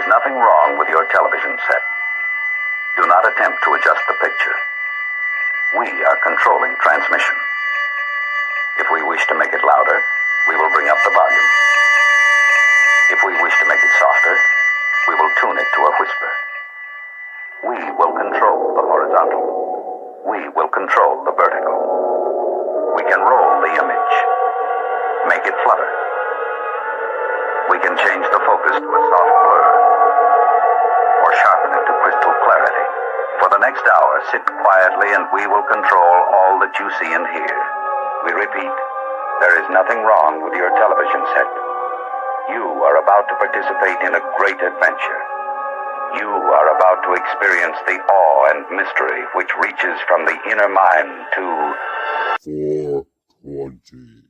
nothing wrong with your television set. Do not attempt to adjust the picture. We are controlling transmission. If we wish to make it louder, we will bring up the volume. If we wish to make it softer, we will tune it to a whisper. We will control the horizontal. We will control the vertical. We can roll the image, make it flutter. We can change the focus to a soft blur, or sharpen it to crystal clarity. For the next hour, sit quietly and we will control all that you see and hear. We repeat, there is nothing wrong with your television set. You are about to participate in a great adventure. You are about to experience the awe and mystery which reaches from the inner mind to 420.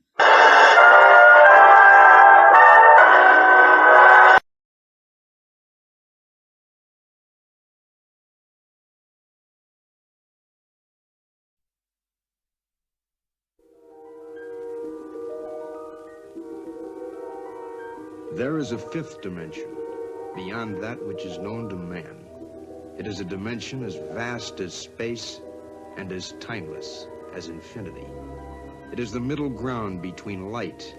There is a fifth dimension, beyond that which is known to man. It is a dimension as vast as space and as timeless as infinity. It is the middle ground between light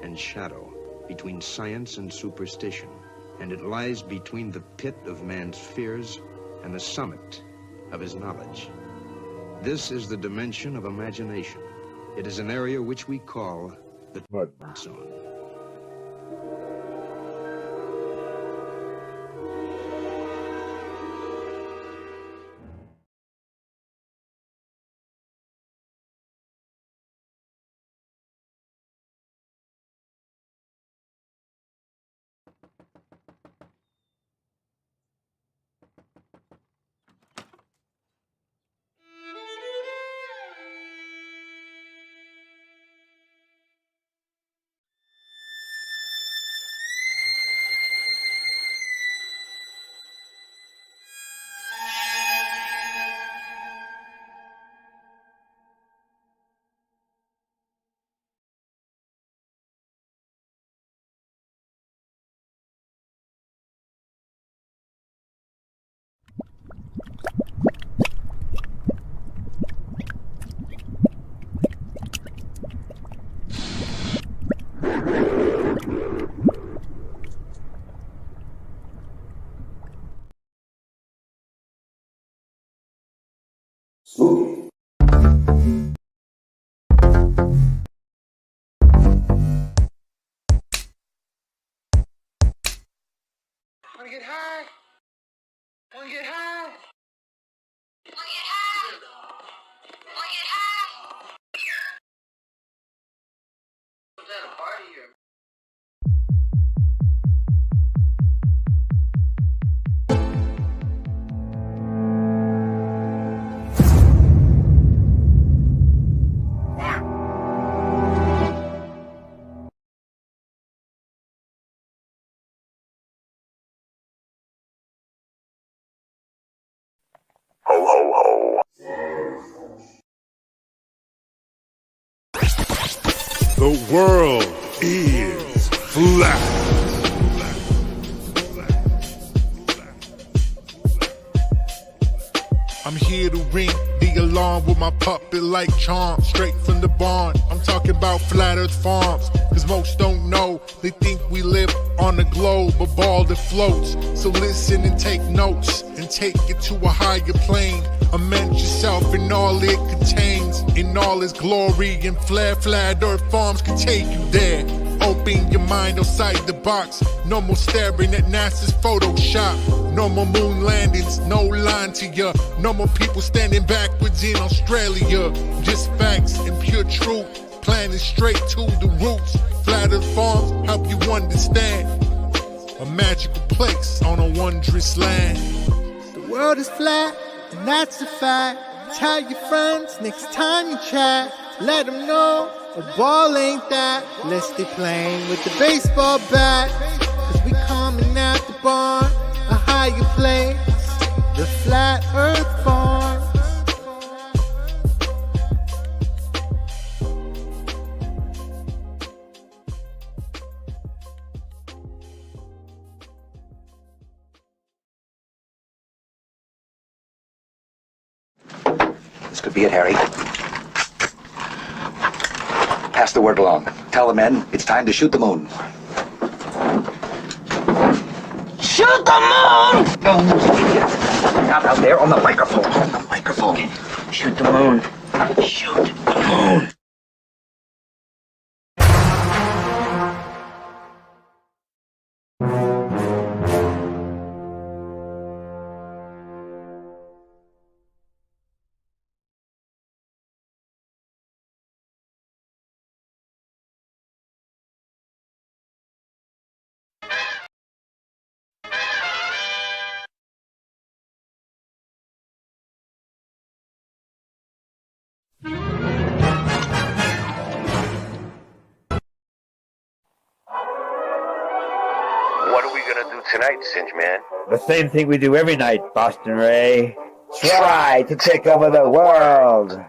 and shadow, between science and superstition, and it lies between the pit of man's fears and the summit of his knowledge. This is the dimension of imagination. It is an area which we call the Mudflood zone. Spooky. Wanna get high? Wanna get high? Wanna get high? Wanna get high? Was that a party or? Ho, ho, ho. The world is flat. I'm here to ring the alarm with my puppet like charm, straight from the barn. I'm talking about Flat Earth Farms, cause most don't know. They think we live on a globe, a ball that floats. So listen and take notes, and take it to a higher plane. Imagine yourself in all it contains, in all its glory and flair. Flat Earth Farms can take you there. Open your mind outside the box. No more staring at NASA's Photoshop. No more moon landings, no line to ya. No more people standing backwards in Australia. Just facts and pure truth, planning straight to the roots. Flat Earth Farms help you understand. A magical place on a wondrous land. The world is flat, and that's a fact. Tell your friends next time you chat. Let them know a ball ain't that. Let's stay playing with the baseball bat. Cause we coming out the barn, a higher place. The Flat Earth Farm. This could be it, Harry. Pass the word along. Tell the men it's time to shoot the moon. Shoot the moon! Not out there on the microphone. On the microphone. Shoot the moon. Shoot the moon. What are we gonna do tonight, Singe Man? The same thing we do every night, Boston Ray. Try to take over the world.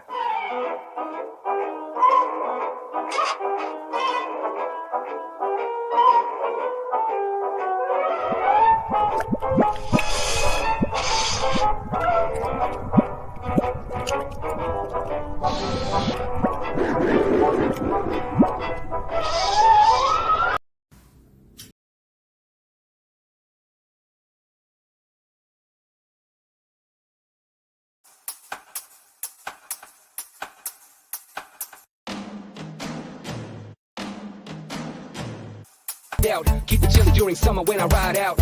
Out. Keep it chilly during summer when I ride out.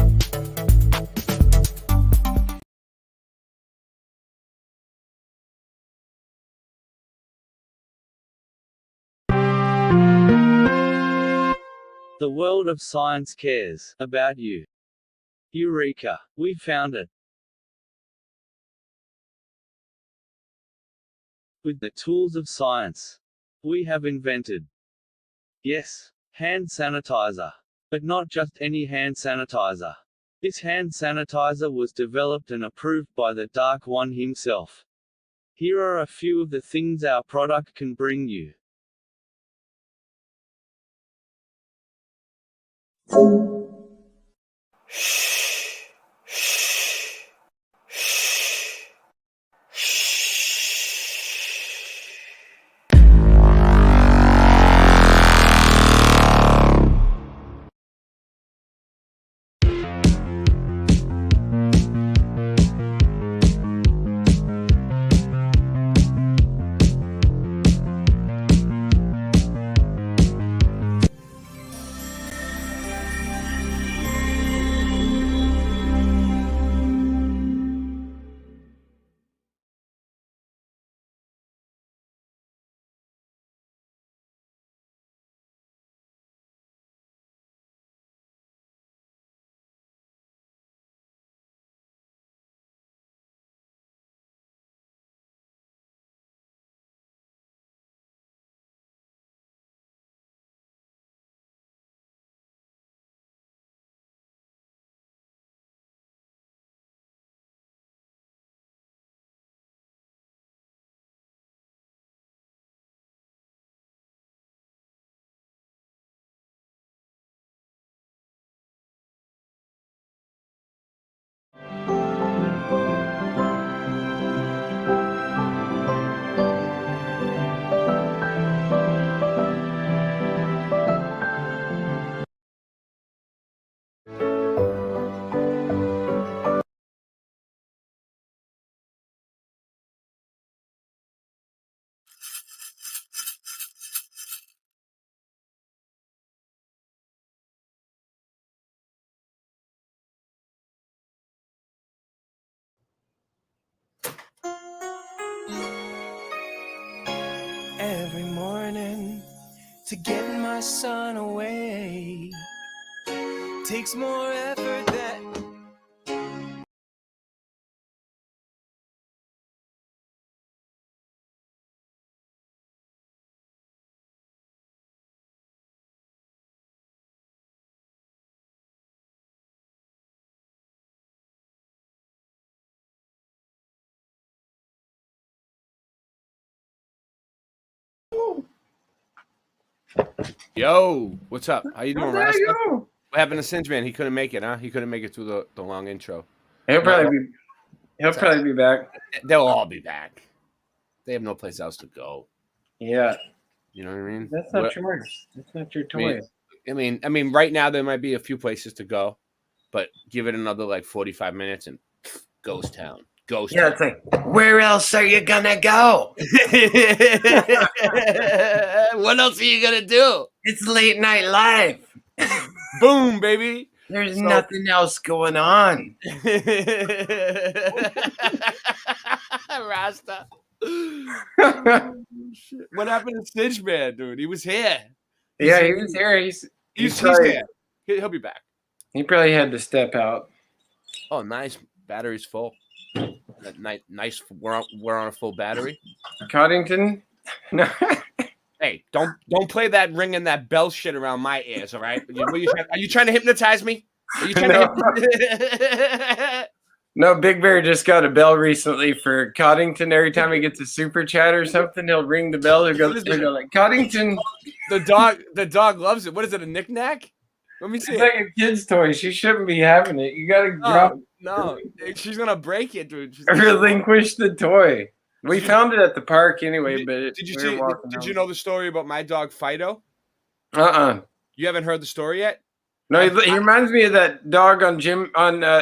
The world of science cares about you. Eureka! We found it. With the tools of science, we have invented, yes, hand sanitizer. But not just any hand sanitizer. This hand sanitizer was developed and approved by the Dark One himself. Here are a few of the things our product can bring you. Every morning to get my son away takes more effort than Yo, what's up? How you doing, Rasta? What happened to Singe Man? He couldn't make it, huh? He couldn't make it through the long intro. He'll probably be back. They'll all be back. They have no place else to go. Yeah. You know what I mean? That's not yours. That's not your toy. I mean, right now there might be a few places to go, but give it another like 45 minutes and ghost town. Ghost town. It's like, where else are you gonna go? What else are you gonna do? It's late night live. Boom, baby. There's nothing else going on. Rasta. What happened to Stitch Man, dude? He was here. He was here. He's here. He'll be back. He probably had to step out. Oh, nice. Battery's full. Nice. We're on a full battery. Coddington? No. Hey, don't play that ringing that bell shit around my ears, all right? Are you trying to hypnotize me? Are you trying to No, Big Bear just got a bell recently for Coddington. Every time he gets a super chat or something, he'll ring the bell. He'll go like, Coddington. The dog loves it. What is it, a knick-knack? Let me see. It's like a kid's toy. She shouldn't be having it. You gotta drop it. No, she's gonna break it, dude. Relinquish the toy. We found it at the park anyway, but did you know the story about my dog Fido? You haven't heard the story yet? No, he reminds me of that dog on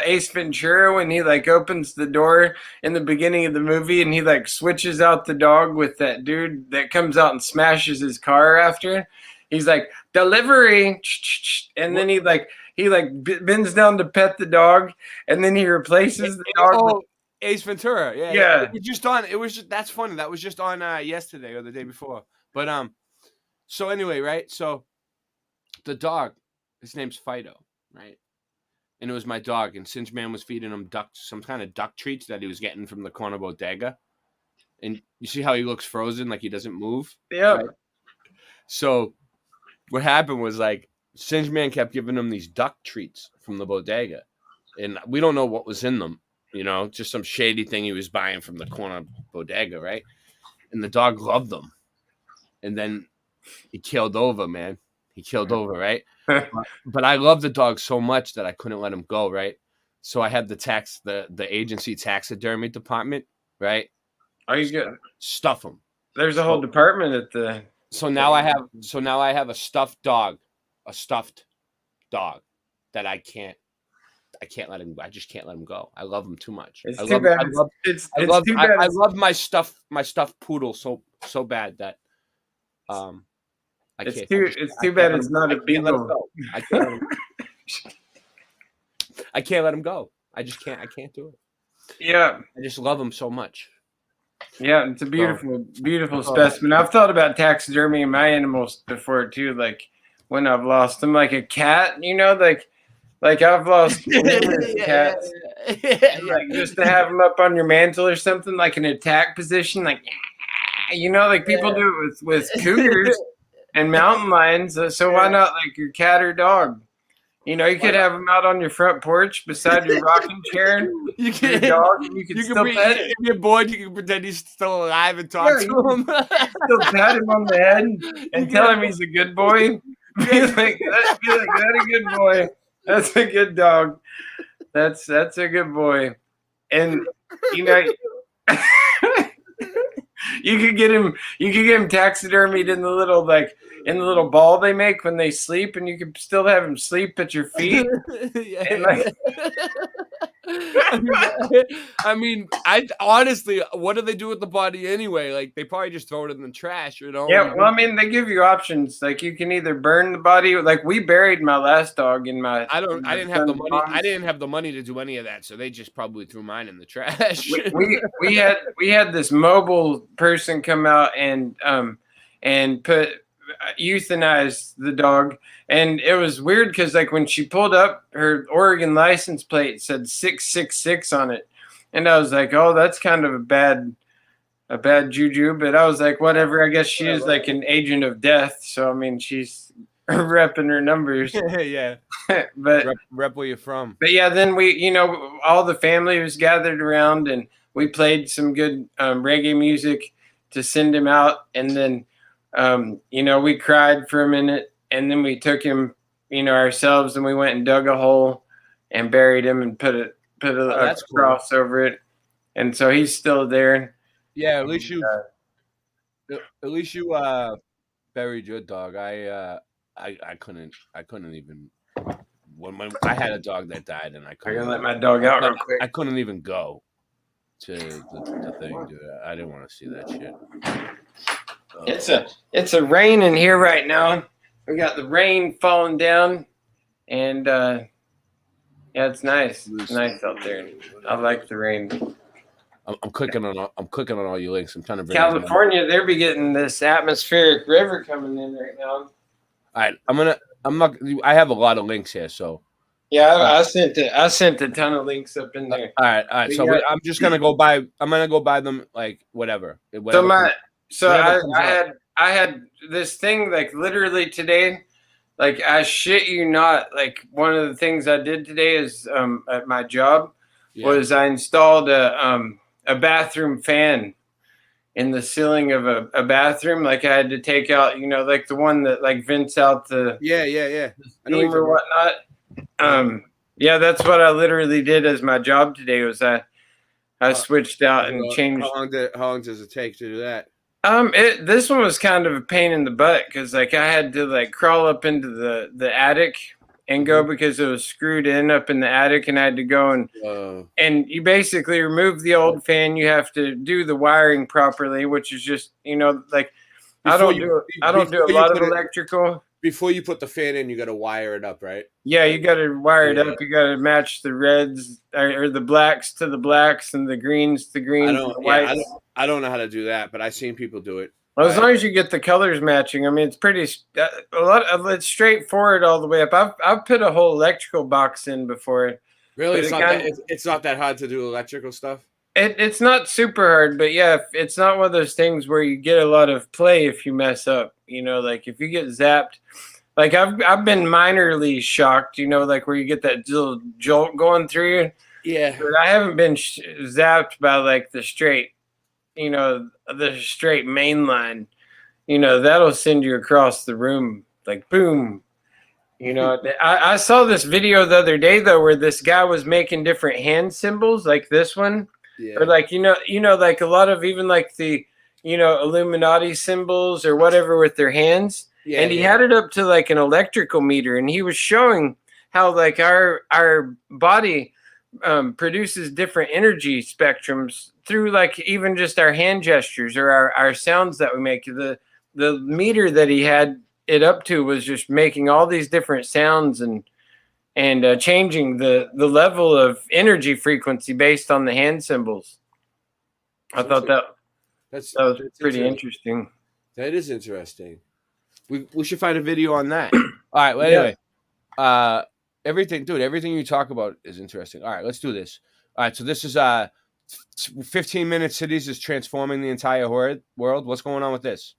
Ace Ventura when he like opens the door in the beginning of the movie and he like switches out the dog with that dude that comes out and smashes his car after. He's like, delivery, and then he bends down to pet the dog, and then he replaces the dog. Oh, Ace Ventura, yeah. It was just that's funny. That was just on yesterday or the day before. But so anyway, right? So the dog, his name's Fido, right? And it was my dog, and Singe Man was feeding him some kind of duck treats that he was getting from the corner bodega. And you see how he looks frozen, like he doesn't move? Yeah. Right? So what happened was like Singe Man kept giving him these duck treats from the bodega, and we don't know what was in them, just some shady thing he was buying from the corner bodega, right? And the dog loved them, and then he killed over, man. He killed over, right? But I love the dog so much that I couldn't let him go, right? So I had the agency taxidermy department, right? Are you good? Stuff him. There's a whole department at the. So now I have a stuffed dog that I can't let him. I just can't let him go. I love him too much. It's too bad. I love my stuffed poodle so bad that it's too bad it's not a beagle. I can't let him go. I just can't. I can't do it. Yeah, I just love him so much. Yeah, it's a beautiful specimen. I've thought about taxidermying my animals before too, like when I've lost them, like a cat. Like I've lost cats. Like just to have them up on your mantle or something, like an attack position, like like people do it with cougars and mountain lions. So why not like your cat or dog? You could have them out on your front porch beside your rocking chair. You can dog. You can still pet it. If you're bored, you can pretend he's still alive and talk to him. Still pat him on the head and tell him he's a good boy. Be like, that's a good boy. That's a good dog. That's a good boy. And you could get him taxidermied in the little ball they make when they sleep, and you could still have him sleep at your feet. I mean, I honestly, what do they do with the body anyway? Like they probably just throw it in the trash, Yeah, well, I mean, they give you options. Like you can either burn the body. Like we buried my last dog in my. I didn't have the money. I didn't have the money to do any of that, so they just probably threw mine in the trash. we had this mobile person come out and euthanized the dog, and it was weird because like when she pulled up, her Oregon license plate said 666 on it, and I was like, oh, that's kind of a bad juju, but I was like, whatever, I guess she is like an agent of death, so I mean she's repping her numbers. Yeah. But rep where you're from. But yeah, then we all the family was gathered around and we played some good reggae music to send him out, and then we cried for a minute, and then we took him, ourselves, and we went and dug a hole and buried him and put a cross over it. And so he's still there. Yeah, at least At least you buried your dog. I couldn't even when I had a dog that died and I I couldn't gotta let my dog out real quick. I couldn't even go to the thing, dude. I didn't want to see that shit. It's a rain in here right now. We got the rain falling down, and yeah, it's nice. It's nice out there. I like the rain. I'm clicking on all your links. I'm trying to bring California, they'll be getting this atmospheric river coming in right now. All right, I have a lot of links here, so yeah, I sent a ton of links up in there. All right. So I'm just gonna go buy. I'm gonna go buy them like whatever. I had this thing like literally today. Like I shit you not. Like one of the things I did today is at my job was I installed a bathroom fan in the ceiling of a bathroom. Like I had to take out, like the one that like vents out the steam or whatnot. Yeah, that's what I literally did as my job today. Was I switched out and changed. How long does it take to do that? This one was kind of a pain in the butt because like I had to like crawl up into the attic and go because it was screwed in up in the attic, and I had to go and you basically remove the old fan. You have to do the wiring properly, which is just like I don't do a lot of electrical. Before you put the fan in, you got to wire it up, right? Yeah, you got to wire it up. You got to match the reds or the blacks to the blacks and the greens to greens and the whites. I don't know how to do that, but I've seen people do it. Well, as long as you get the colors matching, I mean, it's pretty it's straightforward all the way up. I've put a whole electrical box in before. Really, it's not that hard to do electrical stuff. It's not super hard, but yeah, it's not one of those things where you get a lot of play if you mess up. Like if you get zapped, like I've been minorly shocked. Like where you get that little jolt going through you. Yeah, but I haven't been zapped by like the straight. The straight main line, that'll send you across the room like boom. I saw this video the other day though where this guy was making different hand symbols like this one, or like like a lot of even like the Illuminati symbols or whatever with their hands, and he had it up to like an electrical meter, and he was showing how like our body produces different energy spectrums through like even just our hand gestures or our sounds that we make. The meter that he had it up to was just making all these different sounds and changing the level of energy frequency based on the hand symbols. I thought that was pretty interesting. That is interesting. We should find a video on that. All right. Well, anyway, everything you talk about is interesting. All right, let's do this. All right, so this is 15-minute cities is transforming the entire world. What's going on with this?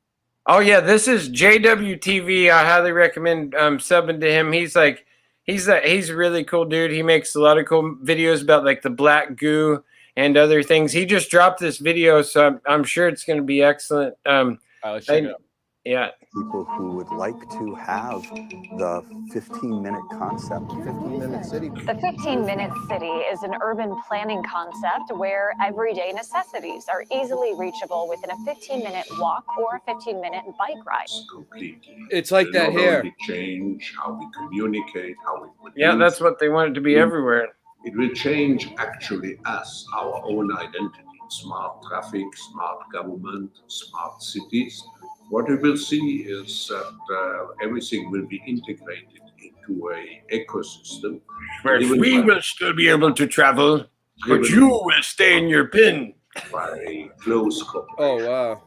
Oh yeah, this is JWTV. I highly recommend subbing to him. He's a really cool dude. He makes a lot of cool videos about like the black goo and other things. He just dropped this video, so I'm sure it's going to be excellent. Let's check it out. Yeah. People who would like to have the 15-minute concept. 15-minute city. The 15-minute city is an urban planning concept where everyday necessities are easily reachable within a 15-minute walk or a 15-minute bike ride. Completely. It's like that here. Change how we communicate, how we produce. Yeah, that's what they want it to be everywhere. It will change actually us, our own identity. Smart traffic, smart government, smart cities. What we will see is that everything will be integrated into an ecosystem. Where we will still be able to travel, but you will stay in your pin. By a close cooperation. Oh, wow.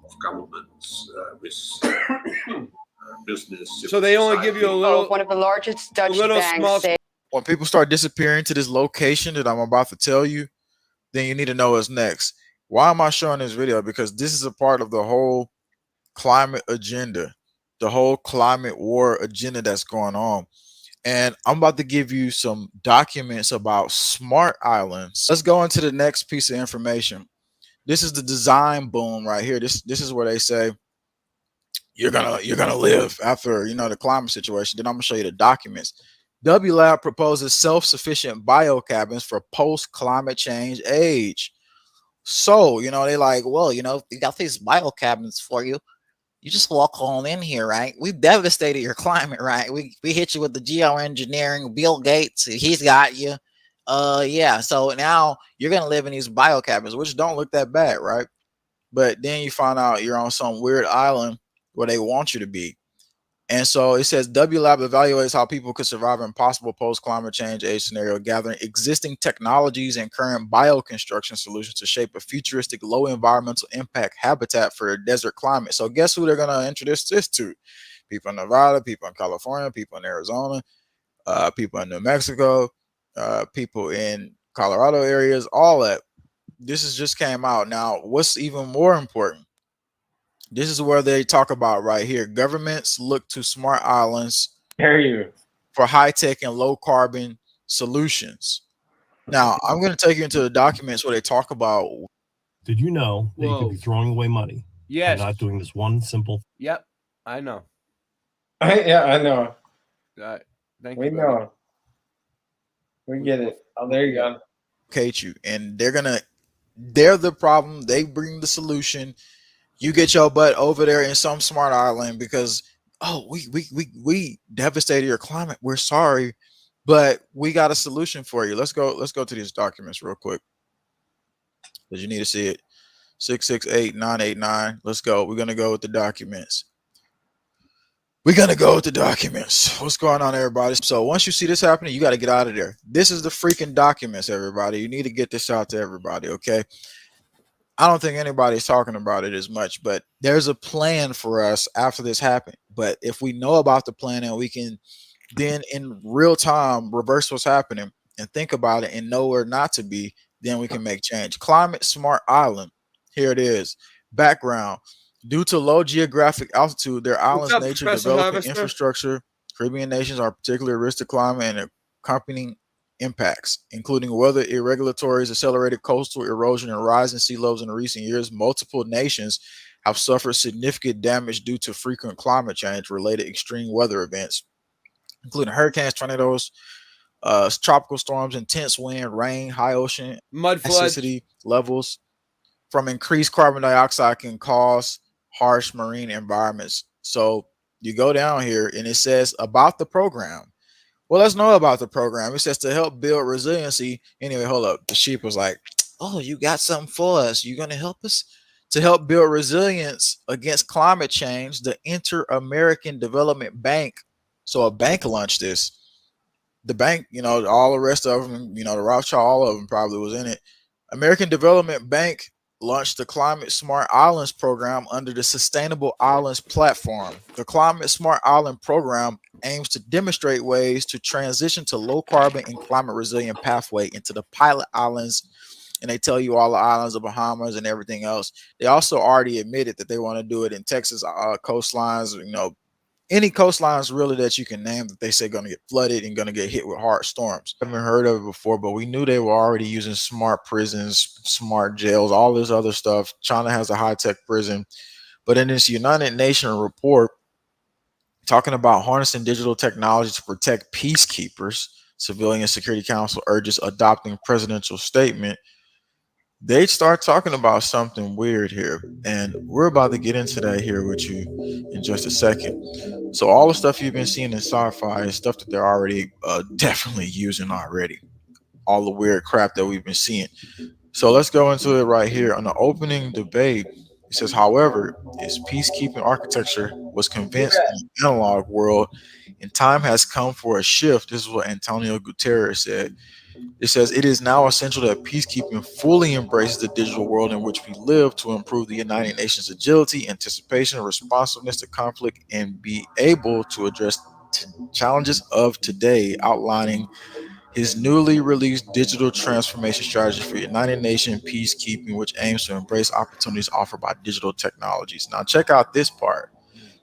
Of governments with business. So they only give you a little. One of the largest Dutch banks. When people start disappearing to this location that I'm about to tell you, then you need to know what's next. Why am I showing this video? Because this is a part of the whole climate agenda, the whole climate war agenda that's going on. And I'm about to give you some documents about smart islands. Let's go into the next piece of information. This is the design boom right here. This is where they say you're gonna live after the climate situation. Then I'm gonna show you the documents. W Lab proposes self-sufficient biocabins for post-climate change age. So, they like, well, we got these bio cabins for you. You just walk on in here, right? We've devastated your climate, right? We hit you with the geoengineering, Bill Gates, he's got you. Yeah. So now you're gonna live in these bio cabins, which don't look that bad, right? But then you find out you're on some weird island where they want you to be. And so it says W Lab evaluates how people could survive in possible post climate change age scenario, gathering existing technologies and current bioconstruction solutions to shape a futuristic low environmental impact habitat for a desert climate. So guess who they're going to introduce this to? People in Nevada, people in California, people in Arizona, people in New Mexico, people in Colorado areas, all that. This has just came out. Now, what's even more important? This is where they talk about right here. Governments look to smart islands for high tech and low carbon solutions. Now, I'm going to take you into the documents where they talk about. Did you know that you could be throwing away money by not doing this one simple? Yep, I know. Yeah, I know. Thank we you. know. We get it. Oh, there you go. Locate you, and they're the problem. They bring the solution. You get your butt over there in some smart island because we devastated your climate. We're sorry, but we got a solution for you. Let's go to these documents real quick because you need to see it. 668-989. Let's go. We're gonna go with the documents. What's going on, everybody? So once you see this happening, you got to get out of there. This is the freaking documents, everybody. You need to get this out to everybody, okay? I don't think anybody's talking about it as much, but there's a plan for us after this happened. But if we know about the plan and we can then in real time reverse what's happening and think about it and know where not to be, then we can make change. Climate smart island. Here it is. Background. Due to low geographic altitude, their islands' nature, developing infrastructure, Caribbean nations are particularly at risk to climate and accompanying impacts, including weather irregularities, accelerated coastal erosion, and rising sea levels in recent years. Multiple nations have suffered significant damage due to frequent climate change related extreme weather events, including hurricanes, tornadoes, tropical storms, intense wind, rain, high ocean acidity levels from increased carbon dioxide can cause harsh marine environments. So you go down here and it says about the program. Well, let's know about the program. It says to help build resiliency. Anyway, hold up. The sheep was like, oh, you got something for us. You going to help us? To help build resilience against climate change, the Inter-American Development Bank. So a bank launched this. The bank, all the rest of them, the Rothschild, all of them probably was in it. American Development Bank launched the Climate Smart Islands program under the Sustainable Islands platform. The Climate Smart Island program aims to demonstrate ways to transition to low carbon and climate resilient pathway into the pilot islands. And they tell you all the islands of Bahamas and everything else. They also already admitted that they want to do it in Texas coastlines, any coastlines really that you can name that they say going to get flooded and going to get hit with hard storms. I haven't heard of it before, but we knew they were already using smart prisons, smart jails, all this other stuff. China has a high-tech prison. But in this United Nations report, talking about harnessing digital technology to protect peacekeepers, Civilian Security Council urges adopting presidential statement. They start talking about something weird here, and we're about to get into that here with you in just a second. So all the stuff you've been seeing in sci-fi is stuff that they're already definitely using already. All the weird crap that we've been seeing. So let's go into it right here. On the opening debate, it says, however, its peacekeeping architecture was convinced in the analog world, and time has come for a shift. This is what Antonio Guterres said. It says it is now essential that peacekeeping fully embraces the digital world in which we live to improve the United Nations agility, anticipation, responsiveness to conflict, and be able to address challenges of today, outlining his newly released digital transformation strategy for United Nations peacekeeping, which aims to embrace opportunities offered by digital technologies. Now, check out this part,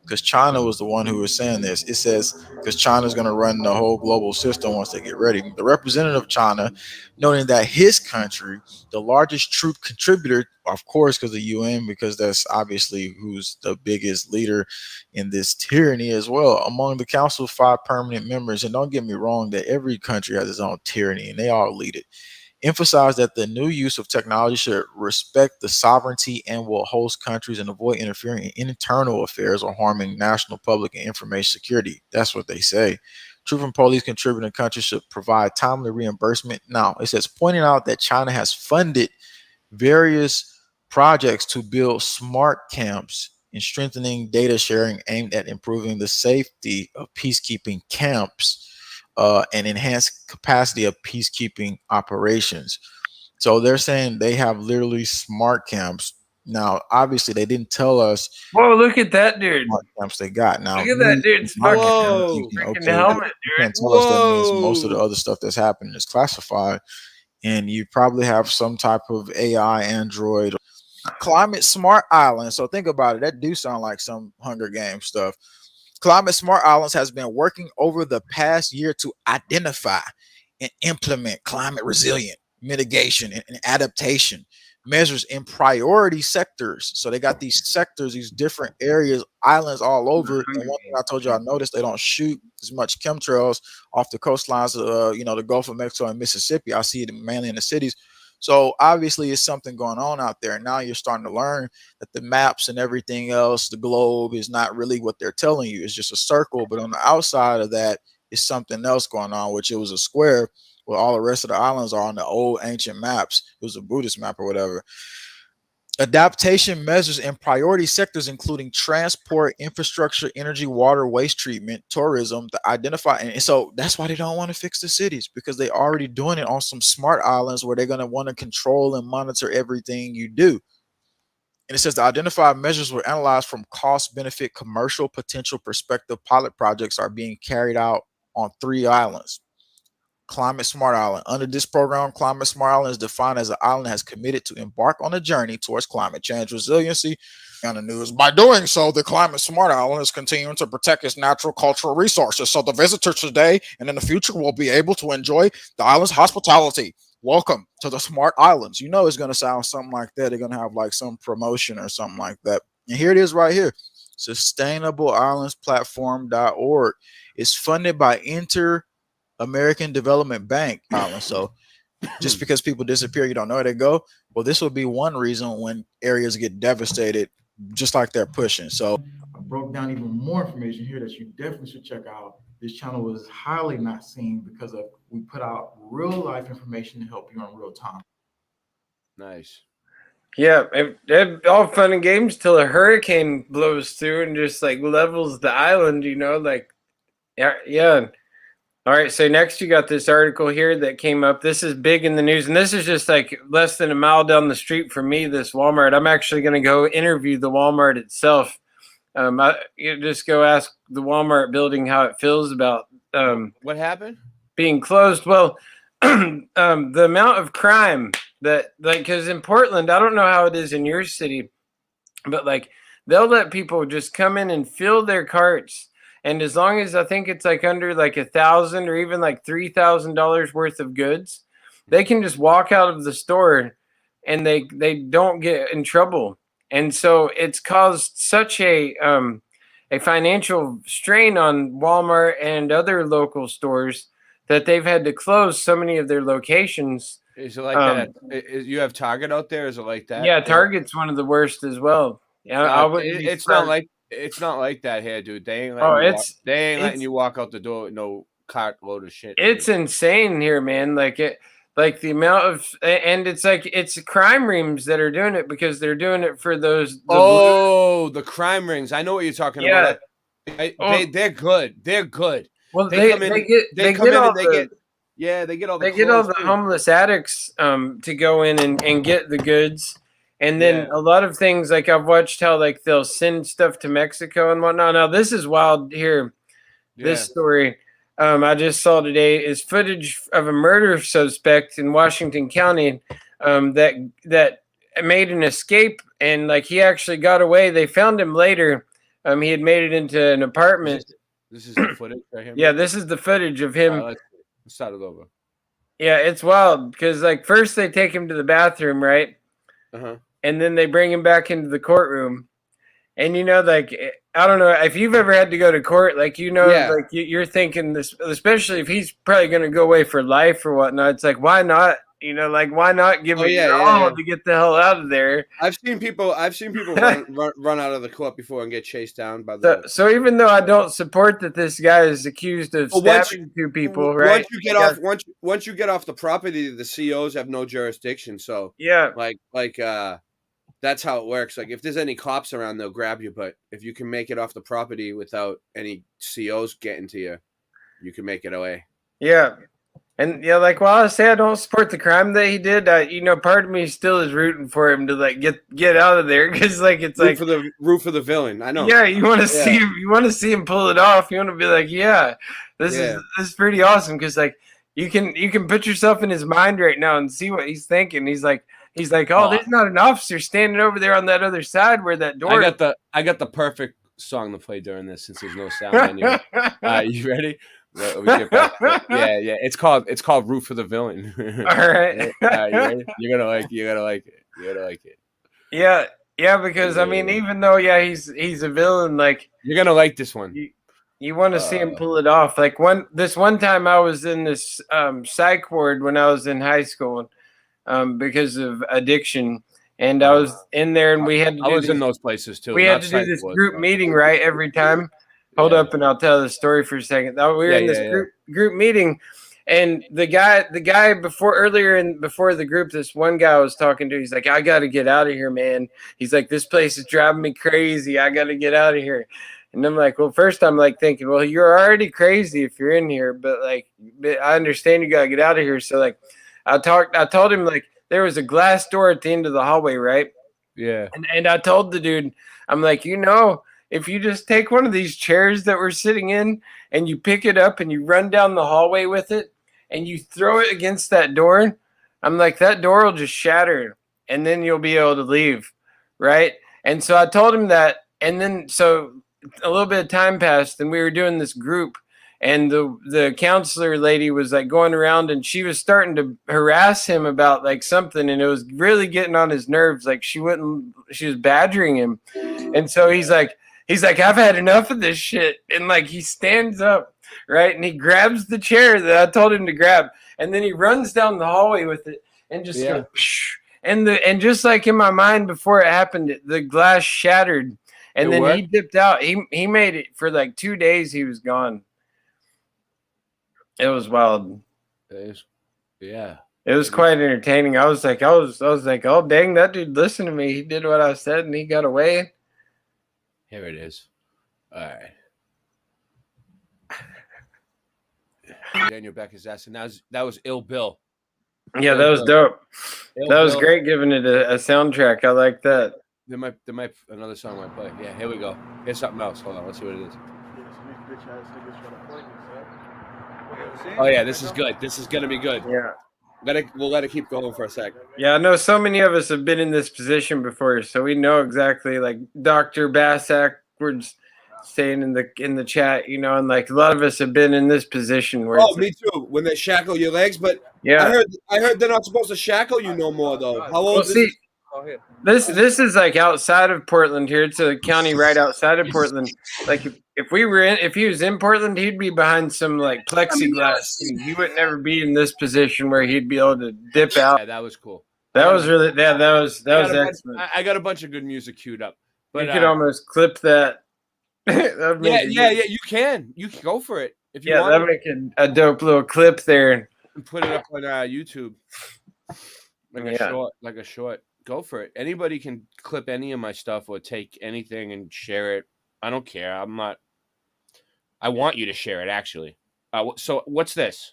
because China was the one who was saying this. It says, because China's going to run the whole global system once they get ready. The representative of China, noting that his country, the largest troop contributor, of course, because the UN, because that's obviously who's the biggest leader in this tyranny as well, among the Council's 5 permanent members. And don't get me wrong, that every country has its own tyranny and they all lead it. emphasized that the new use of technology should respect the sovereignty and will host countries and avoid interfering in internal affairs or harming national public and information security. That's what they say. Troop and police contributing countries should provide timely reimbursement. Now, it says, pointing out that China has funded various projects to build smart camps and strengthening data sharing aimed at improving the safety of peacekeeping camps and enhance capacity of peacekeeping operations. So they're saying they have literally smart camps. Now, obviously, they didn't tell us. Whoa, look at that dude. Smart camps they got. Now, look at that dude's thinking, freaking helmet, you can't tell us that means most of the other stuff that's happening is classified. And you probably have some type of AI android. Climate Smart Island. So think about it. That do sound like some Hunger Games stuff. Climate Smart Islands has been working over the past year to identify and implement climate resilient mitigation and adaptation measures in priority sectors. So they got these sectors, these different areas, islands all over. And one thing I told you, I noticed they don't shoot as much chemtrails off the coastlines of the Gulf of Mexico and Mississippi. I see it mainly in the cities. So obviously it's something going on out there. Now you're starting to learn that the maps and everything else, the globe is not really what they're telling you. It's just a circle. But on the outside of that is something else going on, which it was a square where all the rest of the islands are on the old ancient maps. It was a Buddhist map or whatever. Adaptation measures in priority sectors, including transport, infrastructure, energy, water, waste treatment, tourism, to identify. And so that's why they don't want to fix the cities, because they're already doing it on some smart islands where they're going to want to control and monitor everything you do. And it says the identified measures were analyzed from cost, benefit, commercial, potential, perspective. Pilot projects are being carried out on 3 islands. Climate Smart Island. Under this program, Climate Smart Island is defined as an island that has committed to embark on a journey towards climate change resiliency. On the news, by doing so, the Climate Smart Island is continuing to protect its natural cultural resources. So the visitors today and in the future will be able to enjoy the island's hospitality. Welcome to the Smart Islands. You know it's going to sound something like that. They're going to have like some promotion or something like that. And here it is right here. SustainableIslandsPlatform.org. It's funded by American Development Bank Island. So just because people disappear, you don't know where they go. Well, this will be one reason when areas get devastated, just like they're pushing. So I broke down even more information here that you definitely should check out. This channel is highly not seen because we put out real life information to help you in real time. Nice. Yeah, all fun and games till a hurricane blows through and just like levels the island, like, yeah. All right, so next you got this article here that came up. This is big in the news, and this is just like less than a mile down the street from me, this Walmart. I'm actually going to go interview the Walmart itself. You just go ask the Walmart building how it feels about what happened being closed. Well, the amount of crime that, because in Portland, I don't know how it is in your city, but they'll let people just come in and fill their carts. And as long as I think it's under $1,000 or even $3,000 worth of goods, they can just walk out of the store and they don't get in trouble. And so it's caused such a financial strain on Walmart and other local stores that they've had to close so many of their locations. Is it like that? You have Target out there? Is it like that? Yeah, Target's one of the worst as well. Yeah, it's not like that here, dude. They ain't letting you walk out the door with no cartload of shit. It's insane here, man. The amount of, and it's crime rings that are doing it because they're doing it for those. The crime rings. I know what you're talking about. They're good. They're good. Well, they get all the homeless addicts to go in and get the goods. And then a lot of things, I've watched how they'll send stuff to Mexico and whatnot. Now this is wild here. This story I just saw today is footage of a murder suspect in Washington County that made an escape, and he actually got away. They found him later. He had made it into an apartment. This is the footage right here. Yeah, this is the footage of him. Let's start it over. Yeah, it's wild because first they take him to the bathroom, right? And then they bring him back into the courtroom. And, I don't know if you've ever had to go to court, you're thinking this, especially if he's probably going to go away for life or whatnot. It's why not You know, like why not give it your all to get the hell out of there? I've seen people run out of the court before and get chased down by the. So even though I don't support that this guy is accused of stabbing two people, right? Once you get off the property, the COs have no jurisdiction. So yeah, that's how it works. Like if there's any cops around, they'll grab you. But if you can make it off the property without any COs getting to you, you can make it away. Yeah. And yeah, like while I say I don't support the crime that he did, you know, part of me still is rooting for him to like get out of there because like it's root for the villain. I know. Yeah, you want to see him. You want to see him pull it off. You want to be like, this is pretty awesome because like you can put yourself in his mind right now and see what he's thinking. He's like, oh, there's not an officer standing over there on that other side where that door. I got the perfect song to play during this since there's no sound anyway. You ready? We get back. Yeah. It's called "Root for the Villain." All right. You're gonna like it. Yeah, because I mean, even though he's a villain, like you're gonna like this one. You want to see him pull it off. Like one time I was in this psych ward when I was in high school, because of addiction. And I was in there, and we had to do in those places too. We had to do this group meeting, right, every time. Hold up, and I'll tell the story for a second. We were in this group meeting, and the guy before the group, this one guy I was talking to, he's like, I got to get out of here, man. He's like, this place is driving me crazy. I got to get out of here. And I'm like, well, first I'm like thinking, well, you're already crazy if you're in here, but I understand you got to get out of here. So like, I told him like there was a glass door at the end of the hallway, right? Yeah. And I told the dude, I'm like, you know, if you just take one of these chairs that we're sitting in and you pick it up and you run down the hallway with it and you throw it against that door, I'm like, that door will just shatter and then you'll be able to leave, right? And so I told him that, and then so a little bit of time passed and we were doing this group, and the counselor lady was like going around and she was starting to harass him about like something, and it was really getting on his nerves. Like she was badgering him. And so he's like, I've had enough of this shit. And like he stands up, right? And he grabs the chair that I told him to grab. And then he runs down the hallway with it and just goes, psh, and just like in my mind before it happened, the glass shattered. And then he dipped out. He made it for like 2 days. He was gone. It was wild. Yeah. It was quite entertaining. I was like, oh dang, that dude listened to me. He did what I said and he got away. Here it is. All right. Daniel Becker's ass, and that was Ill Bill. Yeah, that was dope. That was great giving it a soundtrack. I like that. There might another song might play. Yeah, here we go. Here's something else. Hold on, let's see what it is. Oh yeah, this is good. This is gonna be good. Yeah. We'll let it keep going for a sec. Yeah, I know so many of us have been in this position before, so we know exactly. Like Dr. Bassack was saying in the chat, you know, and like a lot of us have been in this position where. Oh, me too. When they shackle your legs, but yeah, I heard they're not supposed to shackle you no more though. How old is this? This is like outside of Portland here. It's a county right outside of Portland. Like if he was in Portland, he'd be behind some like plexiglass. He would never be in this position where he'd be able to dip out. Yeah, that was cool. That was excellent. I got a bunch of good music queued up. But you could almost clip that. Yeah. You can go for it if you want. That'd make a dope little clip there. And put it up on YouTube. Like a short. Go for it. Anybody can clip any of my stuff or take anything and share it. I don't care. I want you to share it, actually. So what's this?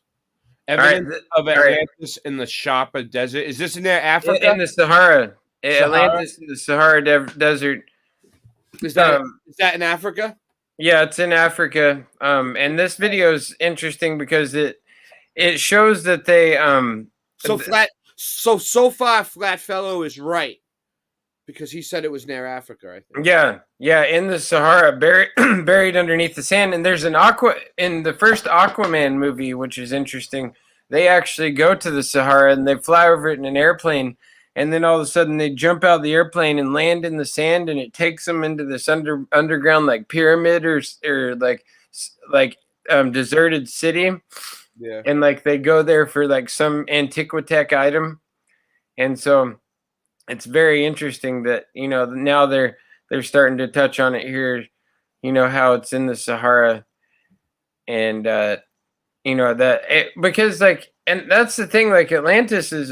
Evidence of Atlantis in the Sahara Desert. Is this in there, Africa? In the Sahara. Atlantis in the Sahara Desert. Is that in Africa? Yeah, it's in Africa. And this video is interesting because it shows that they So far, Flatfellow is right because he said it was near Africa, I think. Yeah, in the Sahara, buried underneath the sand. And there's in the first Aquaman movie, which is interesting. They actually go to the Sahara and they fly over it in an airplane, and then all of a sudden they jump out of the airplane and land in the sand, and it takes them into this underground like pyramid or like deserted city. Yeah. And like they go there for like some antiquitech item. And so it's very interesting that, you know, now they're starting to touch on it here, you know, how it's in the Sahara. And you know, that because like, and that's the thing, like Atlantis is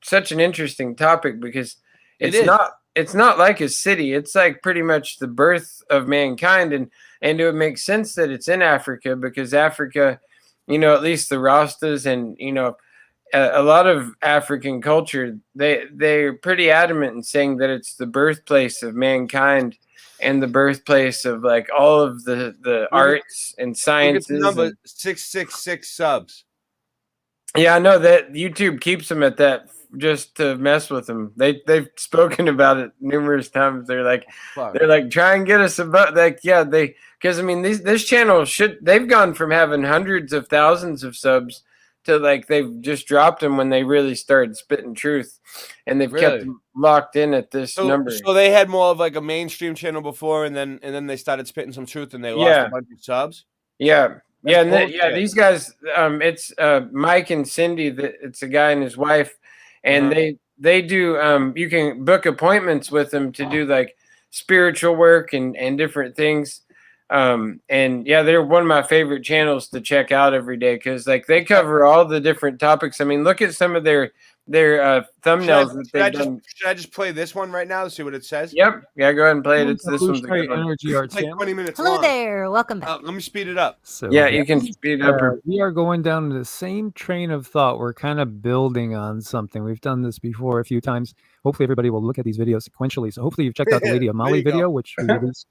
such an interesting topic because it's not like a city. It's like pretty much the birth of mankind, and it would make sense that it's in Africa because Africa, you know, at least the Rastas and, you know, a lot of African culture, they're pretty adamant in saying that it's the birthplace of mankind and the birthplace of like all of the arts and sciences. Look at the number 666 subs. Yeah, I know that YouTube keeps them at that just to mess with them. They've spoken about it numerous times. They're like try and get us about like because I mean this channel they've gone from having hundreds of thousands of subs to like they've just dropped them when they really started spitting truth, and they've kept them locked in at this number. So they had more of like a mainstream channel before, and then they started spitting some truth, and they lost a bunch of subs. Yeah. These guys, it's Mike and Cindy. It's a guy and his wife, and they do. You can book appointments with them to do like spiritual work and different things. And yeah, they're one of my favorite channels to check out every day because like they cover all the different topics. I mean, look at some of their thumbnails that they've done. Should I just play this one right now to see what it says? Yep. Yeah, go ahead and play it. This one's a good one. Energy Art It's like 20 minutes Hello long. there. Welcome back. Let me speed it up. So yeah, you can speed it up. We are going down the same train of thought. We're kind of building on something. We've done this before a few times. Hopefully, everybody will look at these videos sequentially. So hopefully, you've checked out the Lady of Mali video, which we released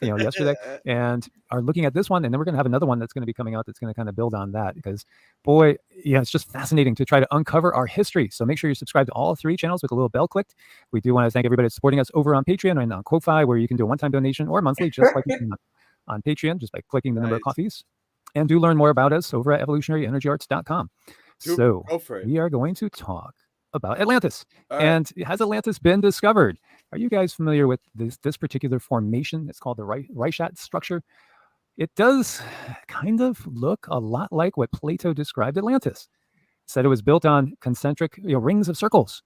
yesterday, and are looking at this one, and then we're going to have another one that's going to be coming out that's going to kind of build on that because boy, yeah, it's just fascinating to try to uncover our history. So make sure you subscribe to all three channels with a little bell clicked. We do want to thank everybody that's supporting us over on Patreon and on Ko-Fi, where you can do a one-time donation or monthly, just like you can on Patreon, just by clicking the number of coffees. And do learn more about us over at evolutionaryenergyarts.com. So we are going to talk about Atlantis. And has Atlantis been discovered? Are you guys familiar with this particular formation? It's called the Reichat structure. It does kind of look a lot like what Plato described Atlantis. Said it was built on concentric rings of circles.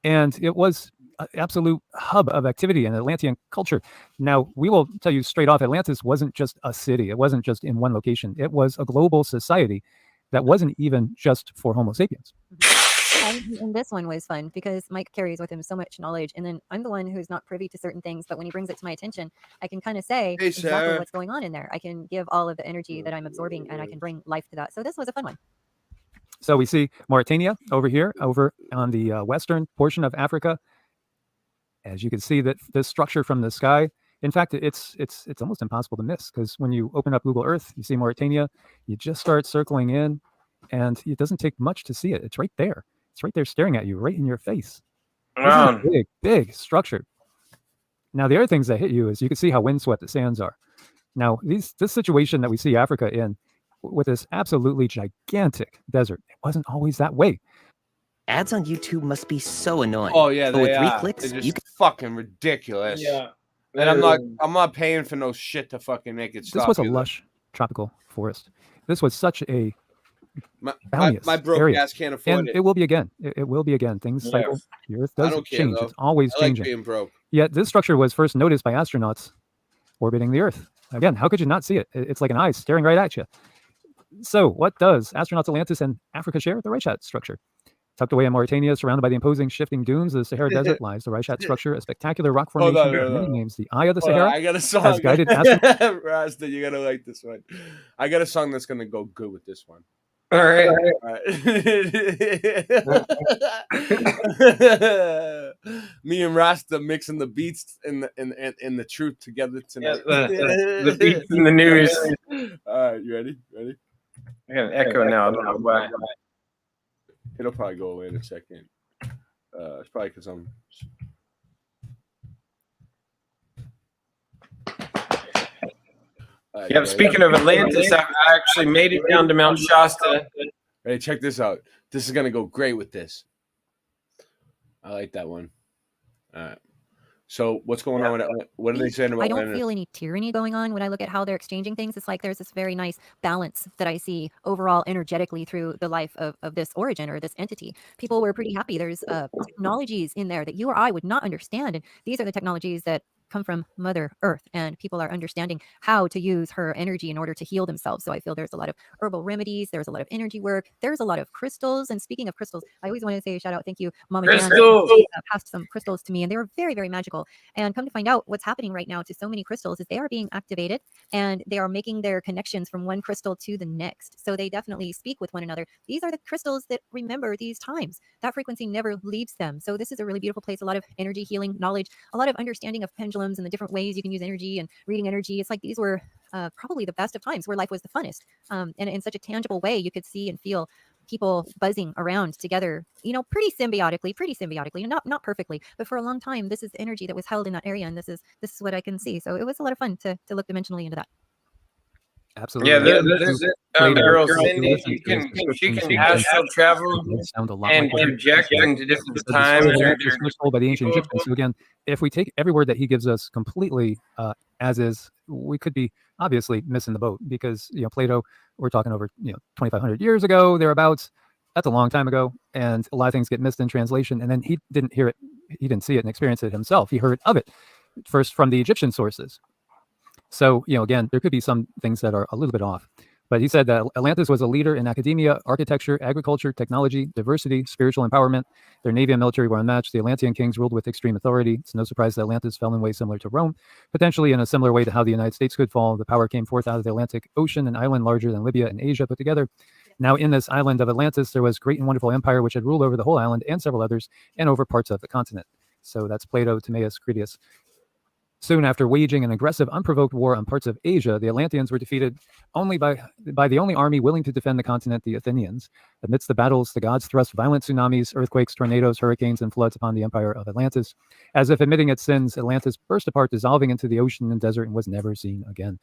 And it was an absolute hub of activity in Atlantean culture. Now, we will tell you straight off, Atlantis wasn't just a city. It wasn't just in one location. It was a global society that wasn't even just for Homo sapiens. And this one was fun because Mike carries with him so much knowledge, and then I'm the one who's not privy to certain things, but when he brings it to my attention, I can kind of say exactly what's going on in there. I can give all of the energy that I'm absorbing, and I can bring life to that. So this was a fun one. So we see Mauritania over here, over on the western portion of Africa. As you can see, that this structure from the sky, in fact, it's almost impossible to miss, because when you open up Google Earth, you see Mauritania, you just start circling in, and it doesn't take much to see it. It's right there. It's right there staring at you, right in your face. Wow. This is a big, big structure. Now, the other things that hit you is you can see how windswept the sands are. Now, this situation that we see Africa in, with this absolutely gigantic desert, it wasn't always that way. Ads on YouTube must be so annoying. Oh yeah, but with 3 are. clicks, They're you just fucking ridiculous. Yeah, and I'm not paying for no shit to fucking make it stop. This was a lush tropical forest. This was such a my broke area. ass can't afford it. It will be again. It will be again. Things cycle. The Earth does change. It's always changing. Being broke. Yet this structure was first noticed by astronauts orbiting the Earth. Again, how could you not see it? It's like an eye staring right at you. So what does astronauts Atlantis and Africa share? The Reichat structure. Tucked away in Mauritania, surrounded by the imposing shifting dunes of the Sahara Desert, lies the Reichat structure, a spectacular rock formation with many names. The Eye of the Sahara I got a song. has guided astronauts. Rasta, you gotta like this one. I got a song that's gonna go good with this one. All right. Me and Rasta mixing the beats and the truth together tonight. The beats and the news. All right, you ready? Ready? I got an echo now. I don't know why. It'll probably go away in a second. It's probably because I'm. Yeah, speaking of Atlantis, I actually made it down to Mount Shasta. Hey, check this out. This is gonna go great with this. I like that one. All right. So what's going on with Atlanta? What are they saying about I don't Atlanta? feel any tyranny going on when I look at how they're exchanging things. It's like there's this very nice balance that I see overall energetically through the life of this origin or this entity. People were pretty happy. There's technologies in there that you or I would not understand. And these are the technologies that come from Mother Earth, and people are understanding how to use her energy in order to heal themselves. So I feel there's a lot of herbal remedies, there's a lot of energy work, there's a lot of crystals. And speaking of crystals, I always want to say a shout out, thank you, Mama Jan, passed some crystals to me, and they were very, very magical. And come to find out, what's happening right now to so many crystals is they are being activated, and they are making their connections from one crystal to the next. So they definitely speak with one another. These are the crystals that remember these times. That frequency never leaves them. So this is a really beautiful place, a lot of energy healing knowledge, a lot of understanding of pendulums and the different ways you can use energy and reading energy. It's like these were probably the best of times where life was the funnest. And in such a tangible way, you could see and feel people buzzing around together, pretty symbiotically, not perfectly, but for a long time. This is the energy that was held in that area, and this is what I can see. So it was a lot of fun to look dimensionally into that. Absolutely. Yeah, this girl Cindy, she can astral travel and project into different times. By the ancient Egyptians. So again, if we take every word that he gives us completely as is, we could be obviously missing the boat, because Plato, we're talking over 2,500 years ago, thereabouts. That's a long time ago, and a lot of things get missed in translation. And then he didn't hear it, he didn't see it and experience it himself. He heard of it first from the Egyptian sources. So, again, there could be some things that are a little bit off. But he said that Atlantis was a leader in academia, architecture, agriculture, technology, diversity, spiritual empowerment. Their navy and military were unmatched. The Atlantean kings ruled with extreme authority. It's no surprise that Atlantis fell in ways similar to Rome, potentially in a similar way to how the United States could fall. The power came forth out of the Atlantic Ocean, an island larger than Libya and Asia put together. Now, in this island of Atlantis, there was great and wonderful empire which had ruled over the whole island and several others, and over parts of the continent. So that's Plato, Timaeus, Critias. Soon after waging an aggressive, unprovoked war on parts of Asia, the Atlanteans were defeated only by the only army willing to defend the continent, the Athenians. Amidst the battles, the gods thrust violent tsunamis, earthquakes, tornadoes, hurricanes, and floods upon the empire of Atlantis. As if admitting its sins, Atlantis burst apart, dissolving into the ocean and desert, and was never seen again.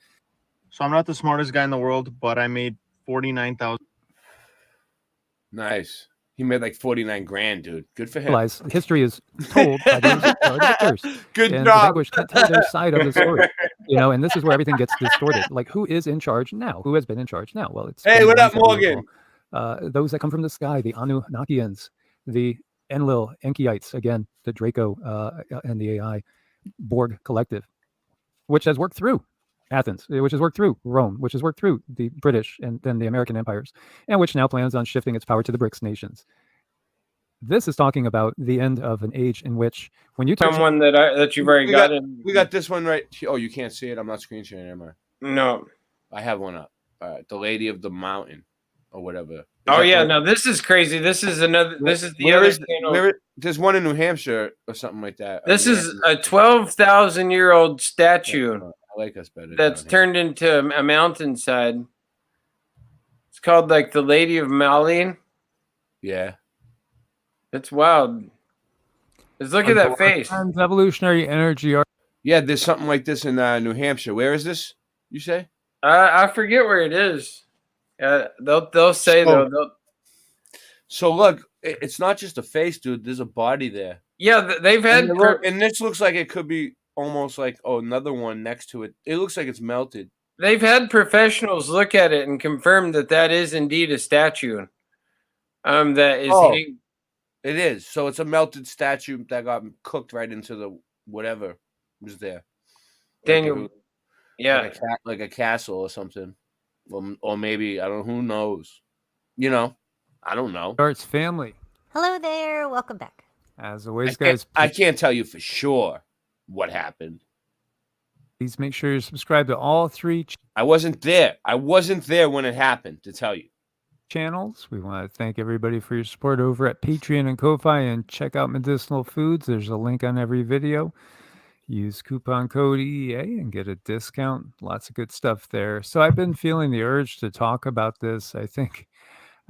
So I'm not the smartest guy in the world, but I made 49,000. Nice. He made like 49 grand, dude. Good for him. History is told by those who are the victors. Good and job. The vanquished can't tell their side of the story. And this is where everything gets distorted. Like, who is in charge now? Who has been in charge now? Well, it's hey, what up, Morgan? Those that come from the sky, the Anunnakians, the Enlil, Enkyites, again, the Draco and the AI Borg collective, which has worked through Athens, which has worked through Rome, which has worked through the British and then the American empires, and which now plans on shifting its power to the BRICS nations. This is talking about the end of an age in which, when you touch someone that you've already got, we got this one right. Oh, you can't see it. I'm not screen sharing, am I? No, I have one up. The Lady of the Mountain, or whatever. No, this is crazy. This is another. This is the other channel. There's one in New Hampshire or something like that. This is a 12,000-year-old statue. I like us better. That's turned into a mountainside. It's called like the Lady of Malin. Yeah. It's wild. Just look at that face. Evolutionary energy. Yeah, there's something like this in New Hampshire. Where is this? You say? I forget where it is. They'll say though. So look, it's not just a face, dude. There's a body there. Yeah, they've had. And this looks like it could be almost like another one next to it. It looks like it's melted. They've had professionals look at it and confirm that is indeed a statue. That is. It is. So it's a melted statue that got cooked right into the whatever was there. Daniel, like a castle or something, or maybe I don't know. Who knows? I don't know. Arts family. Hello there. Welcome back. As always, guys. I can't tell you for sure what happened. Please make sure you subscribe to all three. I wasn't there. I wasn't there when it happened, to tell you. Channels. We want to thank everybody for your support over at Patreon and Ko-Fi, and check out Medicinal Foods. There's a link on every video. Use coupon code EEA and get a discount. Lots of good stuff there. So I've been feeling the urge to talk about this. I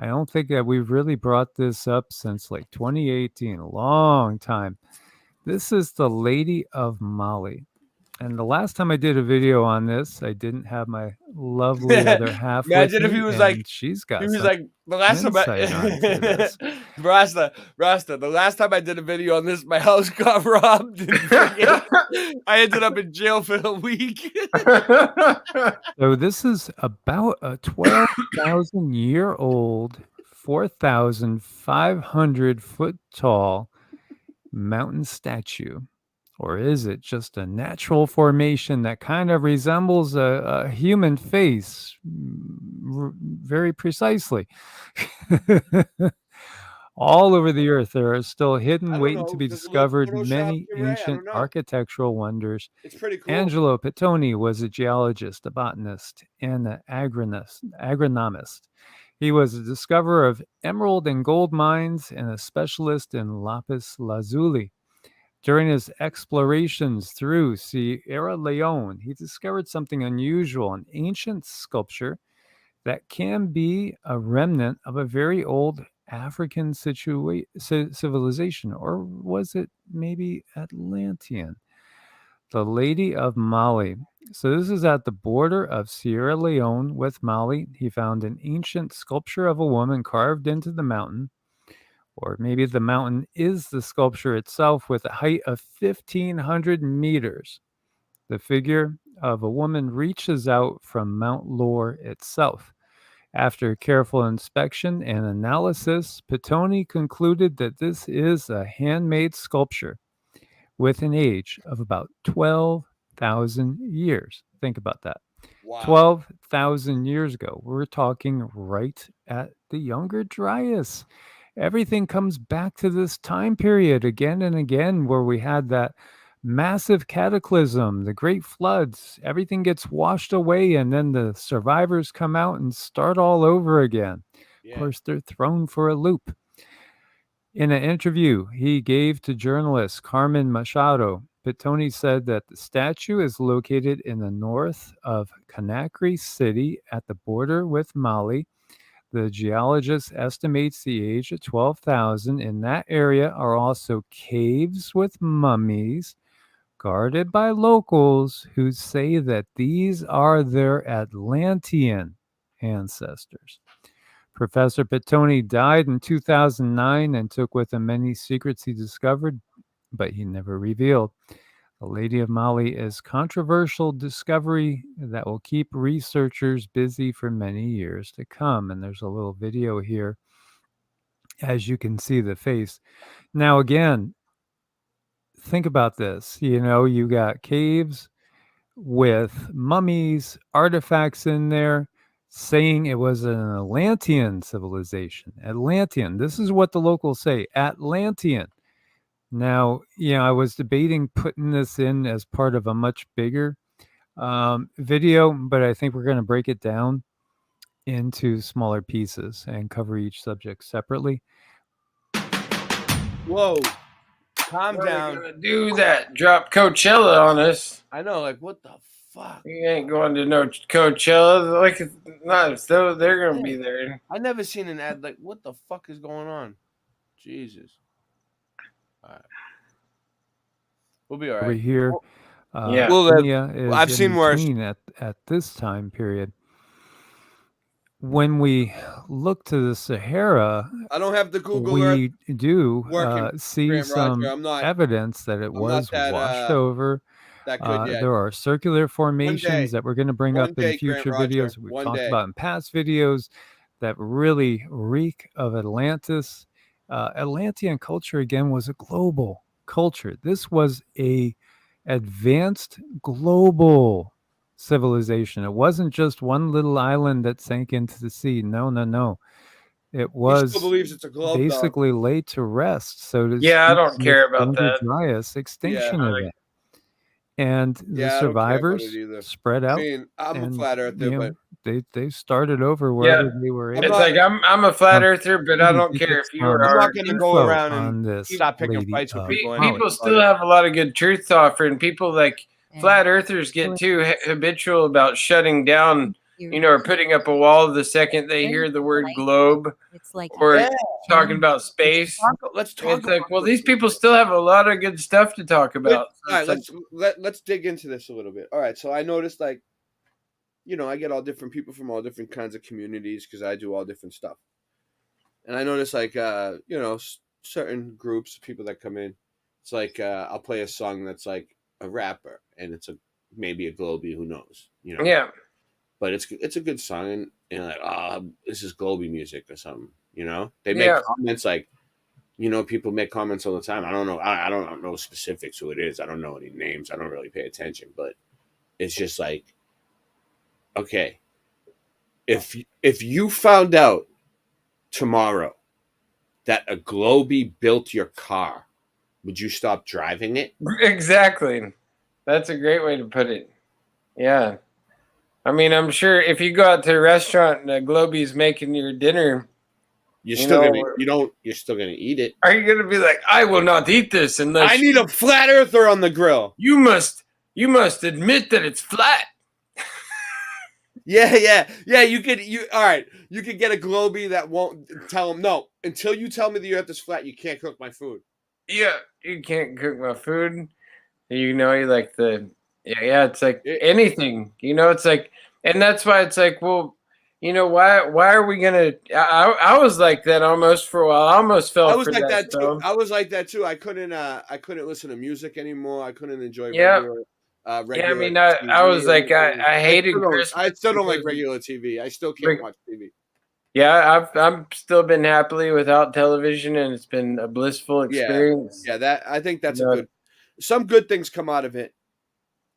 don't think that we've really brought this up since like 2018, a long time. This is the Lady of Mali. And the last time I did a video on this, I didn't have my lovely other half. Imagine if he was like, she's got. He was like, the last time. Rasta, the last time I did a video on this, my house got robbed. And I ended up in jail for a week. So this is about a 12,000-year-old, 4,500 foot tall mountain statue. Or is it just a natural formation that kind of resembles a human face very precisely? All over the earth, there are still hidden, waiting to be discovered, many ancient architectural wonders. It's pretty cool. Angelo Pittoni was a geologist, a botanist, and an agronomist. He was a discoverer of emerald and gold mines and a specialist in lapis lazuli. During his explorations through Sierra Leone, he discovered something unusual, an ancient sculpture that can be a remnant of a very old African civilization, or was it maybe Atlantean? The Lady of Mali. So this is at the border of Sierra Leone with Mali. He found an ancient sculpture of a woman carved into the mountain, or maybe the mountain is the sculpture itself with a height of 1,500 meters. The figure of a woman reaches out from Mount Lore itself. After careful inspection and analysis, Pittoni concluded that this is a handmade sculpture with an age of about 12,000 years. Think about that. Wow. 12,000 years ago. We're talking right at the Younger Dryas. Everything comes back to this time period again and again, where we had that massive cataclysm, the great floods. Everything gets washed away, and then the survivors come out and start all over again. Yeah. Of course, they're thrown for a loop. In an interview he gave to journalist Carmen Machado, Pittoni said that the statue is located in the north of Conakry City at the border with Mali. The geologist estimates the age of 12,000. In that area are also caves with mummies guarded by locals who say that these are their Atlantean ancestors. Professor Pittoni died in 2009 and took with him many secrets he discovered, but he never revealed. The Lady of Mali is a controversial discovery that will keep researchers busy for many years to come. And there's a little video here, as you can see the face. Now, again, think about this. You know, you got caves with mummies, artifacts in there, saying it was an Atlantean civilization. Atlantean. This is what the locals say. Atlantean. Now, you know, I was debating putting this in as part of a much bigger video, but I think we're going to break it down into smaller pieces and cover each subject separately. Whoa. Calm down. Gonna do that. Drop Coachella on us. I know, like, what the fuck? You ain't going to no Coachella. Like, not so they're gonna be there. I never seen an ad like, what the fuck is going on? Jesus. All right. We'll be all right. Over here, yeah. Kenya is I've seen worse at this time period. When we look to the Sahara, I don't have the Google we Earth do see Grant some Roger. evidence that it was washed over. That good yet. There are circular formations that we're going to bring up in future videos. We've talked about in past videos that really reek of Atlantis. Atlantean culture, again, was a global culture. This was a advanced global civilization. It wasn't just one little island that sank into the sea. No. It was still believes it's a globe, basically laid to rest. So to I don't care about that. Dryas extinction event. And the survivors spread out. I mean, I'm a flat earther, but they started over wherever they were. It's like I'm a flat earther, but I don't care if you are. I'm not going to go around and stop picking fights with people. People still have a lot of good truth to offer, and people like flat earthers get too habitual about shutting down, or putting up a wall the second they hear the word globe, or talking about space. Let's talk. It's like, well, these people still have a lot of good stuff to talk about. All right, let's dig into this a little bit. All right, so I noticed, like, I get all different people from all different kinds of communities because I do all different stuff. And I notice like certain groups of people that come in, it's like I'll play a song that's like a rapper, and it's maybe a Globey, who knows, Yeah. But it's a good song, and like, this is Globey music or something, They make comments like, people make comments all the time. I don't know. I don't know specifics who it is. I don't know any names. I don't really pay attention, but it's just like, okay, if you found out tomorrow that a Globey built your car, would you stop driving it? Exactly. That's a great way to put it. Yeah. I mean, I'm sure if you go out to a restaurant and Globey's making your dinner, you're still gonna eat it. Are you gonna be like, I will not eat this unless I need a flat earther on the grill? You must admit that it's flat. Yeah. You could get a Globey that won't tell him no. Until you tell me that you have this flat, you can't cook my food. Yeah, you can't cook my food. You like it's like anything. It's like, and that's why it's like, well, why are we gonna? I was like that almost for a while. I almost felt. I was like that too. I was like that too. I couldn't listen to music anymore. I couldn't enjoy regular. I mean, I was like, I hated Christmas. I still don't like regular TV. I still can't watch TV. Yeah, I've still been happily without television, and it's been a blissful experience. Yeah, I think that's some good things come out of it,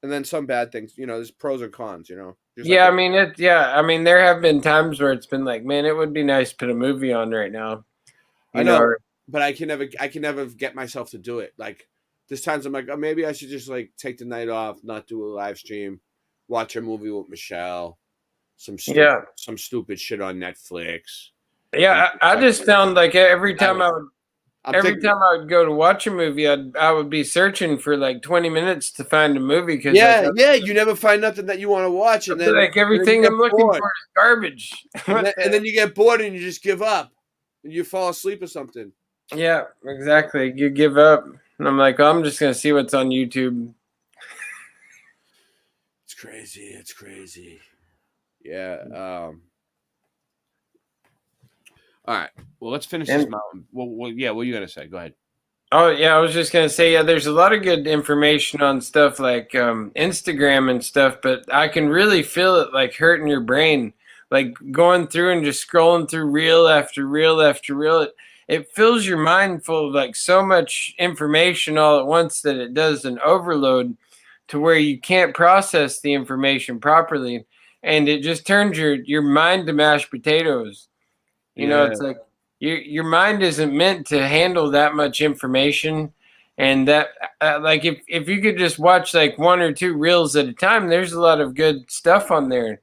and then some bad things. There's pros and cons. I mean, there have been times where it's been like, man, it would be nice to put a movie on right now. I know, but I can never get myself to do it. Like, there's times I'm like, oh, maybe I should just like take the night off, not do a live stream, watch a movie with Michelle, some stupid shit on Netflix. Yeah, I just found like every time I would go to watch a movie, I would be searching for like 20 minutes to find a movie because you never find nothing that you want to watch, and then like everything I'm looking for is garbage. and then you get bored and you just give up, and you fall asleep or something. Yeah, exactly. You give up. And I'm like, I'm just going to see what's on YouTube. It's crazy. Yeah. All right. Well, let's finish this mountain. Well, what are you going to say? Go ahead. Oh, yeah. I was just going to say, there's a lot of good information on stuff like Instagram and stuff, but I can really feel it like hurting your brain. Like going through and just scrolling through reel after reel after reel. It fills your mind full of like so much information all at once that it does an overload to where you can't process the information properly, and it just turns your mind to mashed potatoes. It's like your mind isn't meant to handle that much information, and that like if you could just watch like one or two reels at a time, there's a lot of good stuff on there.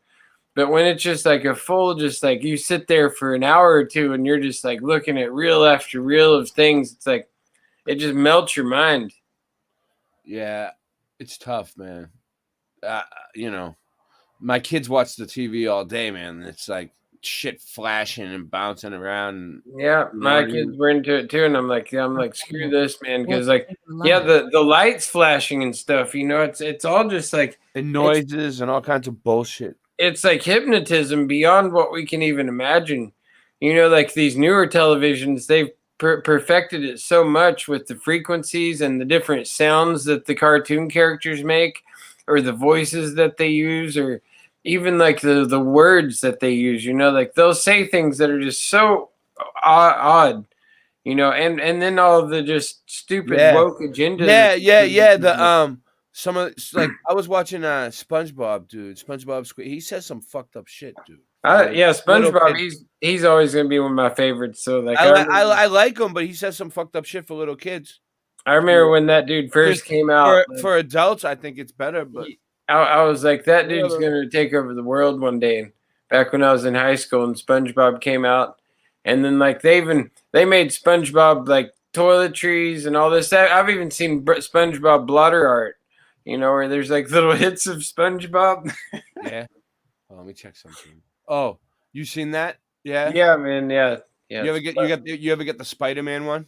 But when it's just like just like you sit there for an hour or two and you're just like looking at reel after reel of things, it's like it just melts your mind. Yeah, it's tough, man. My kids watch the TV all day, man. It's like shit flashing and bouncing around. Yeah, my kids were into it too, and I'm like, screw this, man, because like, the lights flashing and stuff. It's all just like and noises and all kinds of bullshit. It's like hypnotism beyond what we can even imagine. Like these newer televisions, they've perfected it so much with the frequencies and the different sounds that the cartoon characters make, or the voices that they use, or even like the words that they use. Like they'll say things that are just so odd. And then all the just stupid woke agenda. Some of like I was watching SpongeBob, dude. He says some fucked up shit, dude. SpongeBob. He's always gonna be one of my favorites. So like, I like him, but he says some fucked up shit for little kids. I remember when that dude first came out. For adults, I think it's better, but I was like, that dude's gonna take over the world one day. Back when I was in high school and SpongeBob came out, and then like they made SpongeBob like toiletries and all this. I've even seen SpongeBob blotter art. Where there's like little hits of SpongeBob. Yeah. Let me check something. Oh, you seen that? Yeah. Yeah, man. Yeah. You ever get the Spider-Man one?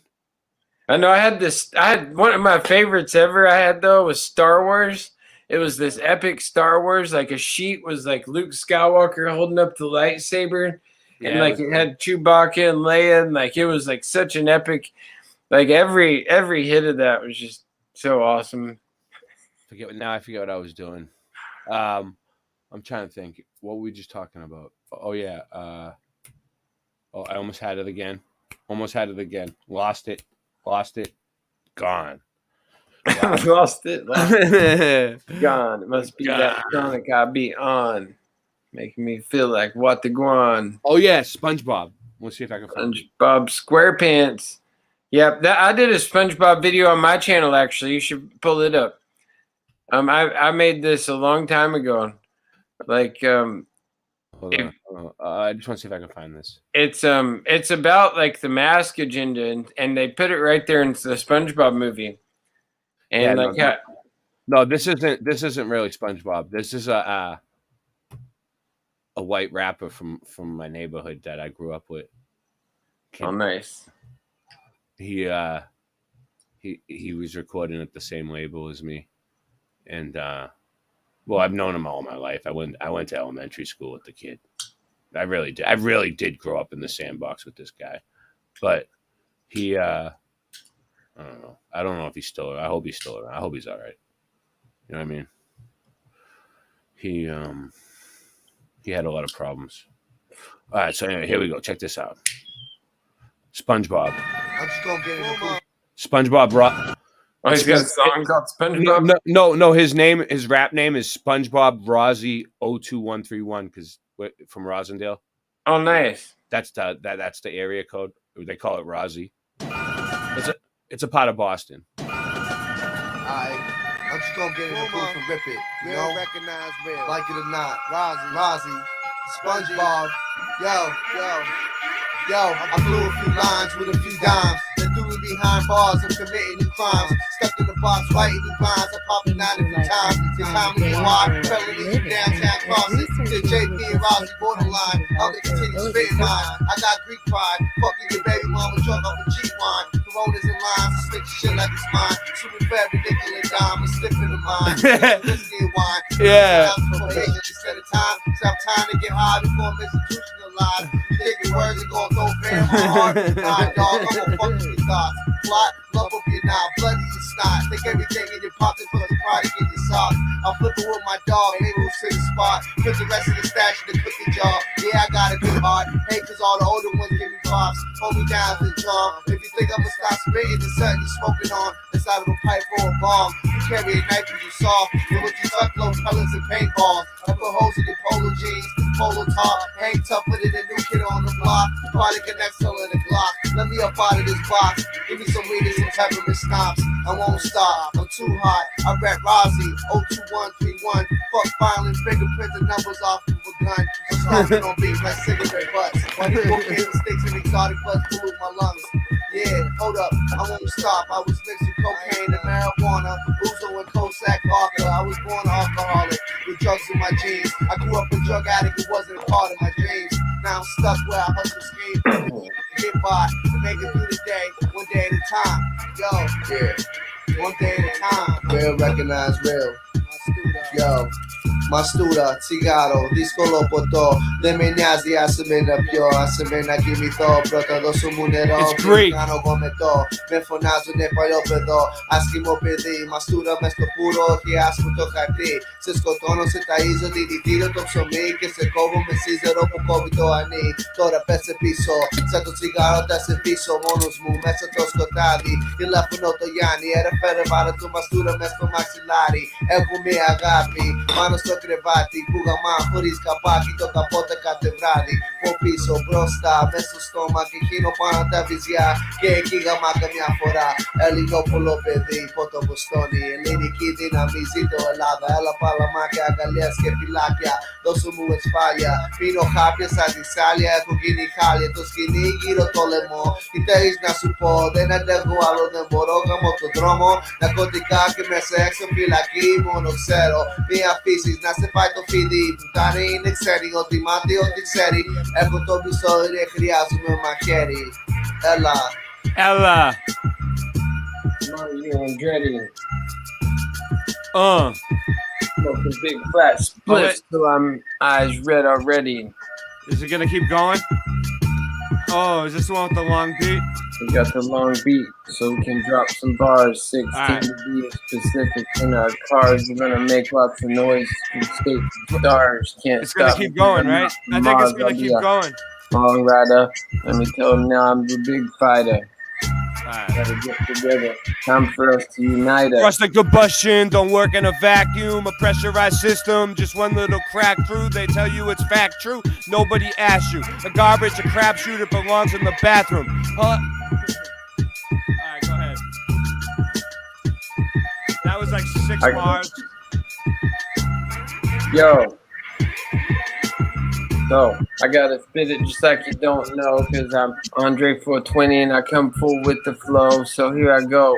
I know. I had one of my favorites ever. I had though was Star Wars. It was this epic Star Wars. Like a sheet was like Luke Skywalker holding up the lightsaber, and like it had Chewbacca and Leia, and like it was like such an epic. Like every hit of that was just so awesome. I forget what I was doing. I'm trying to think. What were we just talking about? Oh yeah. I almost had it again. Lost it. Gone. Lost it. Gone. It must be that tonic I be on, making me feel like what the guan. Oh yeah, SpongeBob. Let's see if I can find SpongeBob SquarePants. Yep, I did a SpongeBob video on my channel. Actually, you should pull it up. I made this a long time ago. Like Hold on. I just want to see if I can find this. It's about like the mask agenda, and they put it right there in the SpongeBob movie. And no, this isn't really SpongeBob. This is a white rapper from my neighborhood that I grew up with. Oh, nice. He was recording at the same label as me, and well, I've known him all my life. I went to elementary school with the kid. I really did grow up in the sandbox with this guy, but he I don't know. I don't know if he's still around. I hope he's still around. I hope he's all right. You know what I mean? He had a lot of problems. All right, so anyway, here we go. Check this out. SpongeBob. I'm just gonna get it. SpongeBob. Oh, he's got a song called SpongeBob? No. His rap name is SpongeBob Rozzy 02131 because from Rosendale. Oh, nice. That's the area code. They call it Rozzy. It's a part of Boston. I'm just gonna get in the booth and rip it. You know, recognize real. Like it or not. Rozzy, SpongeBob. Yo, I blew a few lines with a few dimes. Then threw me behind bars and committing new crimes. Stuck in the box, writing new lines. I popped it 9 different times. The comedy wide, felonies in downtown crosses. Then JP and Rozzy borderline. I'll continue spitting mine. I got Greek pride. Fucking your baby mama drunk off a G-wine. Coronas and lines, I spit shit like it's mine. Shooting for every nickel and dime. I'm slipping the mind. Whiskey and wine. Yeah. Instead of time, stop time to get high before I'm institutionalized. You taking words and gonna go bare my heart. Nah, dog, I'm gonna fuck with your thoughts. Plot, love up your now, bloody your snot. Take everything in your pocket, put the product in your sock. I'll flip it with my dog, maybe we'll sit a spot. Put the rest of the stash in the cookie jar. Yeah, I got a good heart. Hey, cause all the older ones give me props. Hold me down to the charm. If you think I'm gonna stop spitting, it's something you're smoking on. Inside of a pipe or a bomb. You carry a knife and you soft. And what you suck, low pellets and paintballs. I put holes in your polo jeans, polo top. Hang tougher than a new kid on the block. Probably connect till in the Glock. Let me up out of this box. Give me some weed and some peppermint schnapps. I won't stop. I'm too hot. I rap Rozzy 02131. Fuck filing fingerprints and numbers off of a gun. I'm smoking on beats like cigarette butts. While these cocaine sticks and exotic buds pollute my lungs. Yeah, hold up, I won't stop. I was mixing cocaine and marijuana, Uzo and Cossack vodka. I was born an alcoholic with drugs in my genes. I grew up a drug addict, it wasn't a part of my dreams. Now I'm stuck where I hustle scheme, get by, and make it through the day, one day at a time. Yo, one day at a time. Real recognize real. Yo, Mastuda, cigaro, disco lo potó. Δεν με νοιάζει άσε με να πιω, άσε με να κοιμηθώ. Πρώτα δώσω μου νερό, κάνω εγώ μετώ. Με φωνάζουνε παλιό παιδό, άσχημο παιδί. Μαστούρα μες στο πουρο, όχι άσχημο το χαρτί. Σε σκοτώνω, σε ταΐζω, διδυτήριο το ψωμί. Και σε κόβω με σίζερο που κόβει το ανή. Τώρα πέσε πίσω, σαν το τσιγάρο τα σε πίσω. Μόνος μου μέσα το σκοτάδι. Τηλέφωνο το Γιάννη, φέρε βάλε το μαστούρα μες στο μαξιλάρι. Έχω μία αγάπη, πάνω στο κρεβάτι. Που γαμά χωρίς καπάκι, το καπότε κάθε βράδυ. Από πίσω μπροστά, μες στο στόμα και χύνω πάνω τα βυζιά. Και εκεί γαμά καμιά φορά. Ελληνόπουλο παιδί, πότο μποστόνι. Ελληνική δύναμη, ζήτω Ελλάδα. Έλα παλαμάκια, αγκαλιές και φυλάκια. Δώσου μου εσφάλεια. Πίνω χάπια σαν τη σάλια. Έχω γίνει χάλια, το σκηνή γύρω το λαιμό. Τι θέλεις να σου πω, δεν αντέχω άλλο, δεν μπορώ. Γαμώ τον δρόμο, ναρκωτικά και μέσα έξω φυλακή. Μόνο ξέρω, μη αφήσεις να σε πάει το φίδι. Που τάνει είναι ξέρει, ότι μάτι ό,τι ξέρει. Έχω το πιστόλι, χρειάζομαι μαχαίρι. Έλα. Smoking big fat splits till I'm eyes red already. Is it gonna keep going? Oh, is this the one with the long beat? We got the long beat, so we can drop some bars. 16 to be specific in our cars. We're gonna make lots of noise from state to stars. Can't It's gonna stop keep me. going, right? I think it's gonna keep going. Long rider. Let me tell them now I'm the big fighter. Gotta get together. Time for us to unite us. Rustic combustion don't work in a vacuum. A pressurized system, just one little crack through. They tell you it's fact true. Nobody asks you. A garbage, a crapshoot, it belongs in the bathroom. Alright, go ahead. That was like 6 bars. Yo. So, I gotta spit it just like you don't know, cause I'm Andre 420 and I come full with the flow. So here I go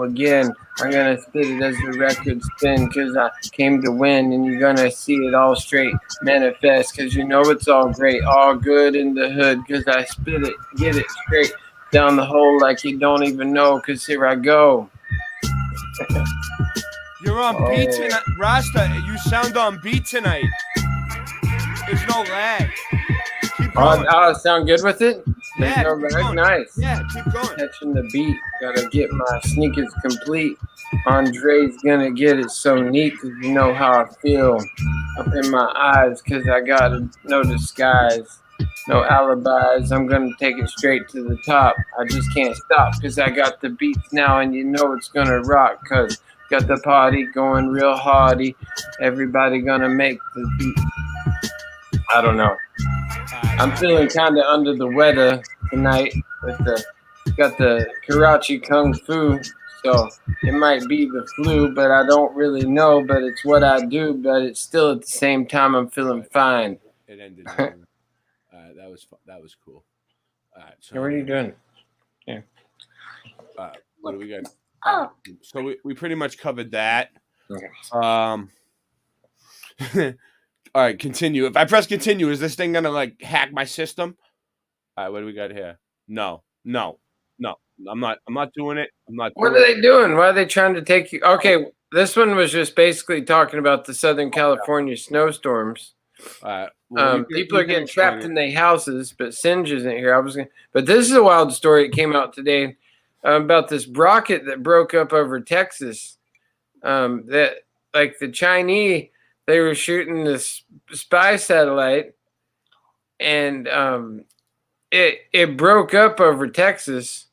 again. I'm gonna spit it as the record spin, cause I came to win, and you're gonna see it all straight manifest, cause you know it's all great, all good in the hood, cause I spit it, get it straight down the hole like you don't even know, cause here I go. You're on beat tonight, Rasta. You sound on beat tonight. There's no lag. Keep going. Oh, sound good with it? There's Yeah, no lag. Nice. Yeah, keep going. Catching the beat. Gotta get my sneakers complete. Andre's gonna get it so neat, cause you know how I feel up in my eyes, cause I got no disguise, no alibis. I'm gonna take it straight to the top. I just can't stop, cause I got the beats now, and you know it's gonna rock, cause got the party going real hardy. Everybody gonna make the beat. I don't know. I'm feeling kind of under the weather tonight. Got the Karachi Kung Fu, so it might be the flu, but I don't really know. But it's what I do. But it's still at the same time I'm feeling fine. It ended. That was cool. All right. So what are you doing? Yeah. What do we got? So we pretty much covered that. Okay. All right, continue. If I press continue, is this thing gonna like hack my system? All right, what do we got here? No. I'm not doing it. What are they doing? Why are they trying to take you? Okay, this one was just basically talking about the Southern California snowstorms. People are getting trapped in their houses, but Singe isn't here. But this is a wild story. It came out today about this rocket that broke up over Texas. That like the Chinese. They were shooting this spy satellite, and it broke up over Texas.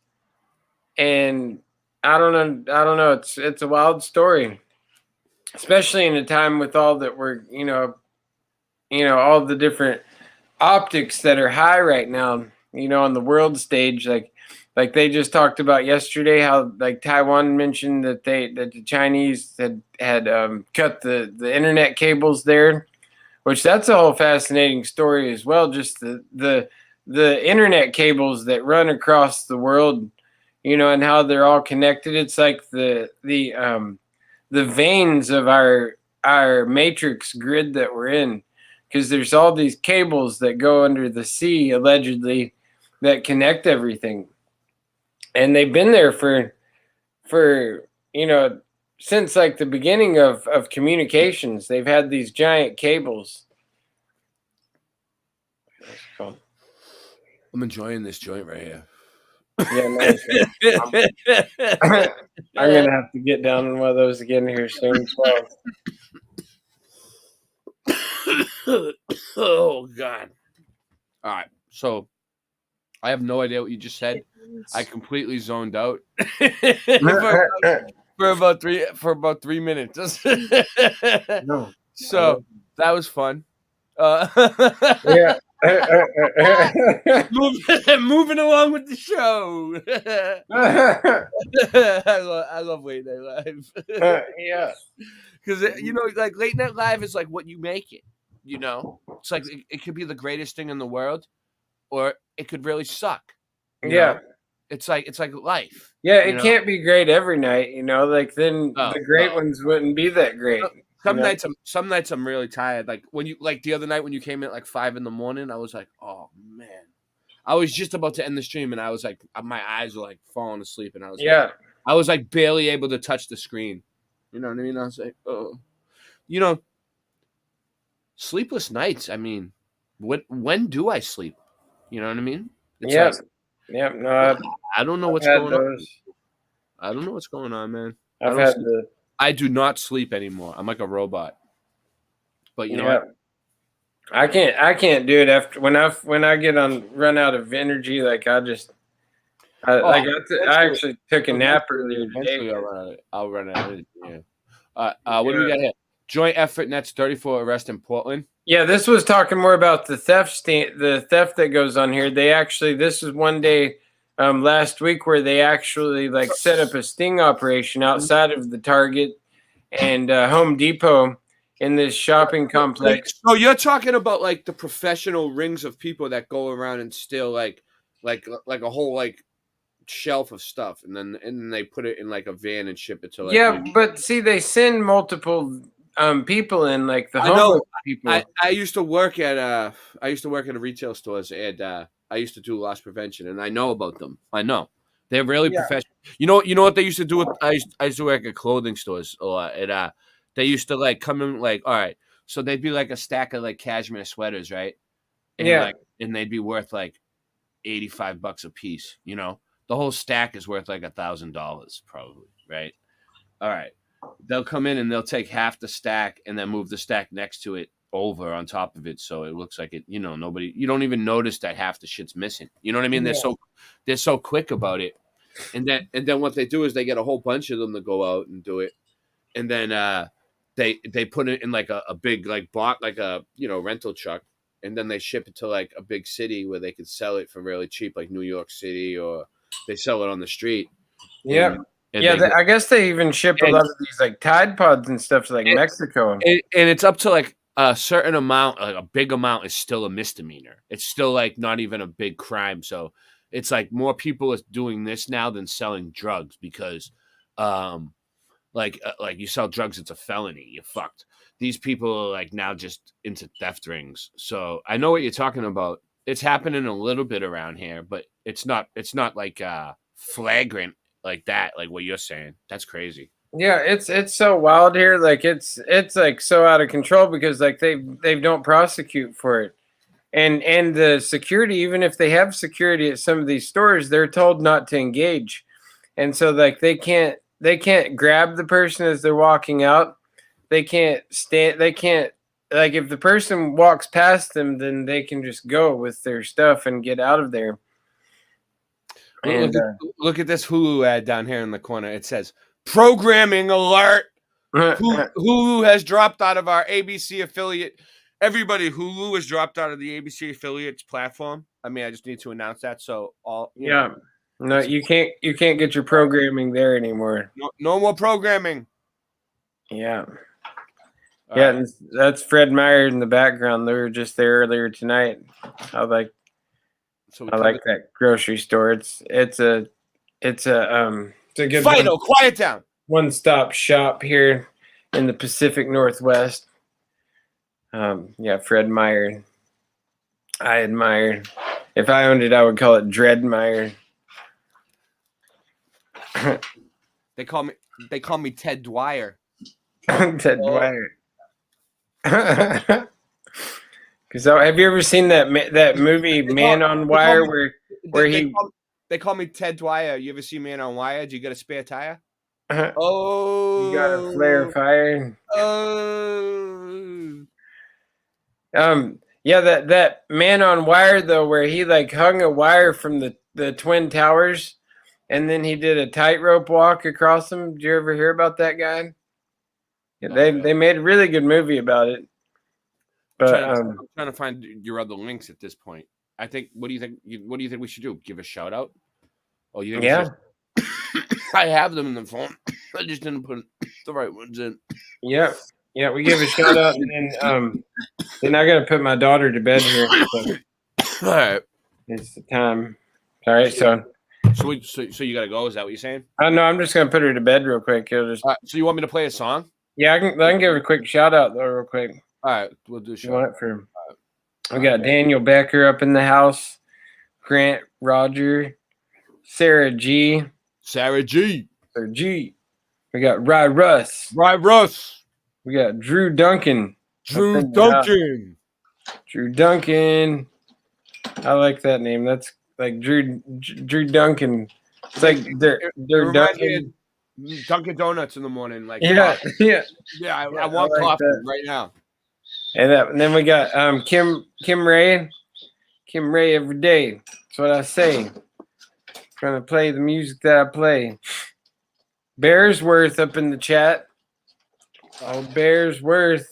And I don't know. It's a wild story, especially in a time with all that we're all the different optics that are high right now. On the world stage, like they just talked about yesterday, how like Taiwan mentioned that the Chinese had cut the internet cables there, which that's a whole fascinating story as well. Just the internet cables that run across the world, and how they're all connected. It's like the veins of our matrix grid that we're in, because there's all these cables that go under the sea allegedly that connect everything. And they've been there for since like the beginning of communications. They've had these giant cables. I'm enjoying this joint right here. Yeah, nice. I'm gonna have to get down on one of those again here soon as well. Oh God! All right, so I have no idea what you just said. I completely zoned out for about 3 minutes. So that was fun. Yeah. Moving along with the show. I love Late Night Live. Yeah, because like Late Night Live is like what you make it. It's like it could be the greatest thing in the world, or it could really suck. Yeah. It's like life. Yeah, it can't be great every night, like then the great ones wouldn't be that great. Some nights I'm really tired. Like when you the other night when you came in at like 5 a.m, I was like, oh man. I was just about to end the stream and I was like, my eyes were like falling asleep, and I was I was like barely able to touch the screen. You know what I mean? I was like, oh, sleepless nights. I mean, When do I sleep? You know what I mean? It's Yeah. like, Yep. No, I don't know I've what's had going on. those. I don't know what's going on, man. I I've don't had sleep. the. I do not sleep anymore. I'm like a robot. But you know Yeah. what? I can't do it after when I get on run out of energy. Like I actually took a nap earlier today. Eventually, I'll run out of it. Yeah. What do we got here? Joint effort nets 34 arrest in Portland. Yeah, this was talking more about the theft that goes on here. This is one day last week where they actually like set up a sting operation outside of the Target and Home Depot in this shopping complex. So you're talking about like the professional rings of people that go around and steal like a whole like shelf of stuff, and then they put it in like a van and ship it to like. Yeah, but see, they send multiple people in, like the I homeless know. people. I used to work at a retail stores, and I used to do loss prevention, and I know about them. I know they're really professional. You know what they used to do with I used to work at clothing stores a lot, and they used to like come in like, all right, so they'd be like a stack of like cashmere sweaters, right? And and they'd be worth like $85 a piece. You know, the whole stack is worth like $1,000 probably, right? All right. They'll come in and they'll take half the stack and then move the stack next to it over on top of it, so it looks like it. You don't even notice that half the shit's missing. You know what I mean? Yeah. They're so quick about it, and then what they do is they get a whole bunch of them to go out and do it, and then they put it in like a big like bot like a rental truck, and then they ship it to like a big city where they could sell it for really cheap, like New York City, or they sell it on the street. Yeah. I guess they even ship a lot of these like Tide Pods and stuff to like Mexico. And it's up to like a certain amount, like a big amount is still a misdemeanor. It's still like not even a big crime. So it's like more people are doing this now than selling drugs because like you sell drugs, it's a felony. You're fucked. These people are like now just into theft rings. So I know what you're talking about. It's happening a little bit around here, but it's not like flagrant like that, like what you're saying. That's crazy. Yeah, it's so wild here. Like it's like so out of control because like they don't prosecute for it. And the security, even if they have security at some of these stores, they're told not to engage. And so like they can't grab the person as they're walking out. They can't like if the person walks past them, then they can just go with their stuff and get out of there. And look at this Hulu ad down here in the corner. It says, "Programming alert! Hulu has dropped out of our ABC affiliate." Everybody, Hulu has dropped out of the ABC affiliates platform. I mean, I just need to announce that. So no, you can't get your programming there anymore. No more programming. Yeah. And that's Fred Meyer in the background. They were just there earlier tonight. I like that grocery store. It's a good Fido, quiet down. One-stop shop here in the Pacific Northwest. Fred Meyer. I admire. If I owned it, I would call it Dread Meyer. They call me Ted Dwyer. Ted Dwyer. Because have you ever seen that movie Man on Wire they call me Ted Dwyer. You ever see Man on Wire? Do you get a spare tire? Oh, you got a flare fire. That Man on Wire though, where he like hung a wire from the Twin Towers, and then he did a tightrope walk across them. Did you ever hear about that guy? Yeah, they made a really good movie about it. But I'm trying to find your other links at this point. I think. What do you think? What do you think we should do? Give a shout out? Oh, you think? Yeah. I have them in the phone. I just didn't put the right ones in. Yeah. We give a shout out, and then I gotta put my daughter to bed here. So all right. It's the time. All right. So you gotta go. Is that what you're saying? No, I'm just gonna put her to bed real quick. So you want me to play a song? Yeah, I can give a quick shout out though, real quick. All right, we'll do a shout out for him. We got Daniel Becker up in the house, Grant Roger, Sarah G. Sarah G. We got Rye Russ. We got Drew Duncan. Drew Duncan. I like that name. That's like Drew Duncan. It's like they're Duncan. Dunkin' Donuts in the morning, like yeah. I want like coffee that. right now. And then we got Kim Ray every day. That's what I say. Trying to play the music that I play. Bearsworth up in the chat. Oh, Bearsworth.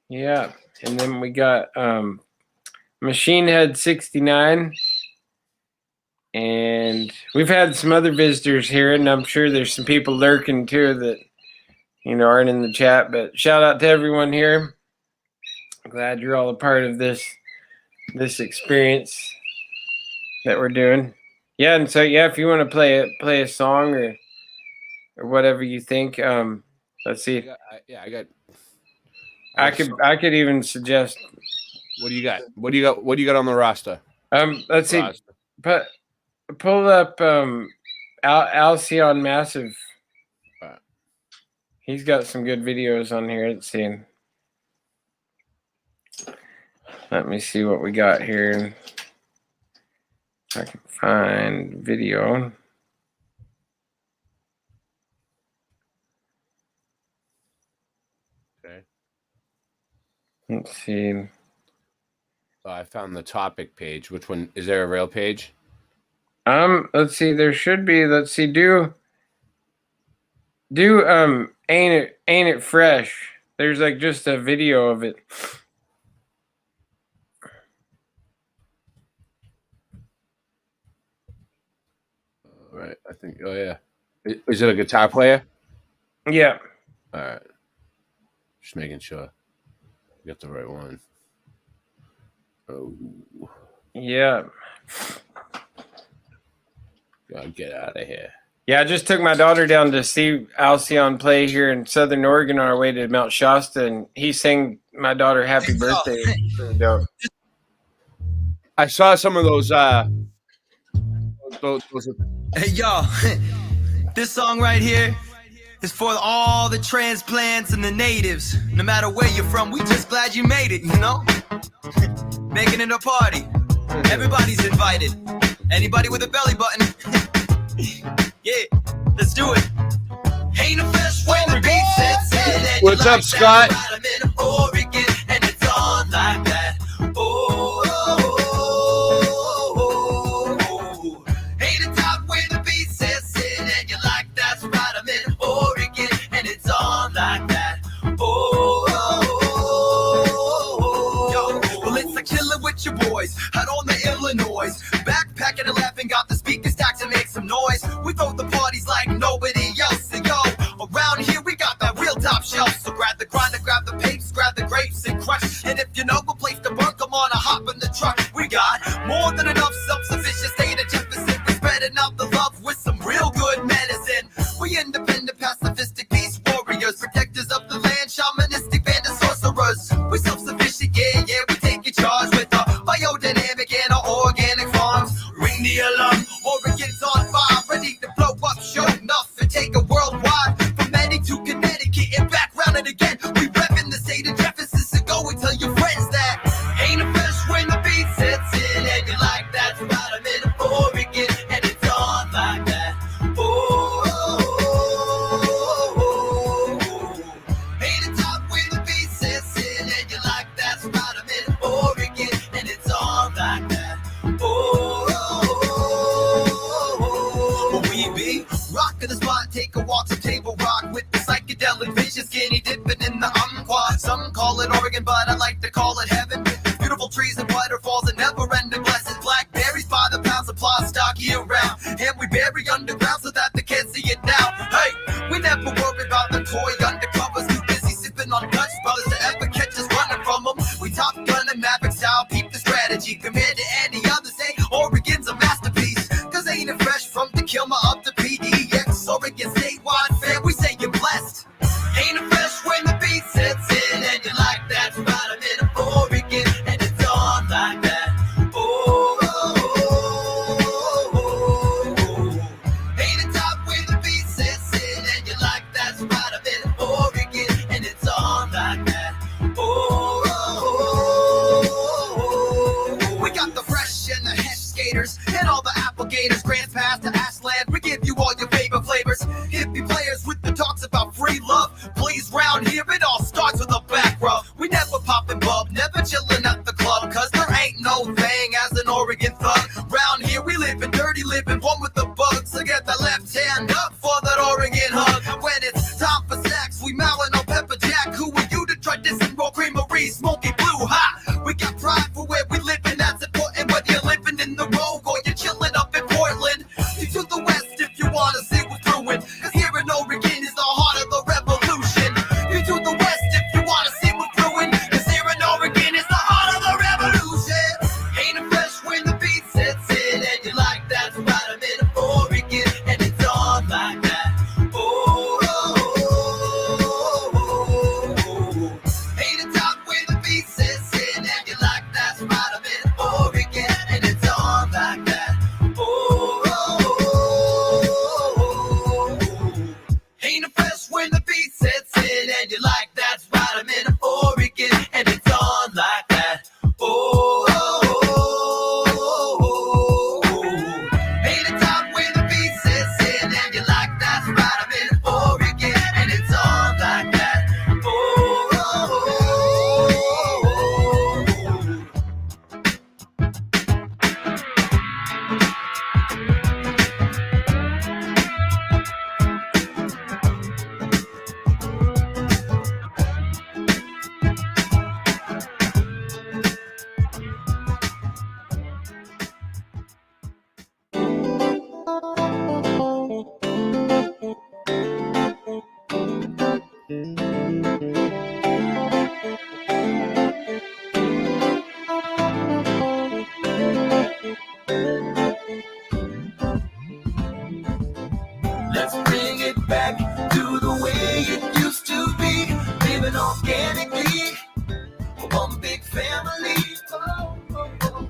Yeah. And then we got Machine Head 69. And we've had some other visitors here, and I'm sure there's some people lurking too that aren't in the chat. But shout out to everyone here. I'm glad you're all a part of this experience that we're doing. Yeah, and so if you want to play a song or whatever you think, let's see. I could even suggest. What do you got? What do you got on the roster? Let's see. Pull up Alcyon Massive. He's got some good videos on here. Let's see. Let me see what we got here. If I can find video. Okay. Let's see. Oh, I found the topic page. Which one? Is there a real page? Let's see. There should be. Let's see. Do ain't it fresh? There's like just a video of it. Right. I think. Oh yeah. Is it a guitar player? Yeah. All right. Just making sure you got the right one. Oh. Yeah. Gotta get out of here. Yeah, I just took my daughter down to see Alcyon play here in Southern Oregon on our way to Mount Shasta, and he sang my daughter happy birthday. I saw some of those. Hey, y'all, this song right here is for all the transplants and the natives. No matter where you're from, we just glad you made it, Making it a party. Everybody's invited. Anybody with a belly button? Yeah, let's do it. Ain't a fresh when the beat sets in. What's up, Scott? Oregon, and it's on like that. Ain't a top when the beat sets in, and you like that's right. I'm in Oregon, and it's on like that. Yo, well, it's like chilling with your boys out on the Illinois. Backpacking and laughing, got the speakers stacked to make some noise. We throw the parties like nobody else. And yo, around here we got that real top shelf. So grab the grinder, grab the papes, grab the grapes and crush. And if you know a place to burn, come on, hop in the truck. We got more than enough self-sufficient state of Jefferson. We're spreading out the love with some real good medicine. We independent, pacifistic peace warriors, protectors of the land, shamanistic band of sorcerers. We self-sufficient, yeah, we taking charge with our biodynamic and our organic farms. Ring the alarm, Oregon's on fire, ready to blow up, show enough and take a worldwide. From Maine to Connecticut and back round it again. We reppin' the state of Jefferson, so go and tell your friends that ain't a fish when the beat sets in, and you like that's right. I'm in Oregon, and it's on like that. Ain't a top when the beat sets in, and you like that's right. I'm in Oregon, and it's on like that. We be rockin' the spot, take a walk to Table Rock with the psychedelic vision, skinny dipping in the quad. Some call it Oregon, but I like to call it heaven. Beautiful trees and waterfalls and never-ending blessings. Blackberries by the pound, supply stock year-round, and we bury underground so that they can't see it now. Hey, we never worry about the toy undercovers. Too busy sipping on Dutch brothers to ever catch us running from them. We top gun and Maverick style, peep the strategy compared to any other state. Oregon's a masterpiece, cause ain't it fresh from Tacoma up to PDX. Oregon statewide fair, we say you're blessed. Ain't it fresh when the beat sets in, and you like that's right. I'm in Oregon, and it's on like that. Ain't it top when the beat sets in, and you like that's right. I'm in Oregon, and it's on like that. pass to Ashland. We give you all your favorite flavors. Hippie players with the talks about free love. Please, round here, it all starts with a back rub. We never poppin' bub, never chillin' at the club, cause there ain't no thing as an Oregon thug. Round here, we livin' dirty, livin' one with the bugs. So get the left hand up for that Oregon hug. When it's time for snacks, we mowin' on pepper jack. Who are you to try dissing raw creamery, smoky blue hot? We got pride for where we livin', that's important. Whether you're living in the Rogue or you're chillin' up in Portland. You to the west if you wanna see what's brewing, cause here in Oregon is the heart of the revolution. You to the west if you wanna see what's brewing, cause here in Oregon is the heart of the revolution. Ain't it fresh when the beat sets in and you like that? So right, I'm in Oregon and it's on like that. Oh, oh, oh, oh, oh. Ain't it top when the beat sets in and you like that? So right, I'm in Oregon and it's on like that. Oh, oh, oh, oh, oh. Ain't it fresh when the beat sets in and you like that? So right, I'm in Oregon and it's on like that. Oh, oh, oh, oh, oh. Ain't it top when the beat sets in and you like that? So right, I'm in Oregon and it's on like that. Oh, oh, oh, oh, oh. Let's bring it back to the way it used to be, living organically, one big family. Oh, oh, oh.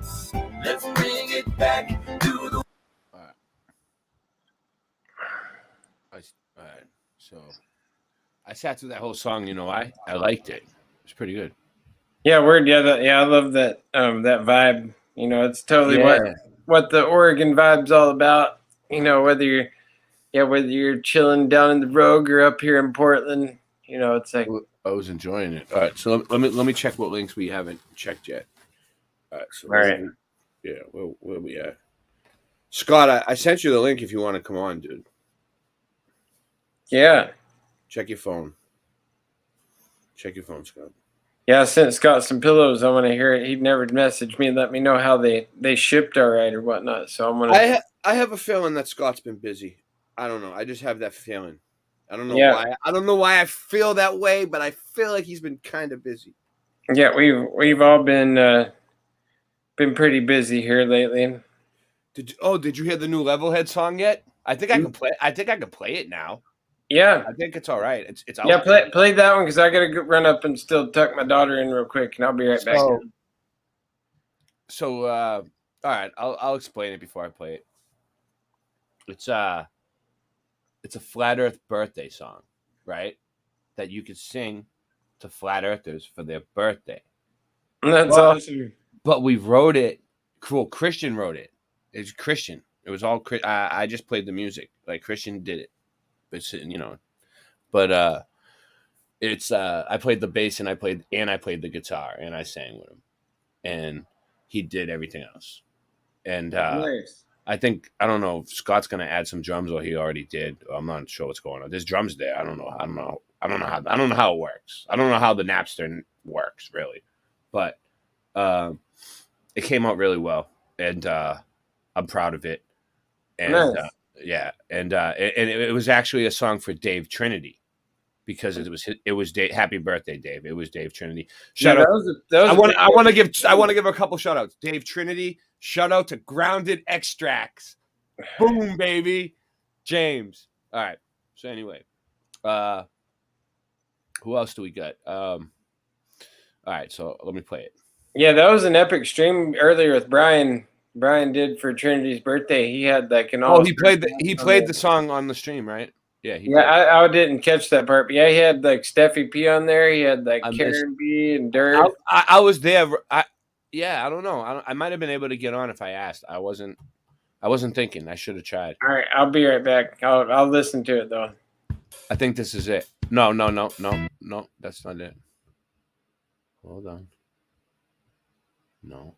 Let's bring it back to the. All right. So I sat through that whole song. You know, I liked it. It's pretty good. Yeah, word. Yeah, I love that. That vibe. You know, it's totally what the Oregon vibe's all about. You know, whether you're chilling down in the Rogue or up here in Portland. You know, it's like I was enjoying it. All right, so let me check what links we haven't checked yet. All right, so where we at? Scott, I sent you the link if you want to come on, dude. Yeah. Check your phone. Check your phone, Scott. Yeah, I sent Scott some pillows. I want to hear it. He'd never messaged me and let me know how they shipped all right or whatnot. So I'm gonna. I have a feeling that Scott's been busy. I don't know. I just have that feeling. I don't know why. I don't know why I feel that way, but I feel like he's been kind of busy. Yeah, we've all been pretty busy here lately. Did you hear the new Levelhead song yet? I think I can play. I think I can play it now. Yeah, I think it's all right. It's out. Yeah, play that one because I gotta run up and still tuck my daughter in real quick, and I'll be right back. So, all right, I'll explain it before I play it. It's a Flat Earth birthday song, right? That you could sing to flat earthers for their birthday. That's awesome. But we wrote it. Cool, Christian wrote it. It's Christian. It was all. I just played the music. Like Christian did it. It's but it's I played the bass and I played the guitar and I sang with him, and he did everything else. And nice. I don't know if Scott's gonna add some drums or he already did. I'm not sure what's going on. There's drums there. I don't know how it works. I don't know how the Napster works really, but it came out really well, and I'm proud of it. And nice. And it was actually a song for Dave Trinity, because it was Dave. Happy birthday, Dave! It was Dave Trinity. Shout out! I want to give a couple shout outs. Dave Trinity. Shout out to Grounded Extracts. Boom, baby. James. All right. So anyway, who else do we got? All right. So let me play it. Yeah, that was an epic stream earlier with Brian. Brian did for Trinity's birthday. He had like an he played the song on the stream, right? Yeah. I didn't catch that part, but yeah, he had like Steffi P on there. He had like Karen B and Dirt. I was there. I don't know. I might have been able to get on if I asked. I wasn't. I wasn't thinking. I should have tried. All right, I'll be right back. I'll listen to it though. I think this is it. No, that's not it. Hold on. No.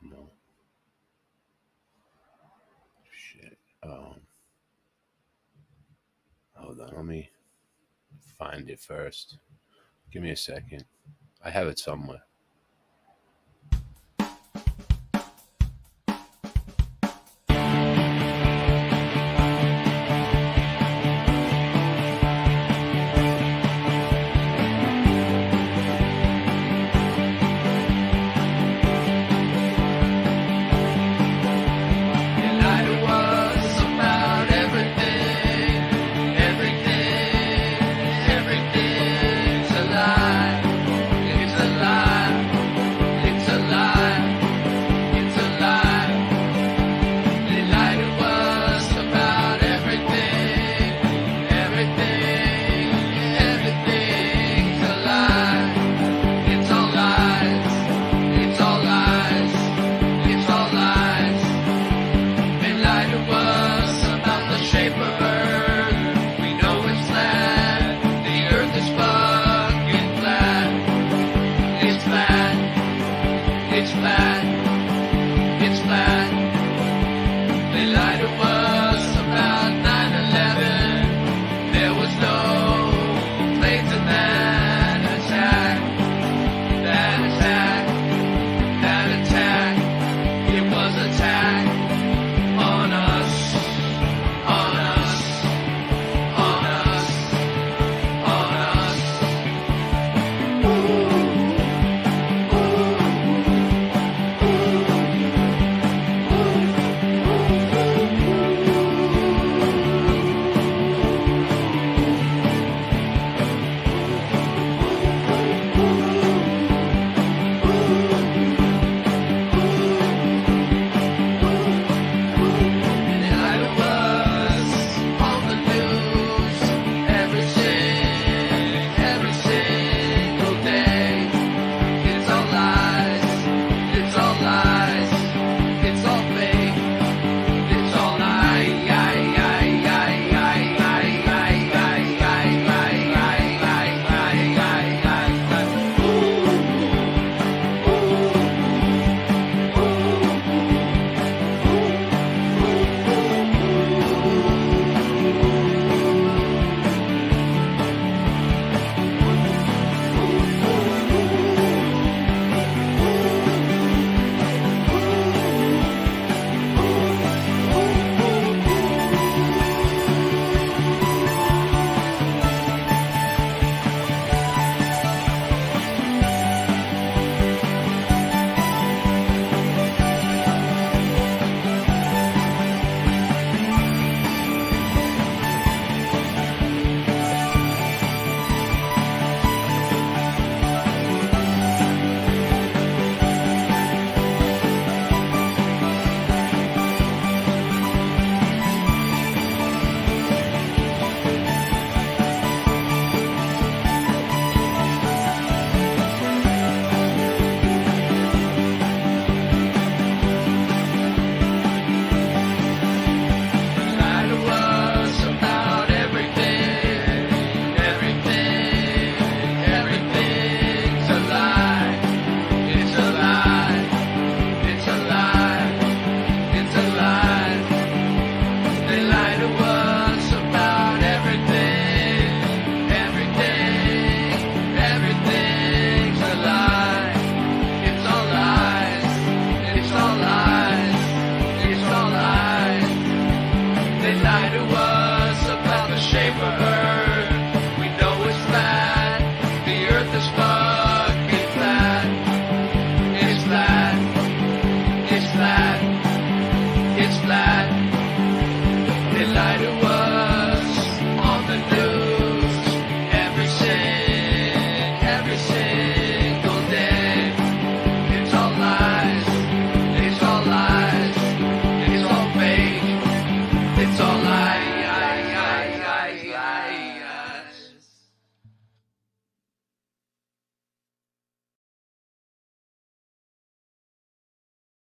No. Shit. Hold on. Let me find it first. Give me a second. I have it somewhere. Everything's a lie. It's a lie.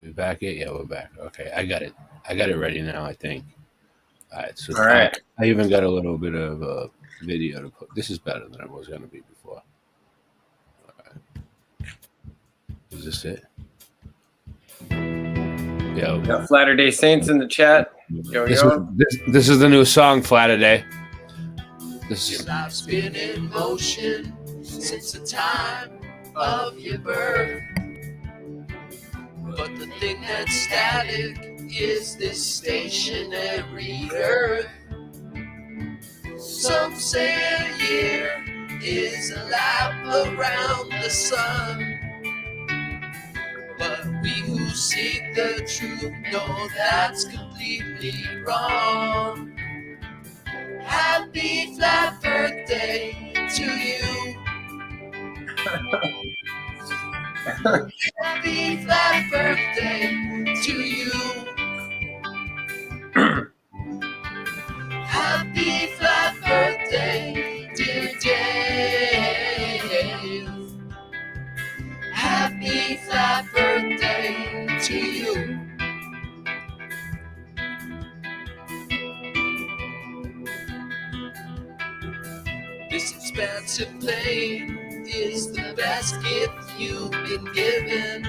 We back it? Yeah, we're back. Okay, I got it. I got it ready now, I think. All right. So All right. I even got a little bit of a video to put. This is better than it was going to be before. All right. Is this it? Yo. Got Latter Day Saints in the chat. This is the new song, Flatter Day. This is. Your life's been in motion since the time of your birth. But the thing that's static is this stationary earth. Some say a year is a lap around the sun. But we who seek the truth know that's completely wrong. Happy flat birthday to you. Happy flat birthday to you. Happy flat birthday, dear Dave. Happy flat birthday to you. This expansive plane is the best gift you've been given,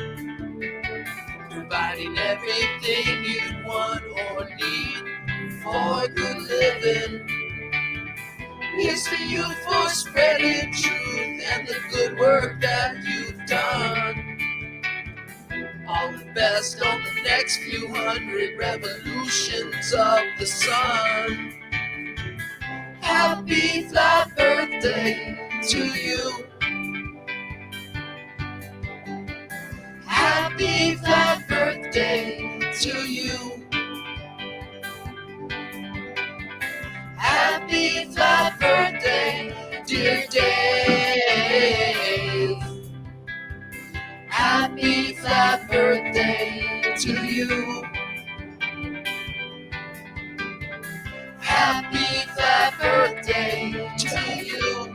providing everything you'd want or need for good living. Here's to you for spreading truth and the good work that you've done. All the best on the next few hundred revolutions of the sun. Happy flat birthday to you. Happy flat birthday to you. Happy flat birthday, dear Dave. Happy flat birthday to you. Happy flat birthday to you.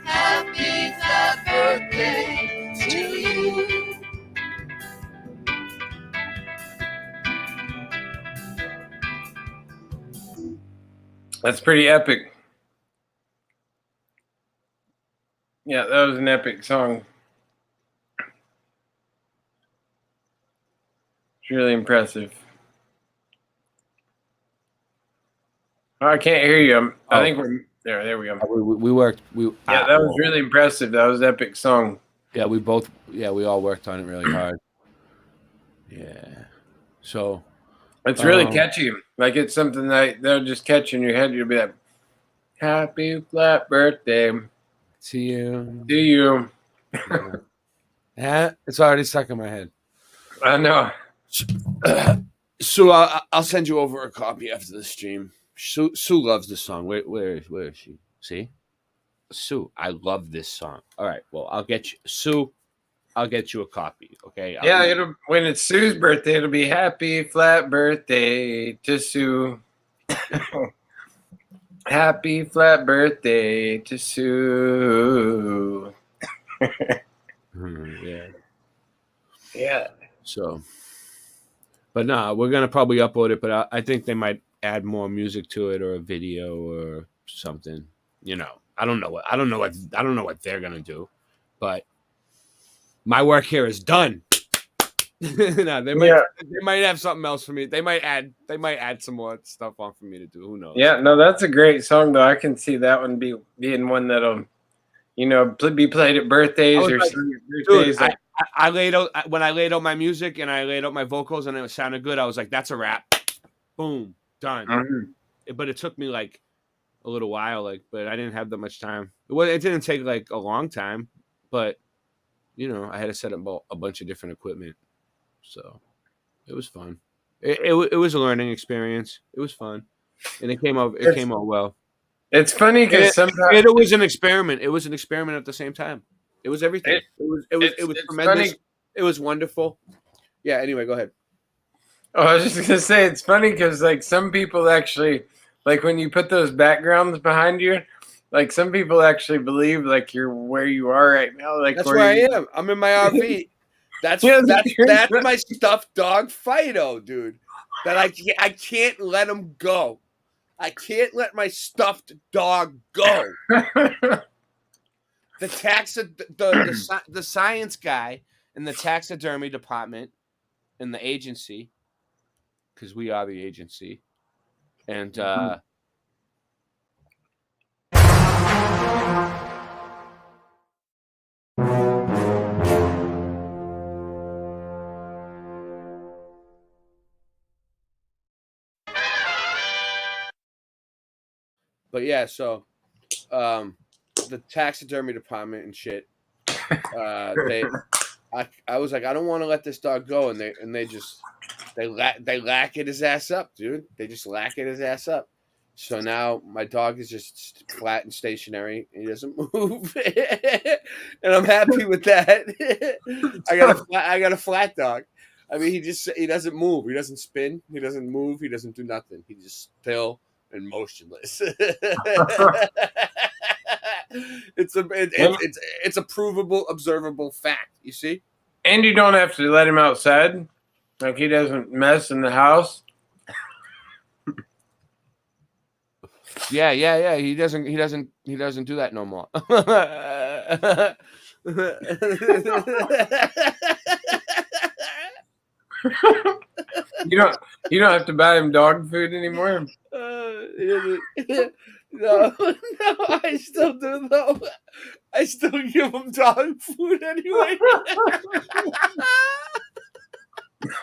Happy flat birthday to you. That's pretty epic. Yeah, that was an epic song. It's really impressive. Oh, I can't hear you. I think we're there. There we go. We worked. Yeah, that was really impressive. That was an epic song. Yeah, we all worked on it really hard. Yeah. So it's really catchy. Like it's something that they'll just catch in your head. You'll be like, "Happy flat birthday to you." To you. Yeah, it's already stuck in my head. I know. So I'll send you over a copy after the stream. Sue loves this song. Where is she? See, Sue, I love this song. All right, well, I'll get you, Sue. I'll get you a copy. Okay. Yeah, when it's Sue's birthday, it'll be happy flat birthday to Sue. Happy flat birthday to Sue. Yeah. Yeah. So, but no, we're gonna probably upload it. But I think they might add more music to it or a video or something. You know, I don't know what they're gonna do, but my work here is done. No, they might have something else for me. They might add some more stuff on for me to do. Who knows? Yeah, no, that's a great song though. I can see that one being one that'll, be played at birthdays or birthdays. Dude, I laid out when I laid out my music and I laid out my vocals and it sounded good. I was like, that's a wrap. Boom, done. Mm-hmm. But it took me like a little while, but I didn't have that much time. It didn't take like a long time, but I had to set up a bunch of different equipment, so it was fun. It was a learning experience. It was fun, and it came out well. It's funny because sometimes it was an experiment. It was an experiment at the same time. It was everything. It was tremendous. Funny. It was wonderful. Yeah. Anyway, go ahead. Oh, I was just gonna say it's funny because some people actually when you put those backgrounds behind you, like some people actually believe like you're where you are right now. Like that's where I you... am. I'm in my RV. That's my stuffed dog Fido, dude. That I can't let him go. I can't let my stuffed dog go. The science guy in the taxidermy department in the agency, because we are the agency, and but yeah, so the taxidermy department and shit, I was like, I don't want to let this dog go, and they lack his ass up, dude. They just lack his ass up. So now my dog is just flat and stationary. He doesn't move, and I'm happy with that. I got a flat dog. I mean, he doesn't move. He doesn't spin. He doesn't move. He doesn't do nothing. He's just still and motionless. It's a provable, observable fact. You see, and you don't have to let him outside. Like he doesn't mess in the house. Yeah. He doesn't do that no more. You don't have to buy him dog food anymore. No, I still do though. I still give him dog food anyway.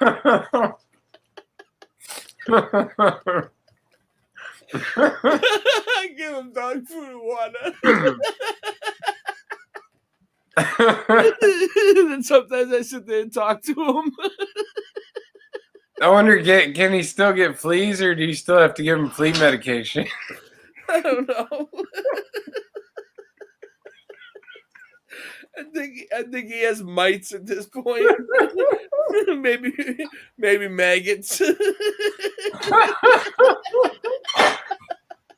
I give him dog food and water. And sometimes I sit there and talk to him. I wonder, can he still get fleas, or do you still have to give him flea medication? I don't know. I think he has mites at this point. maybe maggots.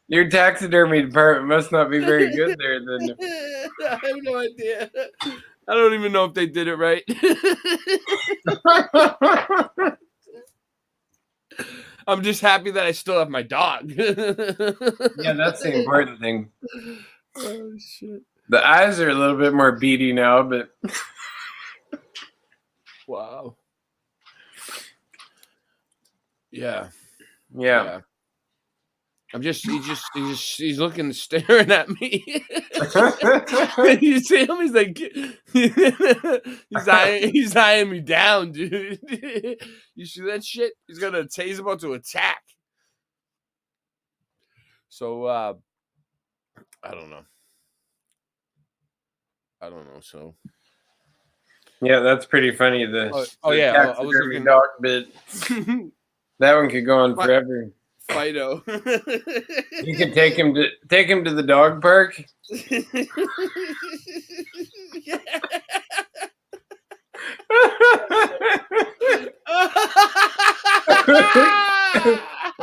Your taxidermy department must not be very good there, then. I have no idea. I don't even know if they did it right. I'm just happy that I still have my dog. Yeah, that's the important thing. Oh shit. The eyes are a little bit more beady now, but wow. Yeah. He's looking, staring at me. You see him? He's like, he's eyeing me down, dude. You see that shit? He's about to attack. So, I don't know. So, yeah, that's pretty funny. I was looking dog bit. That one could go on forever. Fido. You could take him to the dog park.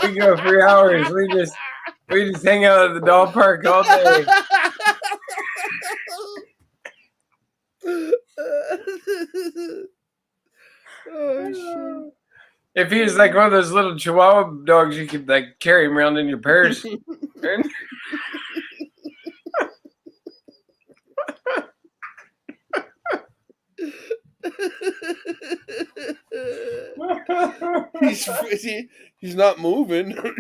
We go 3 hours. We just hang out at the dog park all day. Oh shit. If he was like one of those little Chihuahua dogs, you could like carry him around in your purse. He's not moving. All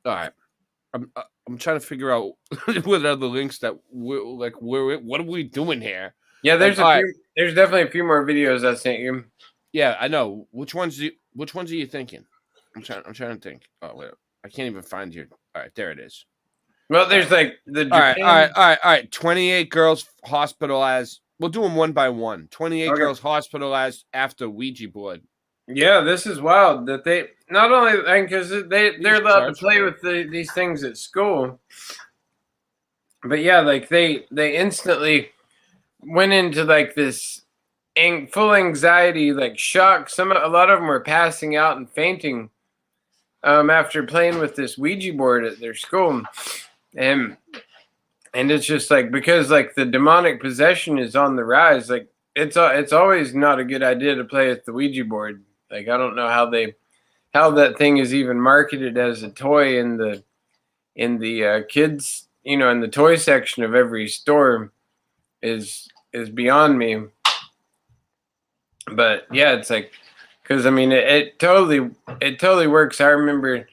right. I'm trying to figure out what are the links that what are we doing here? Yeah, there's definitely a few more videos I sent you. Yeah, I know. Which ones are you thinking? I'm trying to think. Oh wait, I can't even find you. All right, there it is. Well, there's like the Japan... all right. 28 girls hospitalized. We'll do them one by one. 28 girls hospitalized after Ouija board. Yeah, this is wild that they not only because they're allowed to play with these things at school, but yeah, like they instantly went into like this full anxiety, like shock. A lot of them were passing out and fainting after playing with this Ouija board at their school, and it's just like, because like the demonic possession is on the rise. Like it's always not a good idea to play with the Ouija board. Like I don't know how that thing is even marketed as a toy in the kids, in the toy section of every store is beyond me. But yeah, it's like, because I mean it totally works. I remember.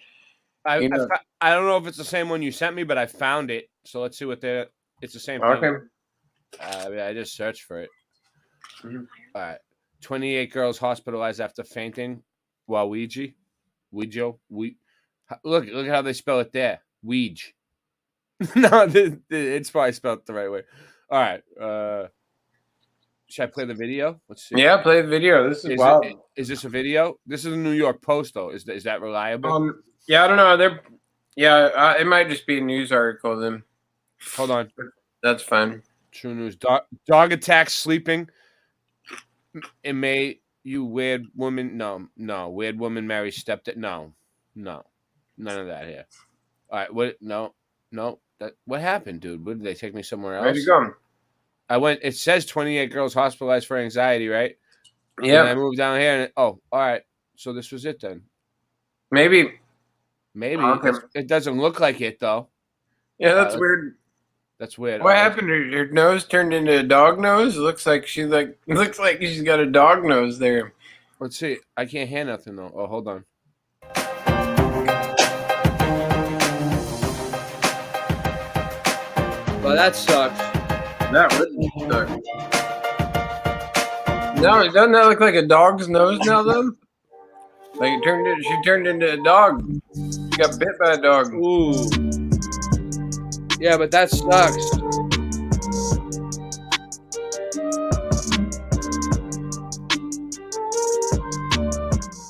I don't know if it's the same one you sent me, but I found it. So let's see what it's the same thing. Okay. I just searched for it. Mm-hmm. All right. 28 girls hospitalized after fainting while Ouija. Look how they spell it there. Ouija. No, it's probably spelled the right way. All right. Should I play the video? Let's see. Yeah, play the video. This is wild. Is this a video? This is a New York Post, though. Is that reliable? Yeah, I don't know. It might just be a news article then. Hold on. That's fine. True news. Dog attacks sleeping in May. You weird woman. No. Weird woman marries stepdad. No. None of that here. All right. What? No. What happened, dude? What, did they take me somewhere else? Where'd you go? I went. It says 28 girls hospitalized for anxiety, right? Yeah. And I moved down here, and all right. So this was it then. Maybe. Okay. It doesn't look like it though. Yeah, that's weird. That's weird. What happened? Her nose turned into a dog nose. It looks like she's got a dog nose there. Let's see. I can't hear nothing though. Oh, hold on. Well, that sucks. That really sucks. No, doesn't that look like a dog's nose now, though? Like she turned into a dog. She got bit by a dog. Ooh. Yeah, but that sucks.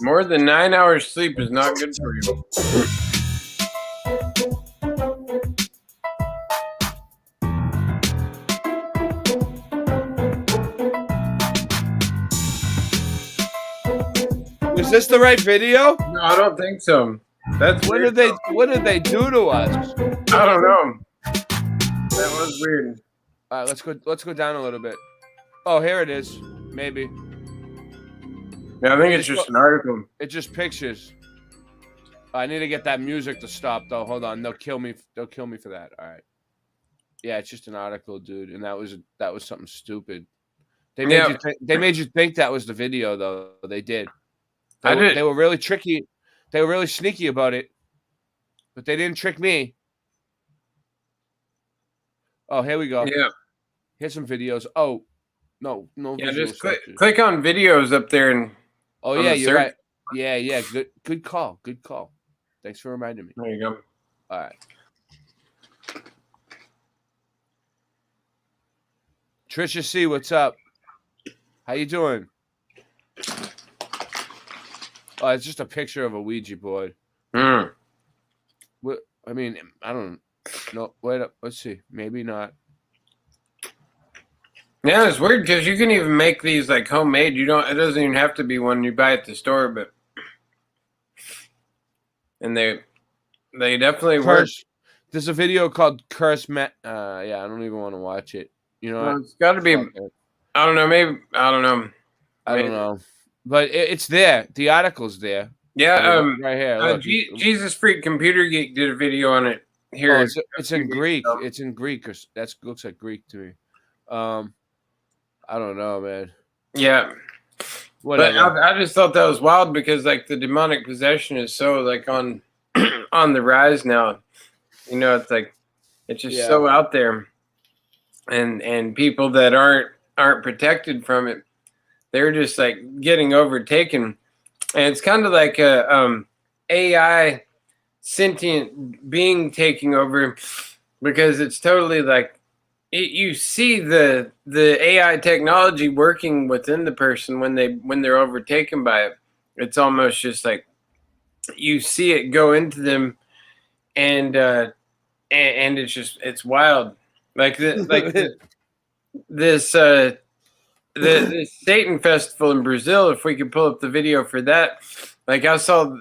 More than 9 hours sleep is not good for you. Is this the right video? No, I don't think so. That's what weird. What did they do to us? I don't know. That was weird. All right, let's go down a little bit. Oh, here it is. Maybe. Yeah, I think it's just an article. It's just pictures. I need to get that music to stop though. Hold on, they'll kill me. They'll kill me for that. All right. Yeah, it's just an article, dude, and that was something stupid. They made you think that was the video though. They did. They were really tricky. They were really sneaky about it, but they didn't trick me. Oh, here we go. Yeah. Here's some videos. Oh, no. Yeah, just click on videos up there and. Oh yeah, you're right. Yeah. Good call. Thanks for reminding me. There you go. All right. Trisha C, what's up? How you doing? Oh, it's just a picture of a Ouija board. What? I mean, I don't know. Wait up. Let's see. Maybe not. Yeah, it's weird because you can even make these like homemade. It doesn't even have to be one you buy at the store, but and they definitely work. There's a video called Curse Yeah, I don't even want to watch it. You know, well, it's got to be. I don't know. Maybe I don't know. I don't know, but it's there. The article's there. Yeah, right here. Look. Jesus Freak Computer Geek did a video on it. Here, it's in Greek. It's in Greek. That looks like Greek to me. I don't know, man. Yeah. Whatever. But I just thought that was wild because like the demonic possession is so like on the rise now. You know, it's like it's just so out there. And people that aren't protected from it, they're just like getting overtaken. And it's kind of like a AI sentient being taking over because it's totally like you see the AI technology working within the person when they're overtaken by it. It's almost just like you see it go into them, and it's wild. Like the Satan festival in Brazil. If we could pull up the video for that, like I saw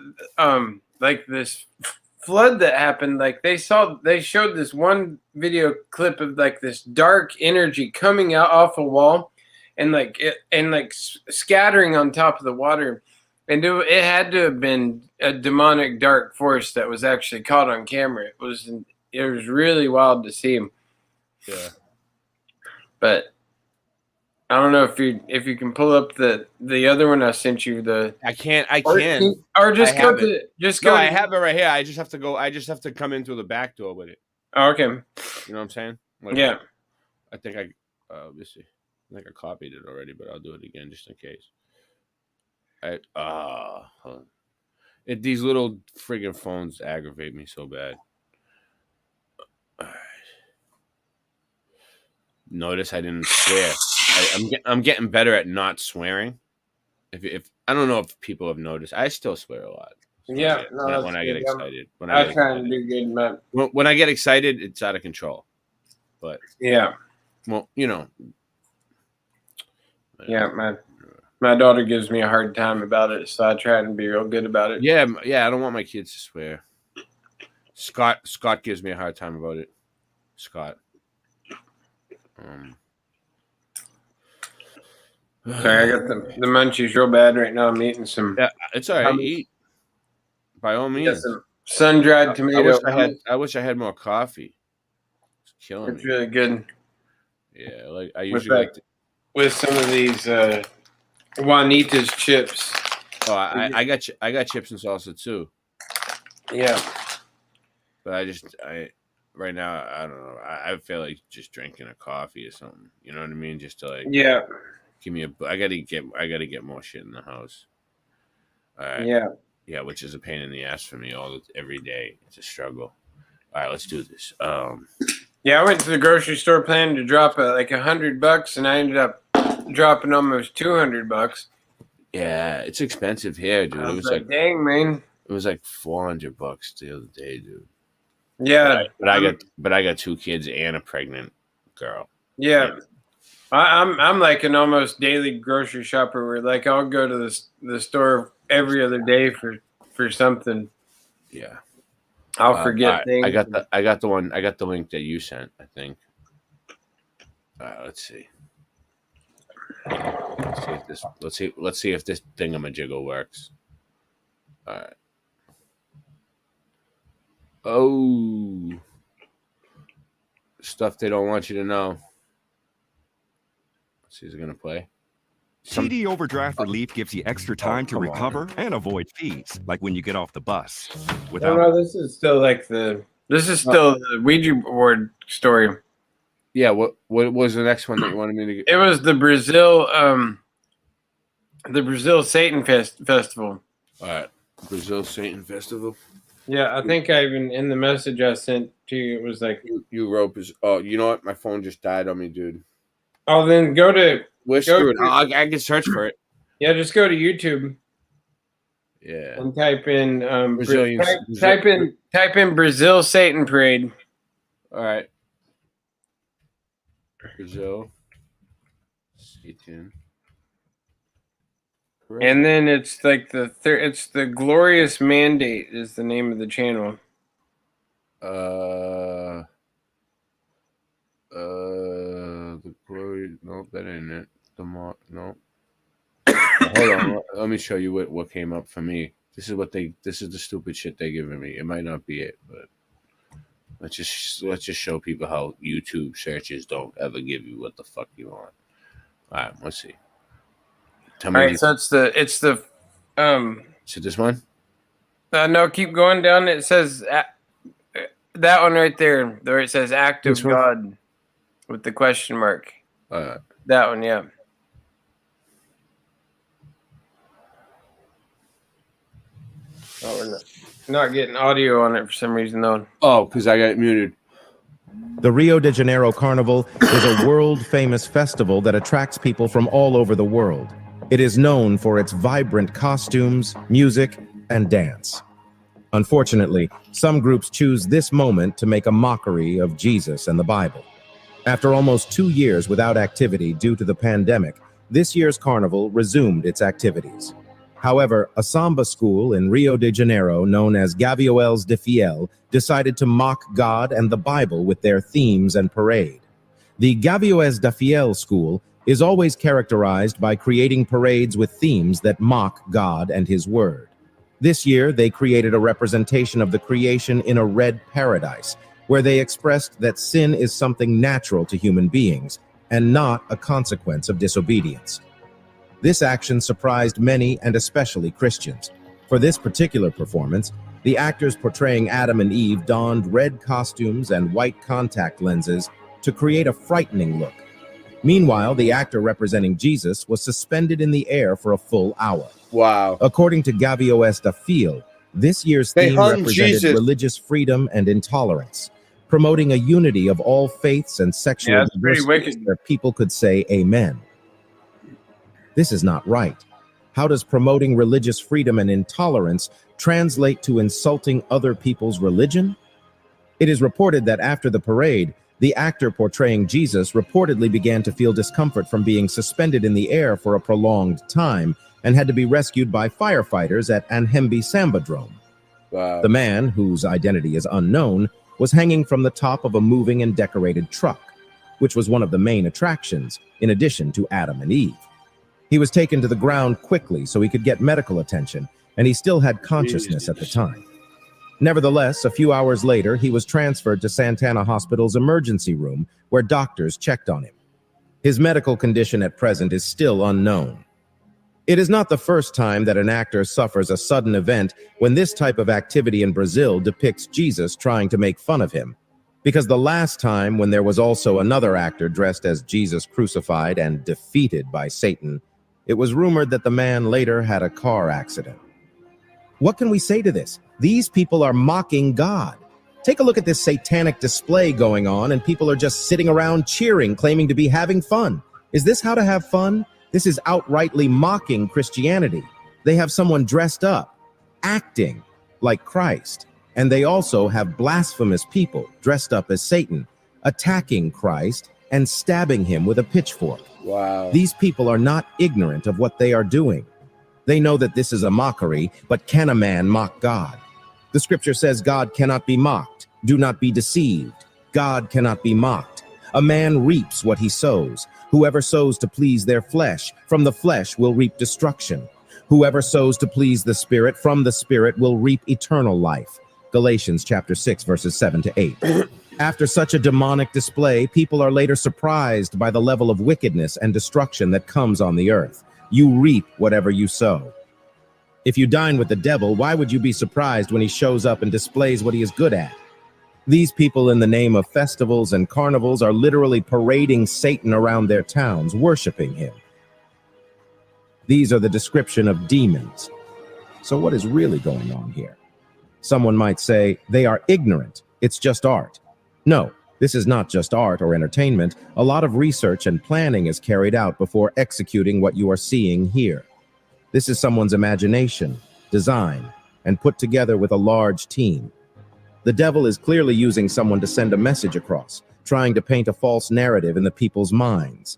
this flood that happened. Like they showed this one video clip of like this dark energy coming out off a wall, and scattering on top of the water, and it had to have been a demonic dark force that was actually caught on camera. It was really wild to see. Yeah, but I don't know if you can pull up the other one I sent you. I can. Or just go. I have it right here. I just have to go. I just have to come in through the back door with it. Oh, okay. You know what I'm saying? Like, yeah. I think let's see. I think I copied it already, but I'll do it again just in case. Hold on. These little friggin' phones aggravate me so bad. All right. Notice I didn't swear. I'm getting better at not swearing. If I don't know if people have noticed, I still swear a lot. Yeah, when I get excited. I try and do good, man. When I get excited, it's out of control. But yeah, well, you know. Yeah, my daughter gives me a hard time about it, so I try and be real good about it. Yeah. I don't want my kids to swear. Scott gives me a hard time about it. Scott. Sorry, I got the munchies real bad right now. I'm eating some. Yeah, it's all right. Eat by all means. Some sun-dried tomato. I wish I had more coffee. It's killing me. It's really good. Yeah, like I usually with some of these Juanita's chips. Oh, I got chips and salsa too. Yeah, but right now I don't know. I feel like just drinking a coffee or something. You know what I mean? Just to like give me I gotta get more shit in the house. All right. Yeah, which is a pain in the ass for me every day. It's a struggle. All right, let's do this. Yeah, I went to the grocery store planning to drop like $100, and I ended up dropping almost $200. Yeah, it's expensive here, dude. I was like, dang, man. It was like $400 the other day, dude. Yeah, but I got 2 kids and a pregnant girl. Yeah, I'm like an almost daily grocery shopper where like I'll go to the store every other day for something. Yeah, I'll forget things. I got the link that you sent, I think. Let's see. Let's see if this thingamajiggle works. All right. Oh, stuff they don't want you to know. Let's see, is it gonna play? TD Overdraft Relief gives you extra time to recover and avoid fees, like when you get off the bus. This is still the Ouija board story. Yeah, what was the next one that you wanted me to get? It was the Brazil Satan Festival. All right, Brazil Satan Festival. Yeah, I think I even in the message I sent to you, it was like you wrote. Oh, you know what? My phone just died on me, dude. Oh, then go to. We're screwed. I can search for it. Yeah, just go to YouTube. Yeah. And type in type in Brazil Satan Parade. All right. Brazil Satan. Parade. And then it's like it's the Glorious Mandate is the name of the channel. The glory. Nope, that ain't it. No. Hold on. Let me show you what came up for me. This is the stupid shit they're giving me. It might not be it, but let's just show people how YouTube searches don't ever give you what the fuck you want. All right, let's see. All right, so it's the Is it this one? No, keep going down. It says that one right there, where it says "Act of God" with the question mark. That one, yeah. Oh, we're not getting audio on it for some reason, though. Oh, because I got it muted. The Rio de Janeiro Carnival is a world-famous festival that attracts people from all over the world. It is known for its vibrant costumes, music, and dance. Unfortunately, some groups choose this moment to make a mockery of Jesus and the Bible. After almost 2 years without activity due to the pandemic, this year's carnival resumed its activities. However, a samba school in Rio de Janeiro known as Gaviões de Fiel decided to mock God and the Bible with their themes and parade. The Gaviões de Fiel school is always characterized by creating parades with themes that mock God and his word. This year, they created a representation of the creation in a red paradise, where they expressed that sin is something natural to human beings and not a consequence of disobedience. This action surprised many and especially Christians. For this particular performance, the actors portraying Adam and Eve donned red costumes and white contact lenses to create a frightening look. Meanwhile, the actor representing Jesus was suspended in the air for a full hour. Wow. According to Gaviões da Fiel, this year's theme represented religious freedom and intolerance, promoting a unity of all faiths and sexual diversity where people could say amen. This is not right. How does promoting religious freedom and intolerance translate to insulting other people's religion? It is reported that after the parade, the actor portraying Jesus reportedly began to feel discomfort from being suspended in the air for a prolonged time and had to be rescued by firefighters at Anhembi Sambadrome. Wow. The man, whose identity is unknown, was hanging from the top of a moving and decorated truck, which was one of the main attractions, in addition to Adam and Eve. He was taken to the ground quickly so he could get medical attention, and he still had consciousness at the time. Nevertheless, a few hours later, he was transferred to Santana Hospital's emergency room, where doctors checked on him. His medical condition at present is still unknown. It is not the first time that an actor suffers a sudden event when this type of activity in Brazil depicts Jesus trying to make fun of him. Because the last time when there was also another actor dressed as Jesus crucified and defeated by Satan, it was rumored that the man later had a car accident. What can we say to this? These people are mocking God. Take a look at this satanic display going on, and people are just sitting around cheering, claiming to be having fun. Is this how to have fun? This is outrightly mocking Christianity. They have someone dressed up, acting like Christ, and they also have blasphemous people dressed up as Satan, attacking Christ and stabbing him with a pitchfork. Wow. These people are not ignorant of what they are doing. They know that this is a mockery, but can a man mock God? The scripture says God cannot be mocked. Do not be deceived. God cannot be mocked. A man reaps what he sows. Whoever sows to please their flesh, from the flesh will reap destruction. Whoever sows to please the Spirit, from the Spirit will reap eternal life. Galatians chapter 6, verses 7 to 8. After such a demonic display, people are later surprised by the level of wickedness and destruction that comes on the earth. You reap whatever you sow. If you dine with the devil, why would you be surprised when he shows up and displays what he is good at? These people, in the name of festivals and carnivals, are literally parading Satan around their towns, worshiping him. These are the description of demons. So what is really going on here? Someone might say, they are ignorant. It's just art. No, this is not just art or entertainment. A lot of research and planning is carried out before executing what you are seeing here. This is someone's imagination, design, and put together with a large team. The devil is clearly using someone to send a message across, trying to paint a false narrative in the people's minds.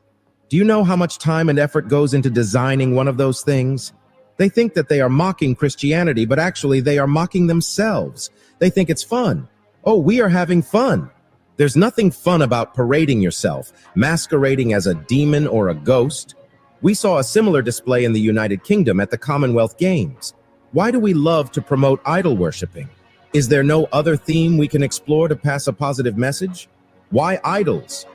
Do you know how much time and effort goes into designing one of those things? They think that they are mocking Christianity, but actually they are mocking themselves. They think it's fun. Oh, we are having fun. There's nothing fun about parading yourself, masquerading as a demon or a ghost. We saw a similar display in the United Kingdom at the Commonwealth Games. Why do we love to promote idol worshiping? Is there no other theme we can explore to pass a positive message? Why idols?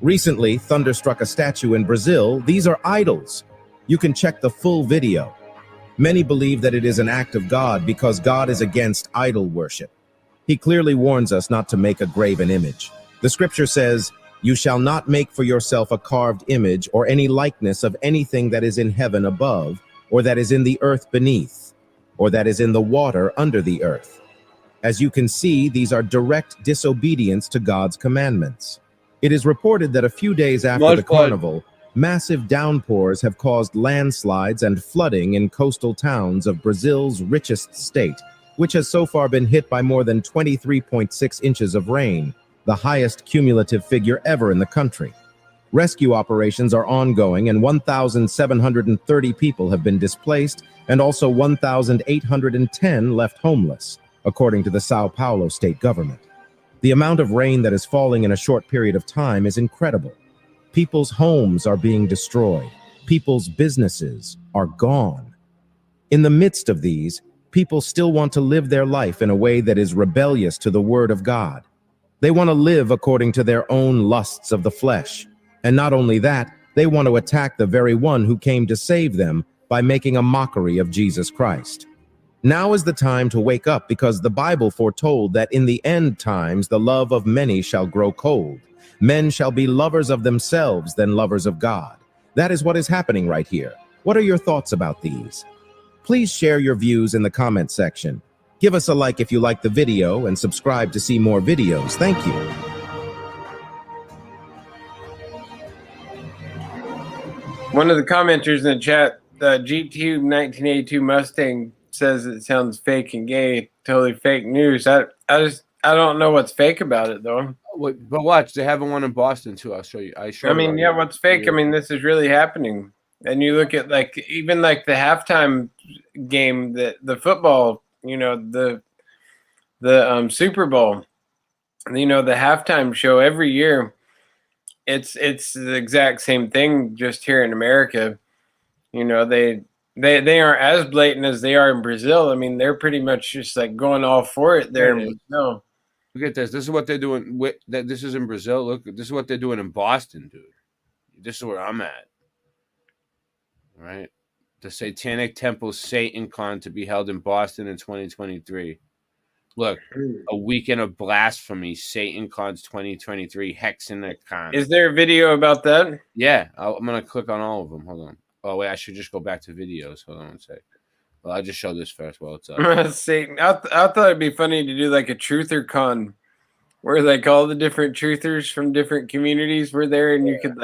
Recently, thunder struck a statue in Brazil. These are idols. You can check the full video. Many believe that it is an act of God because God is against idol worship. He clearly warns us not to make a graven image. The scripture says, "You shall not make for yourself a carved image or any likeness of anything that is in heaven above, or that is in the earth beneath, or that is in the water under the earth." As you can see, these are direct disobedience to God's commandments. It is reported that a few days after the carnival, massive downpours have caused landslides and flooding in coastal towns of Brazil's richest state, which has so far been hit by more than 23.6 inches of rain, the highest cumulative figure ever in the country. Rescue operations are ongoing, and 1,730 people have been displaced, and also 1,810 left homeless, according to the Sao Paulo state government. The amount of rain that is falling in a short period of time is incredible. People's homes are being destroyed. People's businesses are gone. In the midst of these, people still want to live their life in a way that is rebellious to the word of God. They want to live according to their own lusts of the flesh. And not only that, they want to attack the very one who came to save them by making a mockery of Jesus Christ. Now is the time to wake up, because the Bible foretold that in the end times the love of many shall grow cold. Men shall be lovers of themselves than lovers of God. That is what is happening right here. What are your thoughts about these? Please share your views in the comment section. Give us a like if you like the video and subscribe to see more videos. Thank you. One of the commenters in the chat, the GT 1982 Mustang, says it sounds fake and gay. Totally fake news. I don't know what's fake about it though. But watch, they have one in Boston too. I'll show you. I mean, yeah, what's fake? I mean, this is really happening. And you look at like even like the halftime game, the football, you know, the Super Bowl, you know, the halftime show every year. It's the exact same thing, just here in America. You know, they aren't as blatant as they are in Brazil. I mean, they're pretty much just like going all for it there in Brazil. Look at this. This is what they're doing. This is in Brazil. Look, this is what they're doing in Boston, dude. This is where I'm at. All right. The Satanic Temple Satan Con to be held in Boston in 2023. Look, a weekend of blasphemy, Satan Cons 2023, Hexenacon. Is there a video about that? Yeah, I'm going to click on all of them. Hold on. Oh, wait, I should just go back to videos. Hold on one sec. Well, I'll just show this first while it's up. Satan. I thought it'd be funny to do like a truther con where like all the different truthers from different communities were there and you could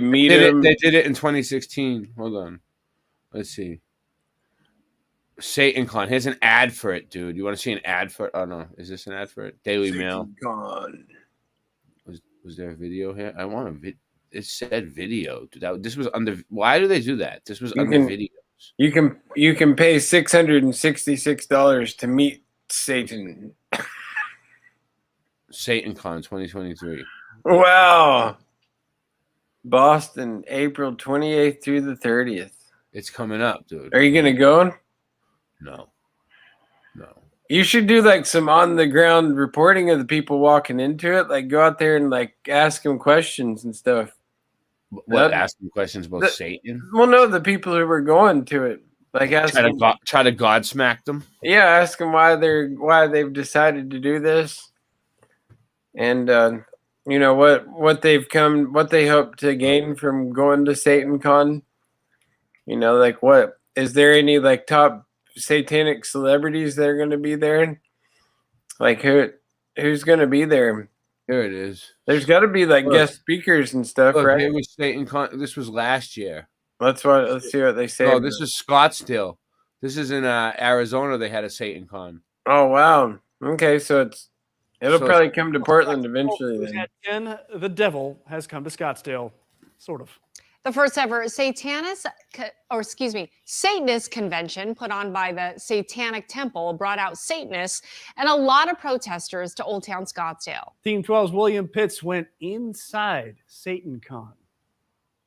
meet them. They did it in 2016. Hold on. Let's see. Satan Con. Here's an ad for it, dude. You want to see an ad for it? Oh, no. Is this an ad for it? Daily Mail. Con. Was there a video here? I want a video. It said video. Dude, this was under. Why do they do that? This was under videos. You can pay $666 to meet Satan. Satan Con 2023. Wow. Boston, April 28th through the 30th. It's coming up, dude. Are you gonna go? No. You should do like some on the ground reporting of the people walking into it. Like go out there and like ask them questions and stuff. What? Ask them questions about Satan? Well, no, the people who were going to it. Like ask try to Godsmack them. Yeah, ask them why they've decided to do this, and you know what they hope to gain from going to Satan Con. You know, like what is there any like top satanic celebrities that are going to be there? Like who's going to be there? Here it is. There's got to be like guest speakers and stuff, right? It was Satan Con. This was last year. Let's see what they say. Oh, this is Scottsdale. This is in Arizona. They had a Satan Con. Oh wow. Okay, so it'll probably come to Portland eventually. Then the devil has come to Scottsdale, sort of. The first ever Satanist convention put on by the Satanic Temple brought out Satanists and a lot of protesters to Old Town Scottsdale. Team 12's William Pitts went inside Satan Con.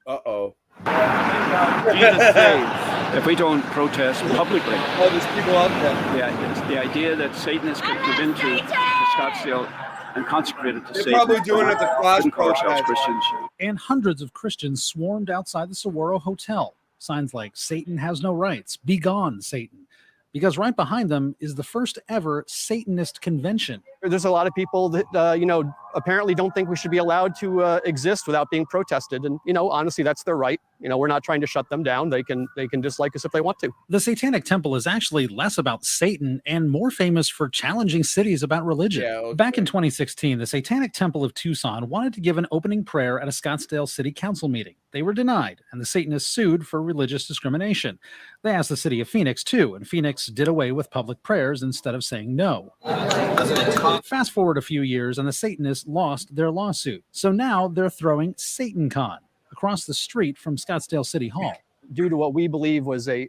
Uh-oh. Jesus saves if we don't protest publicly. Oh, there's people out there. Yeah, it's the idea that Satanists could move into Scottsdale and consecrate it to Satan. They're probably doing it at the cross protest. Christians. And hundreds of Christians swarmed outside the Saguaro Hotel. Signs like "Satan has no rights," "Be gone, Satan." Because right behind them is the first ever Satanist convention. There's a lot of people that, apparently don't think we should be allowed to exist without being protested. And, honestly, that's their right. We're not trying to shut them down. They can dislike us if they want to. The Satanic Temple is actually less about Satan and more famous for challenging cities about religion. Yeah, okay. Back in 2016, the Satanic Temple of Tucson wanted to give an opening prayer at a Scottsdale City Council meeting. They were denied, and the Satanists sued for religious discrimination. They asked the city of Phoenix, too, and Phoenix did away with public prayers instead of saying no. Doesn't it Fast forward a few years, and the Satanists lost their lawsuit. So now they're throwing SatanCon across the street from Scottsdale City Hall. Due to what we believe was a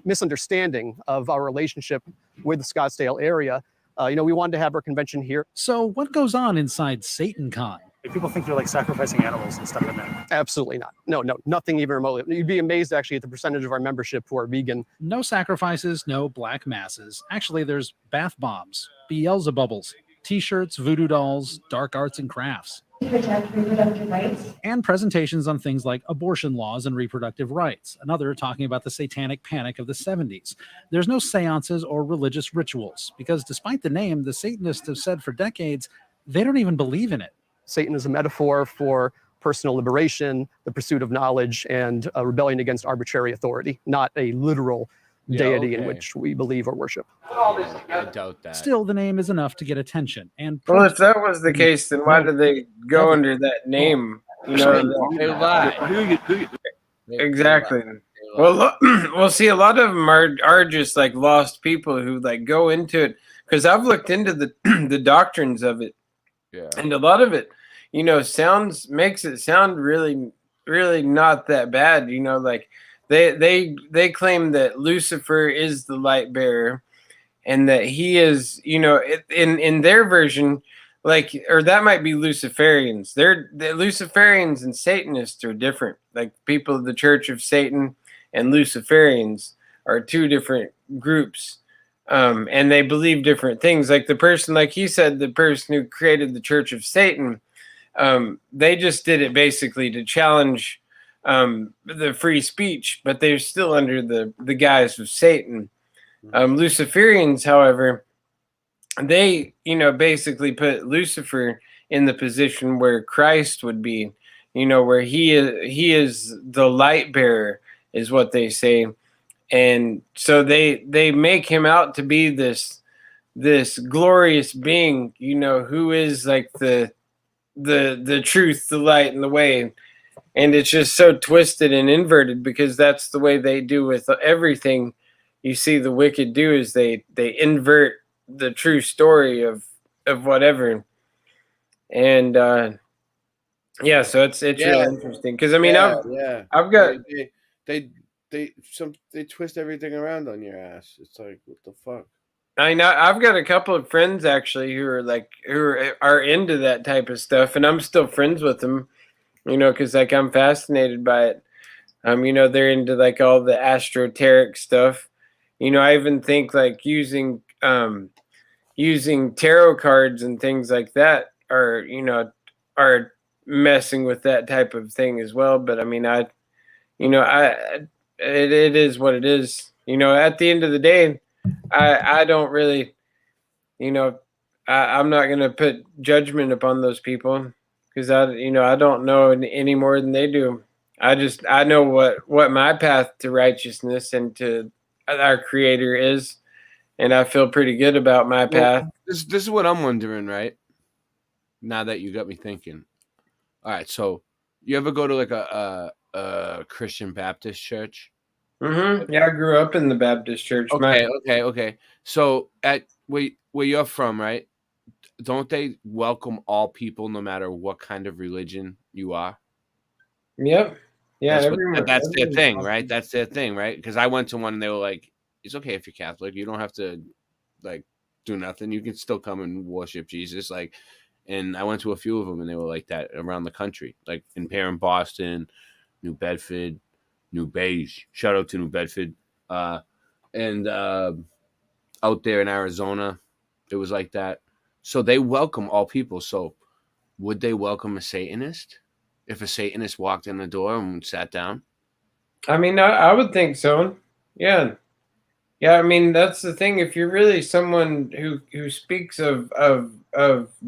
misunderstanding of our relationship with the Scottsdale area, we wanted to have our convention here. So what goes on inside SatanCon? People think you're like sacrificing animals and stuff in there. Absolutely not. No, nothing even remotely. You'd be amazed actually at the percentage of our membership who are vegan. No sacrifices, no black masses. Actually, there's bath bombs, Beelzebubbles, t-shirts, voodoo dolls, dark arts and crafts. Protect reproductive rights. And presentations on things like abortion laws and reproductive rights. Another talking about the satanic panic of the 70s. There's no seances or religious rituals because despite the name, the Satanists have said for decades, they don't even believe in it. Satan is a metaphor for personal liberation, the pursuit of knowledge, and rebellion against arbitrary authority, not a literal deity in which we believe or worship. I doubt that. Still, the name is enough to get attention. And well, if that was the case, then why did they go under that name? You know, they lie. Exactly. Well, see, a lot of them are just like lost people who like go into it because I've looked into the doctrines of it. Yeah. And a lot of it, makes it sound really, really not that bad. Like they claim that Lucifer is the light bearer, and that he is, in their version, or that might be Luciferians. The Luciferians and Satanists are different. Like people of the Church of Satan and Luciferians are two different groups. And they believe different things. Like the person, like he said, the person who created the Church of Satan, they just did it basically to challenge the free speech, but they're still under the guise of Satan. Luciferians, however, they, basically put Lucifer in the position where Christ would be, where he is the light bearer, is what they say. And so they make him out to be this glorious being, who is like the truth, the light, and the way. And it's just so twisted and inverted because that's the way they do with everything. You see, the wicked do is they invert the true story of whatever. And so it's really interesting because I've got they twist everything around on your ass. It's like, what the fuck? I know I've got a couple of friends actually who are into that type of stuff, and I'm still friends with them, because like I'm fascinated by it. They're into like all the astroteric stuff. I even think like using tarot cards and things like that are messing with that type of thing as well. But it is what it is. At the end of the day, I don't really, I'm not going to put judgment upon those people because I don't know any more than they do. I know what my path to righteousness and to our Creator is, and I feel pretty good about my path. This is what I'm wondering, right? Now that you got me thinking. All right, so you ever go to like a Christian Baptist church? Mm-hmm. Yeah, I grew up in the Baptist church. Okay. So at where you're from, right? Don't they welcome all people no matter what kind of religion you are? Yep. Yeah, that's their thing, right? That's their thing, right? Because I went to one and they were like, "It's okay if you're Catholic. You don't have to like do nothing. You can still come and worship Jesus." Like, and I went to a few of them and they were like that around the country, like in Boston, New Bedford. New Beige. Shout out to New Bedford. And out there in Arizona, it was like that. So they welcome all people. So would they welcome a Satanist if a Satanist walked in the door and sat down? I would think so. Yeah. Yeah, that's the thing. If you're really someone who speaks of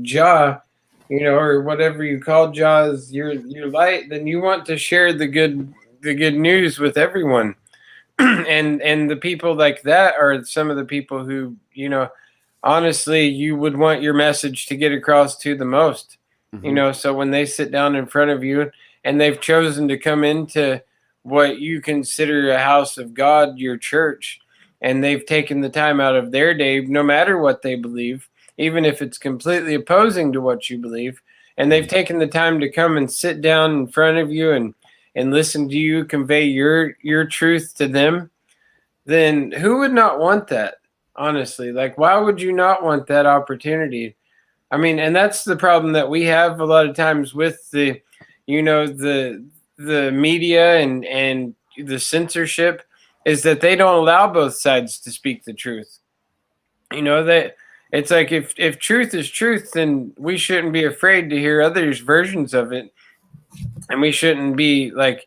Jah, or whatever you call Jah as your light, then you want to share the good news with everyone. and the people like that are some of the people who, honestly, you would want your message to get across to the most. Mm-hmm. So when they sit down in front of you and they've chosen to come into what you consider a house of God, your church, and they've taken the time out of their day, no matter what they believe, even if it's completely opposing to what you believe, and they've taken the time to come and sit down in front of you and listen to you convey your truth to them, then who would not want that? Honestly, like, why would you not want that opportunity? I mean, and that's the problem that we have a lot of times with the, the media and the censorship, is that they don't allow both sides to speak the truth. That it's like, if truth is truth, then we shouldn't be afraid to hear others' versions of it, and we shouldn't be like,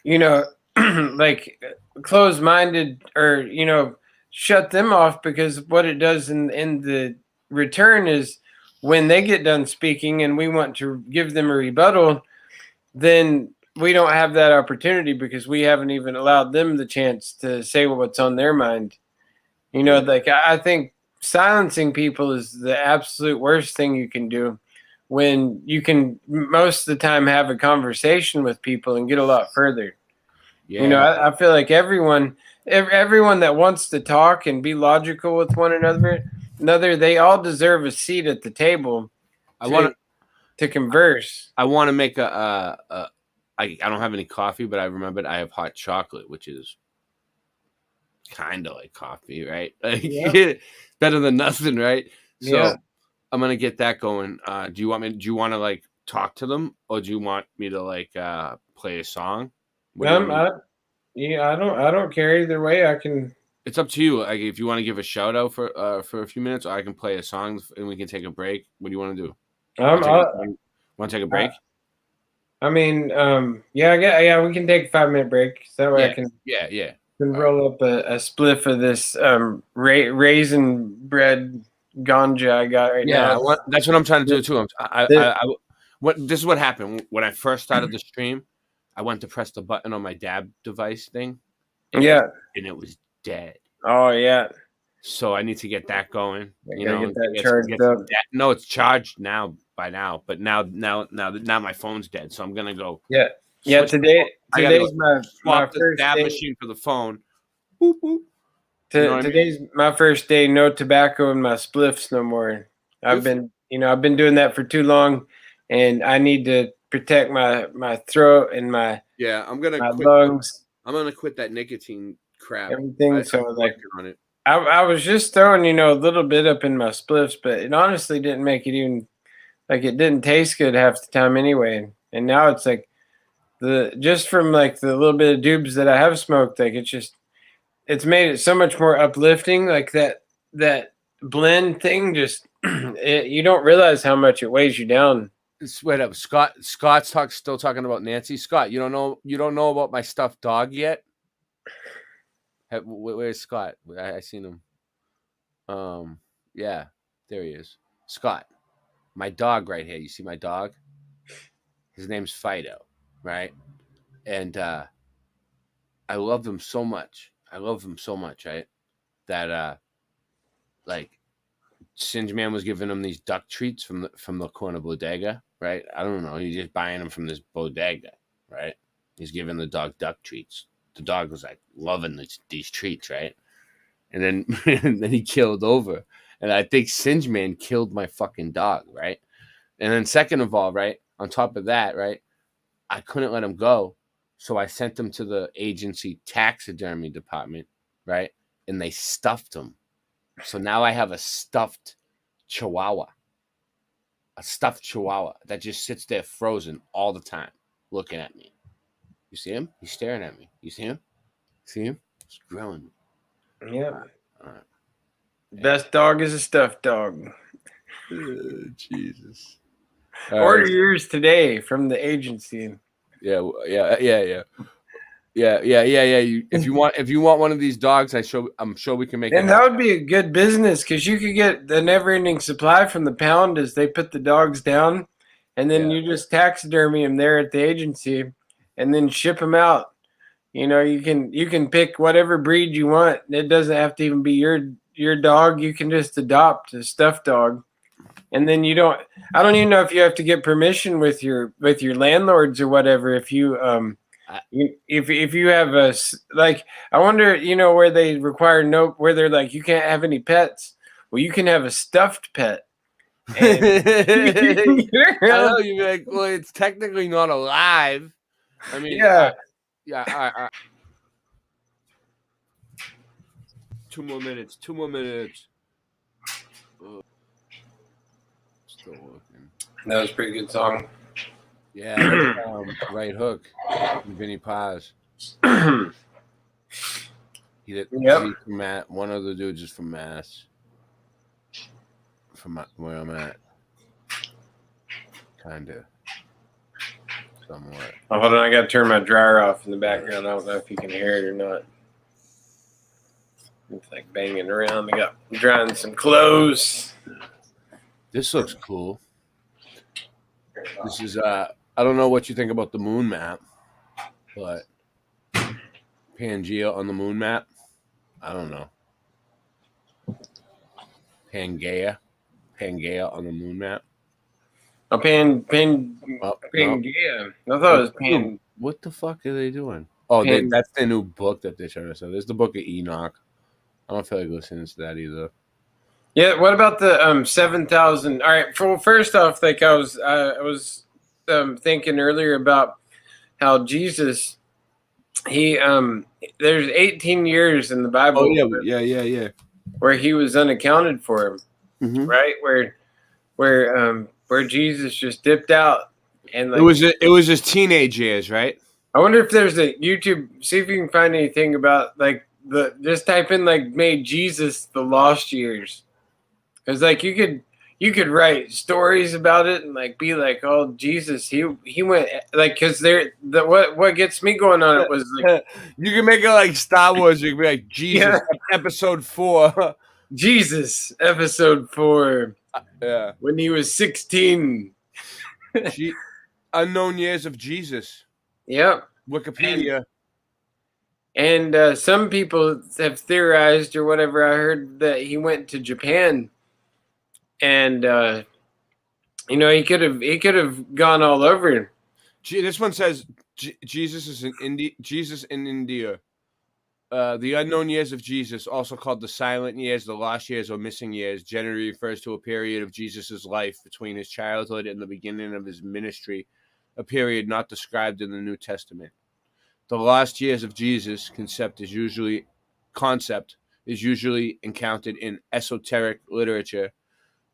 like closed-minded, or shut them off, because what it does in the return is, when they get done speaking and we want to give them a rebuttal, then we don't have that opportunity, because we haven't even allowed them the chance to say what's on their mind. Like, I think silencing people is the absolute worst thing you can do, when you can most of the time have a conversation with people and get a lot further. I feel like everyone that wants to talk and be logical with one another, they all deserve a seat at the table to converse. I want to make I don't have any coffee, but I remembered I have hot chocolate, which is kind of like coffee, right? Better than nothing, right? So I'm gonna get that going. Do you want to like talk to them, or do you want me to like play a song? I don't care either way. I can. It's up to you. Like, if you want to give a shout out for a few minutes, or I can play a song and we can take a break. What do you want to do? Want to take a break? I mean, yeah, we can take a 5-minute break. So that way I can roll up a spliff of this raisin bread ganja I got right now. That's what I'm trying to do too. This is what happened when I first started the stream. I went to press the button on my dab device thing. And it was dead. Oh yeah. So I need to get that going. Get that charged up. No, it's charged by now, but now my phone's dead. So I'm gonna go. Yeah. Today's my first dab day. machine for the phone. Boop, boop. Today's my first day. No tobacco in my spliffs no more. I've been doing that for too long, and I need to protect my throat and my I'm gonna my quit. lungs. I'm gonna quit that nicotine crap. Everything. I was just throwing a little bit up in my spliffs, but it honestly didn't make it even like, it didn't taste good half the time anyway. And now it's like just from like the little bit of dubs that I have smoked, like it's made it so much more uplifting. Like that blend thing, just you don't realize how much it weighs you down. Wait up, Scott's still talking about Nancy. Scott, you don't know about my stuffed dog yet? Where's Scott? I seen him. Yeah, there he is. Scott, my dog right here. You see my dog? His name's Fido, right? And I love him so much. Right? That like Singe Man was giving him these duck treats from the corner bodega, right? I don't know. He's just buying them from this bodega, right? He's giving the dog duck treats. The dog was like loving these treats, right? And then he killed over, and I think Singe Man killed my fucking dog, right? And then second of all, right, on top of that, right, I couldn't let him go, so I sent him to the agency taxidermy department, right, and they stuffed him. So now I have a stuffed chihuahua that just sits there frozen all the time, looking at me. You see him? He's staring at me. You see him? See him? He's growing. Yeah. All right. Best dog is a stuffed dog. Jesus. Order yours today from the agency. Yeah. If you want one of these dogs, I'm sure we can make it. And that would be a good business, because you could get the never-ending supply from the pound as they put the dogs down, and then you just taxidermy them there at the agency, and then ship them out. You can pick whatever breed you want. It doesn't have to even be your dog. You can just adopt a stuffed dog, and then I don't even know if you have to get permission with your landlords or whatever. If you if you have I wonder where they require where they're like, you can't have any pets. well, you can have a stuffed pet. I know you'd be like, well, it's technically not alive. I mean, Yeah. Yeah. 2 more minutes. 2 more minutes. Still working. That was a pretty good song. Yeah, Right Hook, Vinny Paz. He's from Matt. One of the dudes is from Mass. From where I'm at, kinda, somewhat. Oh, hold on, I gotta turn my dryer off in the background. I don't know if you can hear it or not. It's like banging around. I got drying some clothes. This looks cool. This is I don't know what you think about the moon map, but Pangea on the moon map. I don't know. Pangea on the moon map. Oh, Pangea. I thought it was Pan. What the fuck are they doing? Oh, that's their new book that they're trying to sell. There's the Book of Enoch. I don't feel like listening to that either. Yeah, what about the 7,000? All right. Well, first off, like I was thinking earlier about how Jesus, there's 18 years in the Bible. Oh yeah. Where he was unaccounted for, right? Where Jesus just dipped out, and like, it was his teenage years, right? I wonder if there's a YouTube. See if you can find anything about like just type in like made Jesus the lost years, because like you could write stories about it and like be like, oh, Jesus, he went like, because what gets me going on it was like you can make it like Star Wars. You can be like Jesus episode 4. Jesus episode 4. Yeah, when he was 16. Unknown years of Jesus. Yep. Wikipedia. And some people have theorized or whatever. I heard that he went to Japan, and he could have gone all over. This one says Jesus is in India. Jesus in India. The unknown years of Jesus, also called the silent years, the lost years, or missing years, generally refers to a period of Jesus' life between his childhood and the beginning of his ministry, a period not described in the New Testament. The lost years of Jesus concept is usually encountered in esoteric literature.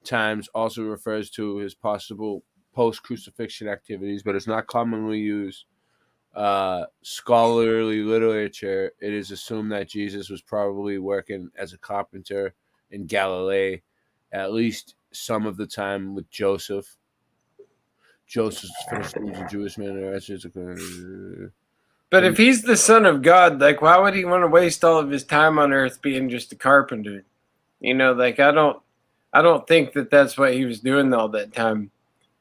Times also refers to his possible post-crucifixion activities, but it's not commonly used. Scholarly literature, it is assumed that Jesus was probably working as a carpenter in Galilee, at least some of the time with Joseph. Joseph's first name is a Jewish man. But if he's the son of God, like, why would he want to waste all of his time on earth being just a carpenter? Like I don't think that that's what he was doing all that time.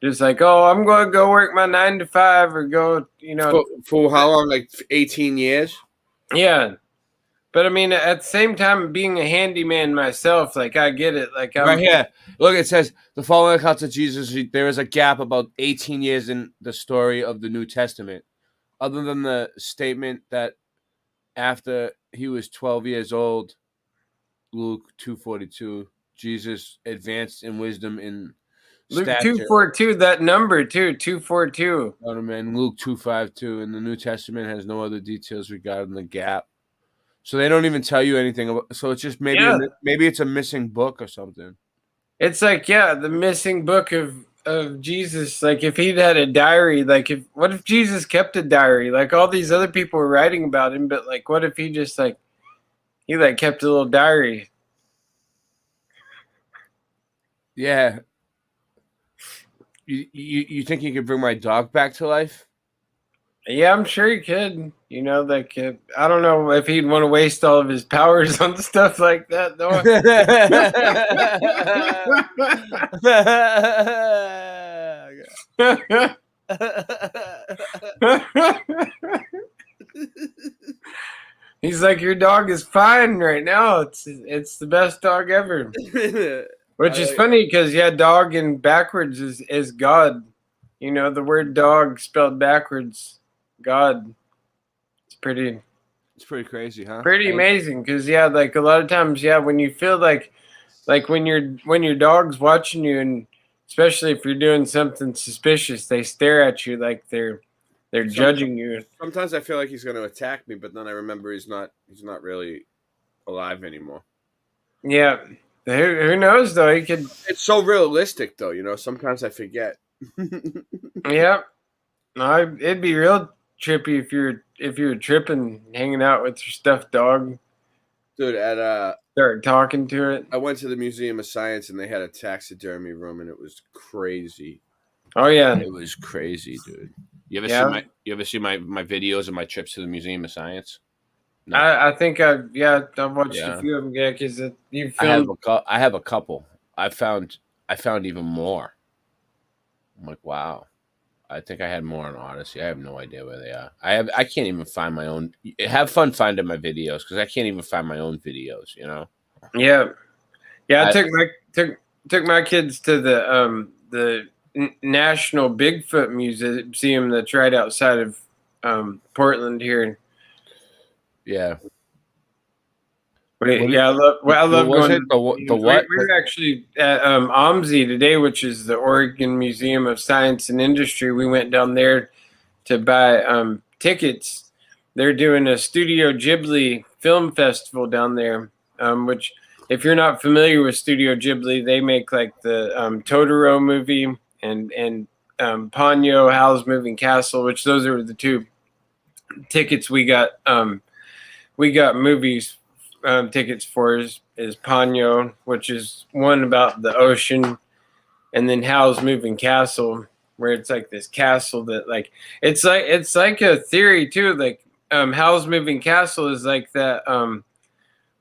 Just like, oh, I'm going to go work my 9 to 5 or go, For how long? Like 18 years? Yeah. But I mean, at the same time, being a handyman myself, like, I get it. Like, right here. Look, it says, the following accounts of Jesus, there is a gap about 18 years in the story of the New Testament. Other than the statement that after he was 12 years old, Luke 2:42, Jesus advanced in wisdom in Luke 2:42, that number too, 2:42. And Luke 2:52, and the New Testament has no other details regarding the gap. So they don't even tell you anything about. So it's just maybe it's a missing book or something. It's like the missing book of Jesus. Like if he'd had a diary, like what if Jesus kept a diary? Like all these other people were writing about him, but like what if he just kept a little diary? Yeah. You think you could bring my dog back to life? Yeah, I'm sure he could. I don't know if he'd want to waste all of his powers on stuff like that, though. He's like, your dog is fine right now. It's the best dog ever. Which is funny because dog in backwards is God. The word dog spelled backwards, God. It's pretty crazy, huh? Pretty amazing because like a lot of times, when you feel like like when your dog's watching you, and especially if you're doing something suspicious, they stare at you like they're judging you. Sometimes I feel like he's going to attack me, but then I remember he's not really alive anymore. Yeah. Who knows though? He could. It's so realistic though, you know. Sometimes I forget. Yeah. No, it'd be real trippy if you were tripping, hanging out with your stuffed dog. Dude, start talking to it. I went to the Museum of Science and they had a taxidermy room and it was crazy. Oh yeah. It was crazy, dude. You ever see my videos of my trips to the Museum of Science? No. I think I've watched a few of them. Yeah, because you filmed. I have a couple. I found even more. I'm like, wow. I think I had more on Odyssey. I have no idea where they are. I can't even find my own. Have fun finding my videos because I can't even find my own videos. You know. Yeah. I took my kids to the National Bigfoot Museum that's right outside of Portland here. Yeah. I love going. The what? We were actually at OMSI today, which is the Oregon Museum of Science and Industry. We went down there to buy tickets. They're doing a Studio Ghibli film festival down there, which, if you're not familiar with Studio Ghibli, they make like the Totoro movie and Ponyo, Howl's Moving Castle, which those are the two tickets we got. We got movies. Tickets for is Ponyo, which is one about the ocean, and then Howl's Moving Castle, where it's like this castle that like it's like a theory too. Like Howl's Moving Castle is like that.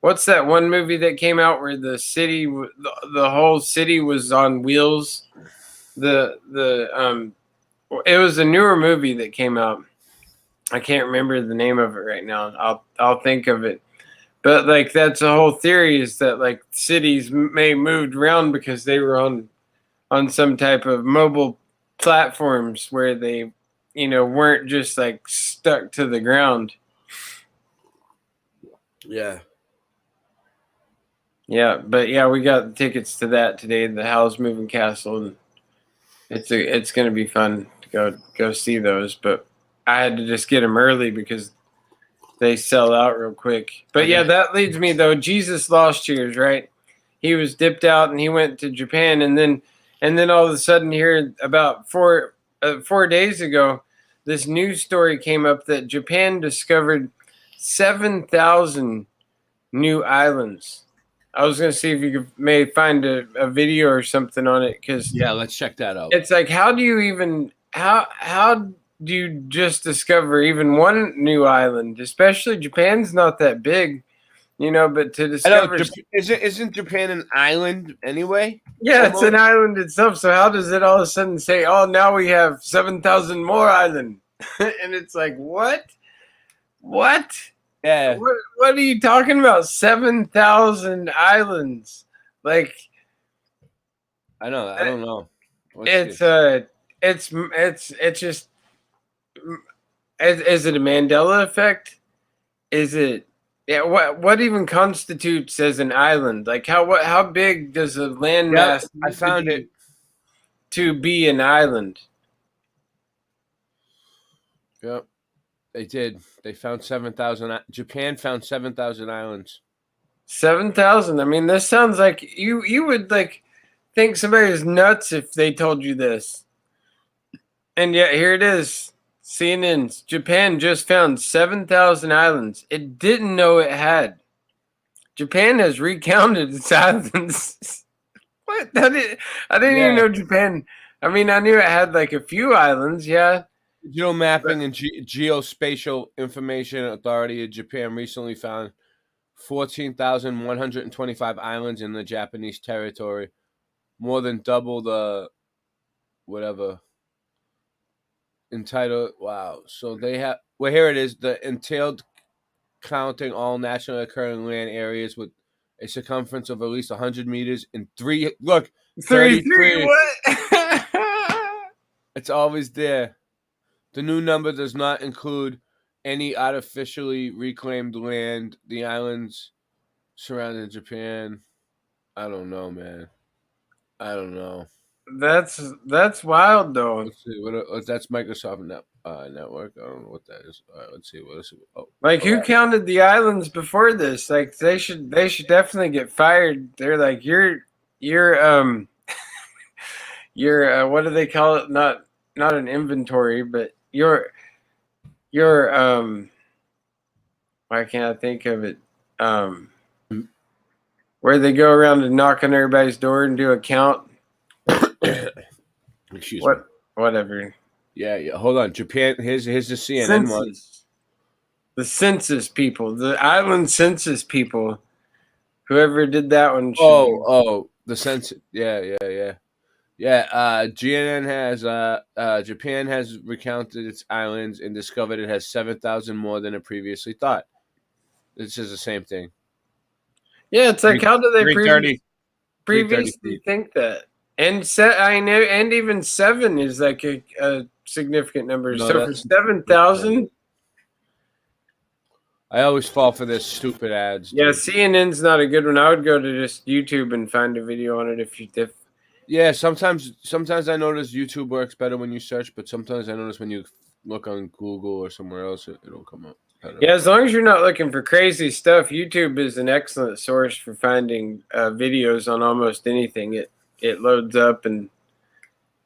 What's that one movie that came out where the whole city was on wheels? It was a newer movie that came out. I can't remember the name of it right now. I'll think of it. But like that's the whole theory is that like cities may moved around because they were on some type of mobile platforms where they, weren't just like stuck to the ground. Yeah. Yeah, but yeah, we got tickets to that today, the Howl's Moving Castle, and it's going to be fun to go see those. But I had to just get them early because they sell out real quick. But yeah, that leads me though. Jesus lost years, right? He was dipped out and he went to Japan, and then all of a sudden here about 4 days ago, this news story came up that Japan discovered 7,000 new islands. I was gonna see if you may find a video or something on it because let's check that out. It's like how do you just discover even one new island? Especially Japan's not that big, but to discover isn't Japan an island anyway? Yeah, almost? It's an island itself. So how does it all of a sudden say, oh, now we have 7,000 more island? And it's like, what? Yeah. What are you talking about? 7,000 islands? Like, I know. I don't know. It's just. Is it a Mandela effect? Is it? Yeah. What even constitutes as an island? Like how big does a landmass? I found it to be an island. Yep, they did. They found 7,000. Japan found 7,000 islands. 7,000. I mean, this sounds like you would like think somebody was nuts if they told you this. And yet here it is. CNN's Japan just found 7,000 islands it didn't know it had. Japan has recounted its islands. What? I didn't even know Japan. I mean, I knew it had like a few islands, yeah. Geomapping and Geospatial Information Authority of Japan recently found 14,125 islands in the Japanese territory, more than double the whatever. Entitled, wow. So they have, well, here it is. The entailed counting all naturally occurring land areas with a circumference of at least 100 meters in 33. What? It's always there. The new number does not include any artificially reclaimed land. The islands surrounding Japan I don't know, man. I don't know. That's wild, though. Let's see. What that's Microsoft Network. I don't know what that is. All right, let's see. What is it? Oh, Like, who counted the islands before this? Like, they should definitely get fired. They're like, you're what do they call it? Not an inventory, but you're why can't I think of it? Where they go around and knock on everybody's door and do a count. Excuse me. Whatever. Yeah. Hold on. Japan. Here's the CNN one. The census people, the island census people. Whoever did that one. The census. Yeah. GNN has Japan has recounted its islands and discovered it has 7,000 more than it previously thought. This is the same thing. Yeah, it's like, how do they previously think that? And I know, and even 7 is like a significant number. No, so for 7,000, I always fall for this stupid ads. Yeah, CNN's not a good one. I would go to just YouTube and find a video on it if. Yeah, sometimes I notice YouTube works better when you search, but sometimes I notice when you look on Google or somewhere else, it'll come up. Yeah, as long as you're not looking for crazy stuff, YouTube is an excellent source for finding videos on almost anything. It loads up and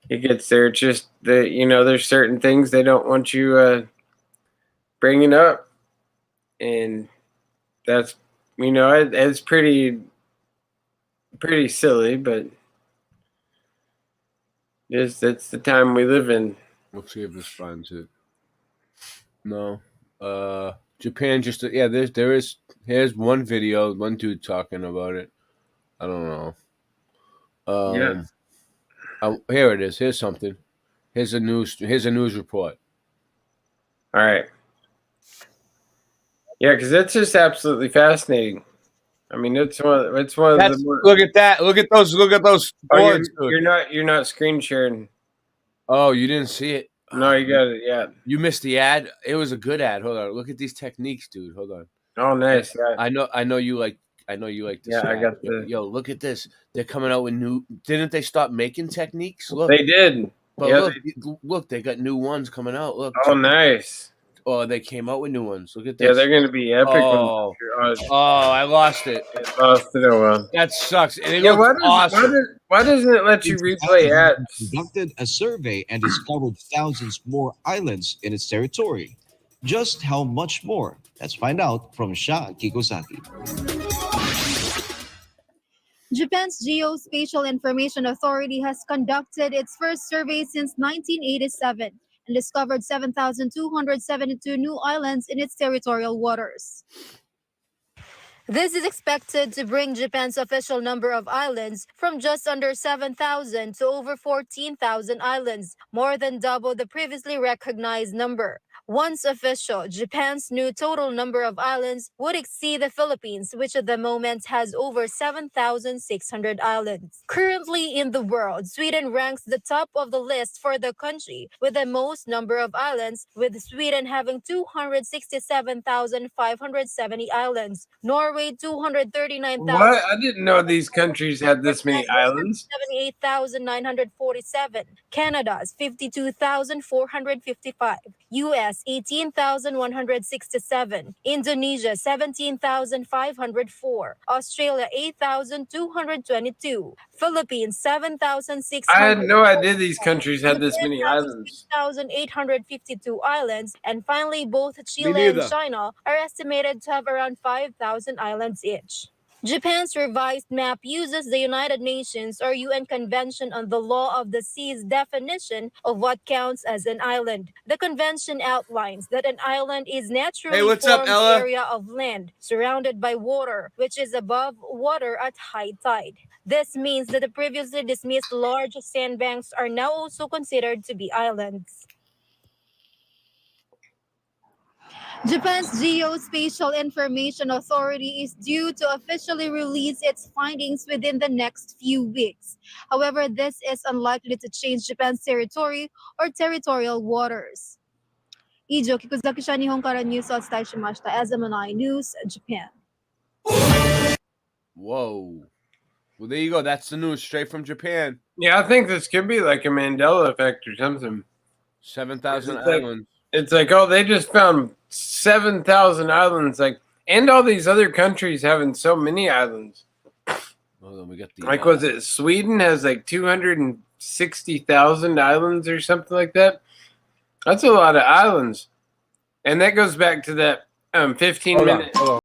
it gets there. It's just that, there's certain things they don't want you bringing up, and that's it's pretty silly, but it's the time we live in. Let's see if this finds it. No. Japan just here's one video, one dude talking about it. I don't know. Here it is. Here's something. Here's a news report. All right. Yeah, because it's just absolutely fascinating. I mean, it's one of the more... Look at that. Look at those boards. You're not screen sharing. Oh, you didn't see it? No, you got it. Yeah. You missed the ad. It was a good ad. Hold on. Look at these techniques, dude. Hold on. Oh, nice. Yeah. I know you like this. Yeah, I got the. Yo, look at this. They're coming out with new. Didn't they stop making techniques? Look. They did. But yeah, look, they got new ones coming out. Look. Oh, nice. Oh, they came out with new ones. Look at this. Yeah, they're going to be epic. Oh, I lost it. Lost it. Oh, well. That sucks. And it looks awesome. Why doesn't it let you replay ads? Conducted a survey and discovered thousands more islands in its territory. Just how much more? Let's find out from Sha Kikosaki. Japan's Geospatial Information Authority has conducted its first survey since 1987 and discovered 7,272 new islands in its territorial waters. This is expected to bring Japan's official number of islands from just under 7,000 to over 14,000 islands, more than double the previously recognized number. Once official, Japan's new total number of islands would exceed the Philippines, which at the moment has over 7,600 islands. Currently in the world, Sweden ranks the top of the list for the country with the most number of islands, with Sweden having 267,570 islands, Norway 239,000. What? I didn't know these countries had this many islands. 78,947, Canada's 52,455, US 18,167, Indonesia 17,504, Australia 8,222, Philippines 7,600. I had no idea these countries had this many islands. 6,852 islands, and finally both Chile and China are estimated to have around 5,000 islands each. Japan's revised map uses the United Nations or UN Convention on the Law of the Sea's definition of what counts as an island. The convention outlines that an island is naturally formed area of land surrounded by water, which is above water at high tide. This means that the previously dismissed large sandbanks are now also considered to be islands. Japan's Geospatial Information Authority is due to officially release its findings within the next few weeks. However, this is unlikely to change Japan's territory or territorial waters. Ijo Kikuzaki sha Nihon kara news o otsutei shimashita. SMNI News, Japan. Whoa. Well, there you go. That's the news straight from Japan. Yeah, I think this could be like a Mandela effect or something. 7,000 It's islands. It's like, oh, they just found 7,000 islands, like, and all these other countries having so many islands. Well, then we got the Like, was it Sweden has like 260,000 islands or something like that? That's a lot of islands, and that goes back to that 15-minute. Hold on.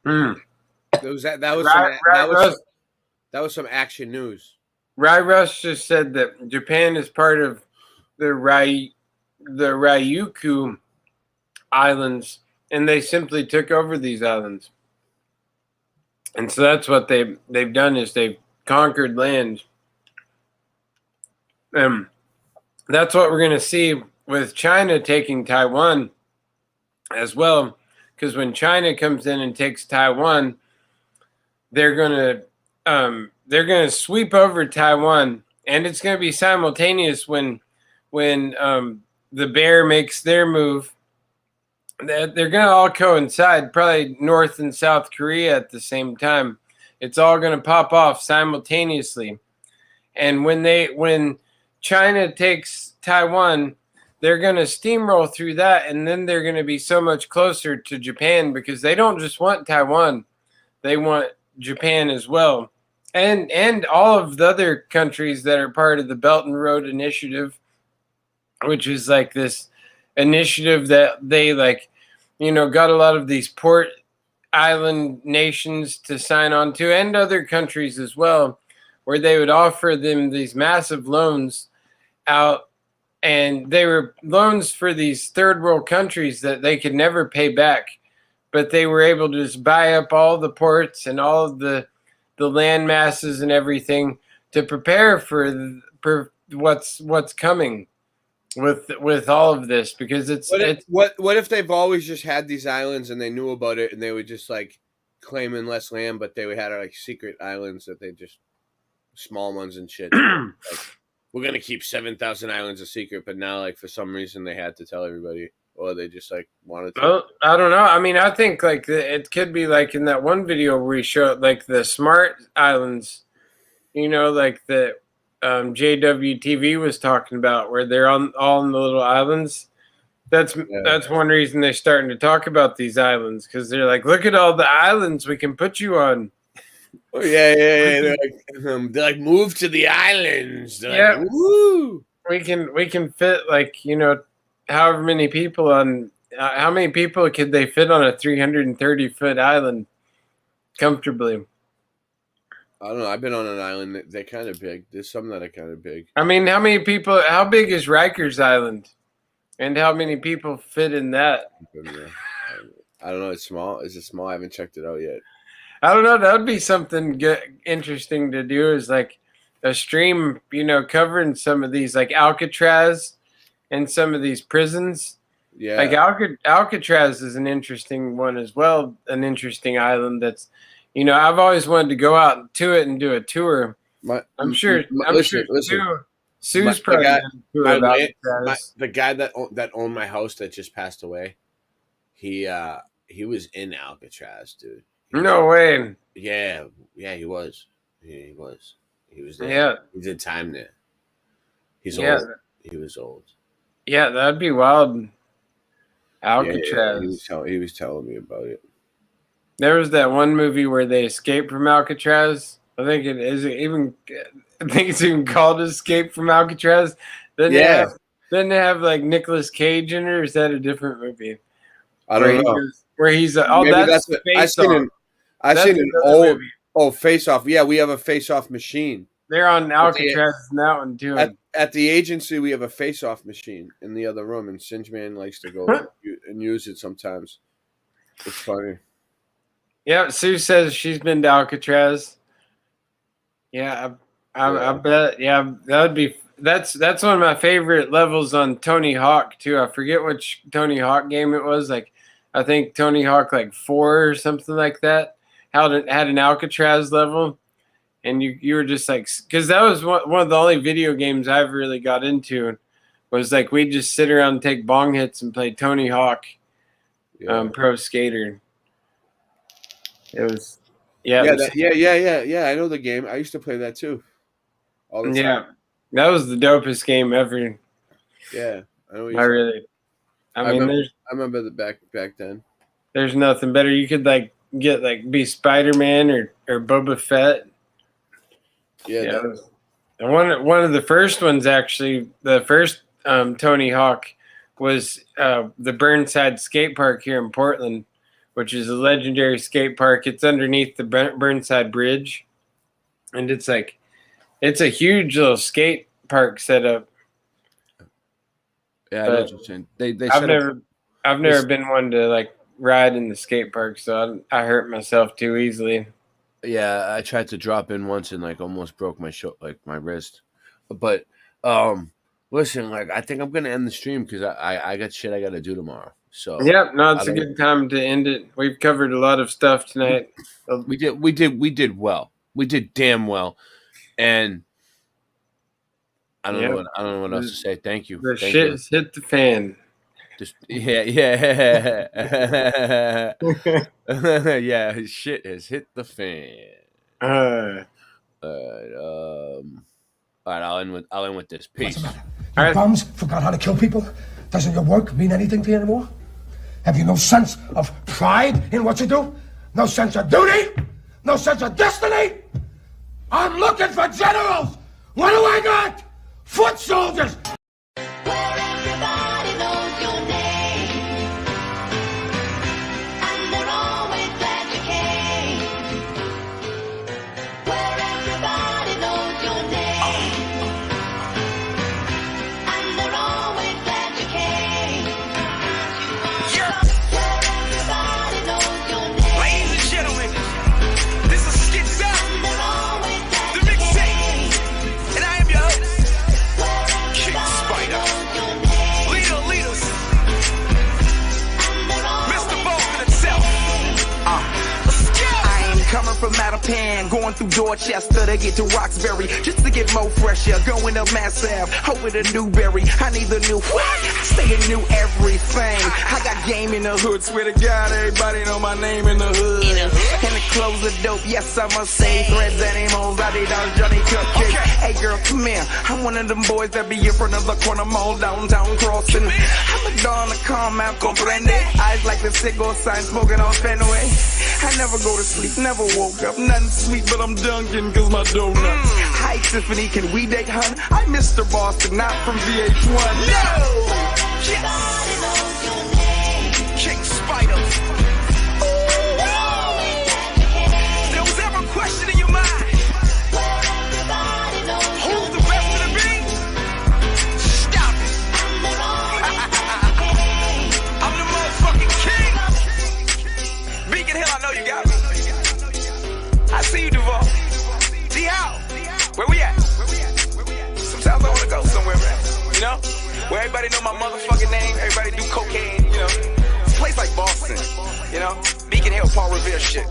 That was some action news. Rai Rush just said that Japan is part of the Ryukyu Islands, and they simply took over these islands. And so that's what they've done is they've conquered land. That's what we're going to see with China taking Taiwan as well, because when China comes in and takes Taiwan, they're going to sweep over Taiwan, and it's going to be simultaneous when the bear makes their move. They're going to all coincide, probably North and South Korea at the same time. It's all going to pop off simultaneously. And when China takes Taiwan, they're going to steamroll through that, and then they're going to be so much closer to Japan because they don't just want Taiwan. They want Japan as well. And all of the other countries that are part of the Belt and Road Initiative, which is like this initiative that they got a lot of these port island nations to sign on to, and other countries as well, where they would offer them these massive loans out, and they were loans for these third world countries that they could never pay back, but they were able to just buy up all the ports and all of the land masses and everything to prepare for what's coming with all of this, because what if they've always just had these islands and they knew about it and they would just like claim in less land, but they had like secret islands that they just small ones and shit. Like, we're gonna keep 7,000 islands a secret, but now like for some reason they had to tell everybody, or they just like wanted to. Well, I don't know. I mean, I think like it could be like in that one video where we showed like the smart islands, like the JWTV was talking about, where they're all on the little islands. That's one reason they're starting to talk about these islands, because they're like, look at all the islands we can put you on. Oh, yeah. They're like, move to the islands. They're like, woo! We can fit like however many people on. How many people could they fit on a 330-foot island comfortably? I don't know. I've been on an island. They're kind of big. There's some that are kind of big. I mean, how many people? How big is Rikers Island? And how many people fit in that? I don't know. It's small. Is it small? I haven't checked it out yet. I don't know. That would be something interesting to do, is like a stream, covering some of these, like Alcatraz and some of these prisons. Yeah. Like Alcatraz is an interesting one as well. An interesting island that's, I've always wanted to go out to it and do a tour. I'm sure Sue's probably done a tour of Alcatraz. The guy that owned my house that just passed away, he was in Alcatraz, dude. No way. Yeah, he was. He was. He was there. Yeah. He did time there. He's old. He was old. Yeah, that'd be wild. Alcatraz. Yeah, he was telling me about it. There was that one movie where they escaped from Alcatraz. I think it's even called Escape from Alcatraz. Then they have like Nicolas Cage in it, or is that a different movie? I don't know. Where he's that's I've seen an old Face Off. Yeah, we have a Face Off machine. They're on Alcatraz in that one too. At the agency, we have a Face Off machine in the other room, and Singeman likes to go and use it sometimes. It's funny. Yeah, Sue says she's been to Alcatraz. Yeah, I bet. Yeah, that would be. That's one of my favorite levels on Tony Hawk too. I forget which Tony Hawk game it was. Like, I think Tony Hawk like 4 or something like that. Had an Alcatraz level, and you were just like, because that was one of the only video games I've really got into. Was like we'd just sit around and take bong hits and play Tony Hawk, Pro Skater. It was, yeah, I know the game. I used to play that too. All the time. Yeah, that was the dopest game ever. Yeah, I know. I remember the back then. There's nothing better. You could be Spider-Man or Boba Fett. Yeah. One of the first ones, actually, the first Tony Hawk was the Burnside Skate Park here in Portland, which is a legendary skate park. It's underneath the Burnside Bridge, and it's a huge little skate park setup. Yeah, I know what you're saying. I've never been one to ride in the skate park, so I hurt myself too easily. Yeah, I tried to drop in once and almost broke my my wrist. But listen, I think I'm gonna end the stream because I got shit I gotta do tomorrow. So yeah, no, it's a good time to end it. We've covered a lot of stuff tonight. We did well. We did damn well, and I don't know what else to say. Thank you. The shit has hit the fan. Just yeah. Yeah, his shit has hit the fan. All right, I'll end with this. Peace. Bums forgot how to kill people? Doesn't your work mean anything to you anymore? Have you no sense of pride in what you do? No sense of duty? No sense of destiny? I'm looking for generals! What do I got? Foot soldiers! Coming from Mattapan, going through Dorchester to get to Roxbury, just to get more fresher. Going up Mass Ave, hoping a Newberry. I need the new what? I stay in new everything. I got game in the hood, swear to God, everybody know my name in the hood. And the clothes are dope, yes I must say. Threads and emos, Adidas, Johnny Cupcake. Hey girl, come here. I'm one of them boys that be in front of the corner mall downtown crossing. I'm a Donna, calm out, comprende. Eyes like the cigar sign, smoking on Fenway. I never go to sleep, never woke up, nothing sweet, but I'm dunking cause my donuts. Hi Tiffany, can we date, hun? I'm Mr. Boston, not from VH1. No! Yes! King Spider. There was ever a question in your mind? Who's the best of the beat? Stop it. I'm the motherfucking king. Beacon Hill, I know you got me. I see you, Duval. See how? Where we at? Sometimes I want to go somewhere, man. You know? Where everybody know my motherfucking name. Everybody do cocaine, you know? It's a place like Boston, you know? Beacon Hill, Paul Revere shit.